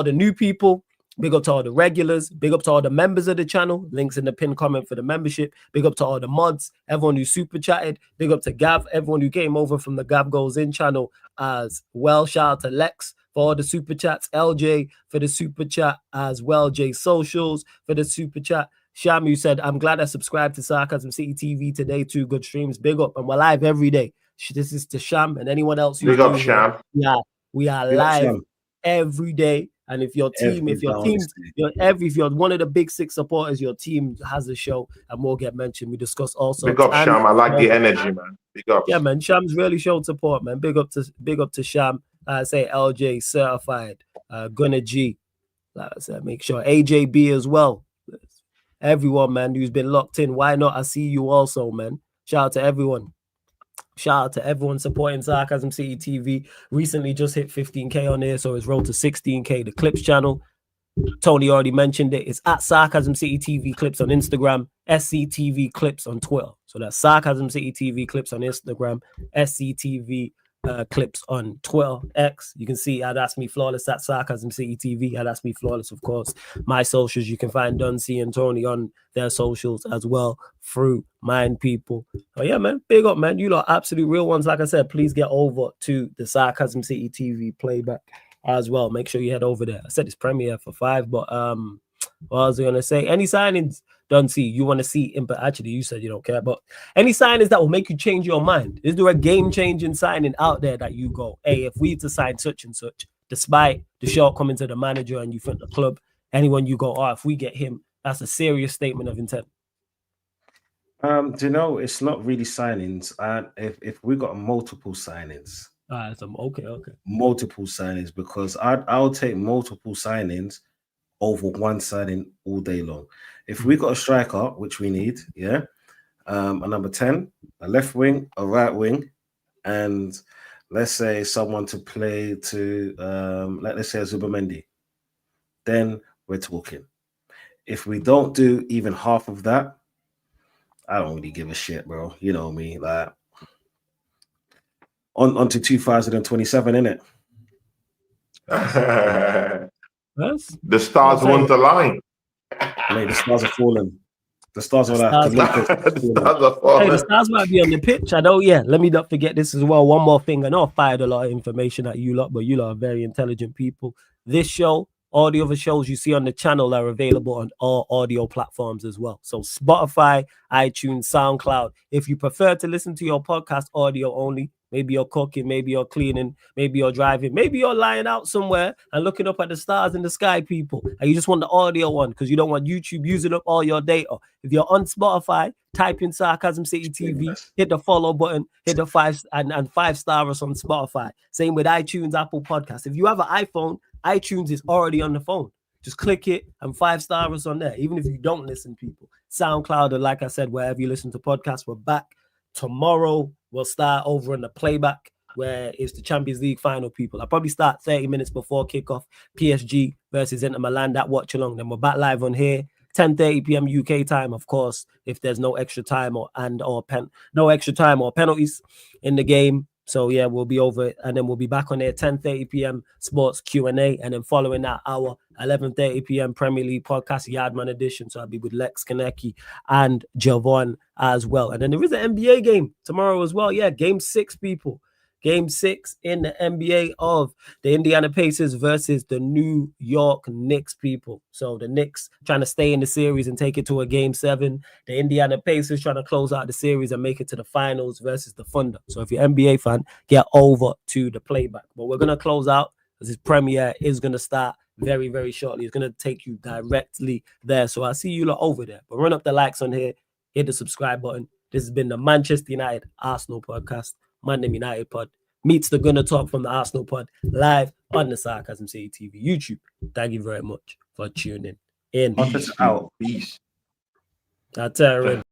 the new people. Big up to all the regulars. Big up to all the members of the channel. Links in the pinned comment for the membership. Big up to all the mods. Everyone who super chatted. Big up to Gav. Everyone who came over from the Gav Goes In channel as well. Shout out to Lex for all the super chats. LJ for the super chat as well. J Socials for the super chat. Sham, you said, I'm glad I subscribed to Sarcasm City TV today. 2 good streams. Big up. And we're live every day. This is to Sham and anyone else who's Big up, Sham. We are Big up, live Sham. every day. And if your team, if you're one of the big 6 supporters, your team has a show and we'll get mentioned. We discuss also. Big up, Sham. I like the energy, man. Big up. Yeah, man. Sham's really showed support, man. Big up to Sham. I say LJ certified. Gunner G. Like I said, make sure AJB as well. Everyone, man, who's been locked in. Why not? I see you also, man. Shout out to everyone. Shout out to everyone supporting Sarcasm City TV. Recently just hit 15K on there, so it's rolled to 16K. The Clips channel, Tony already mentioned it. It's at Sarcasm City TV Clips on Instagram, SCTV Clips on Twitter. So that's Sarcasm City TV Clips on Instagram, SCTV Clips on Twitter, X. You can see That's Me Flawless at Sarcasm City TV. That's Me Flawless, of course. My socials, you can find Dunsey and Tony on their socials as well through Mind People. Oh yeah, man, big up, man. You lot absolute real ones. Like I said, please get over to the Sarcasm City TV playback as well. Make sure you head over there. I said it's premiere for 5, but what was I gonna say? Any signings, Dunsey, you want to see? But actually, you said you don't care. But any signings that will make you change your mind? Is there a game-changing signing out there that you go, hey, if we to sign such and such, despite the shortcomings of the manager, and you think the club, anyone you go, if we get him, that's a serious statement of intent. Do you know, it's not really signings. If we got multiple signings, okay. Multiple signings, because I'll take multiple signings over one signing all day long. If we got a striker, which we need, a number 10, a left wing, a right wing, and let's say someone to play to, let's say a Zubimendi, then we're talking. If we don't do even half of that, I don't really give a shit, bro. You know me, like on to 2027, innit? The stars won't align. Mate, the stars are falling. The stars are the stars might be on the pitch. I know, let me not forget this as well. One more thing. I know I fired a lot of information at you lot, but you lot are very intelligent people. This show, all the other shows you see on the channel are available on all audio platforms as well. So Spotify, iTunes, SoundCloud. If you prefer to listen to your podcast audio only, maybe you're cooking, maybe you're cleaning, maybe you're driving, maybe you're lying out somewhere and looking up at the stars in the sky, people, and you just want the audio one because you don't want YouTube using up all your data. If you're on Spotify, type in Sarcasm City TV, hit the follow button, hit the 5-star us on Spotify. Same with iTunes, Apple Podcasts. If you have an iPhone, iTunes is already on the phone. Just click it and 5-star us on there, even if you don't listen, people. SoundCloud, or like I said, wherever you listen to podcasts, we're back. Tomorrow, we'll start over in the playback, where it's the Champions League final, people. I'll probably start 30 minutes before kickoff. PSG versus Inter Milan, that watch along. Then we're back live on here, 10:30 p.m. UK time, of course, if there's no extra time or penalties in the game. So yeah, we'll be over it, and then we'll be back on there 10:30 p.m. sports Q&A, and then following that hour 11:30 p.m. Premier League podcast Yardman edition. So I'll be with Lex Kaneki and Javon as well. And then there is an NBA game tomorrow as well. Yeah, game 6, people. Game 6 in the NBA of the Indiana Pacers versus the New York Knicks, people. So the Knicks trying to stay in the series and take it to a game 7. The Indiana Pacers trying to close out the series and make it to the finals versus the Thunder. So if you're an NBA fan, get over to the playback. But we're going to close out because this premiere is going to start very, very shortly. It's going to take you directly there. So I'll see you lot over there. But run up the likes on here. Hit the subscribe button. This has been the Manchester United Arsenal podcast. Mandem United pod meets the Gunner Talk from the Arsenal pod live on the Sarcasm City TV YouTube. Thank you very much for tuning in. Peace out. Peace. I'll tell you.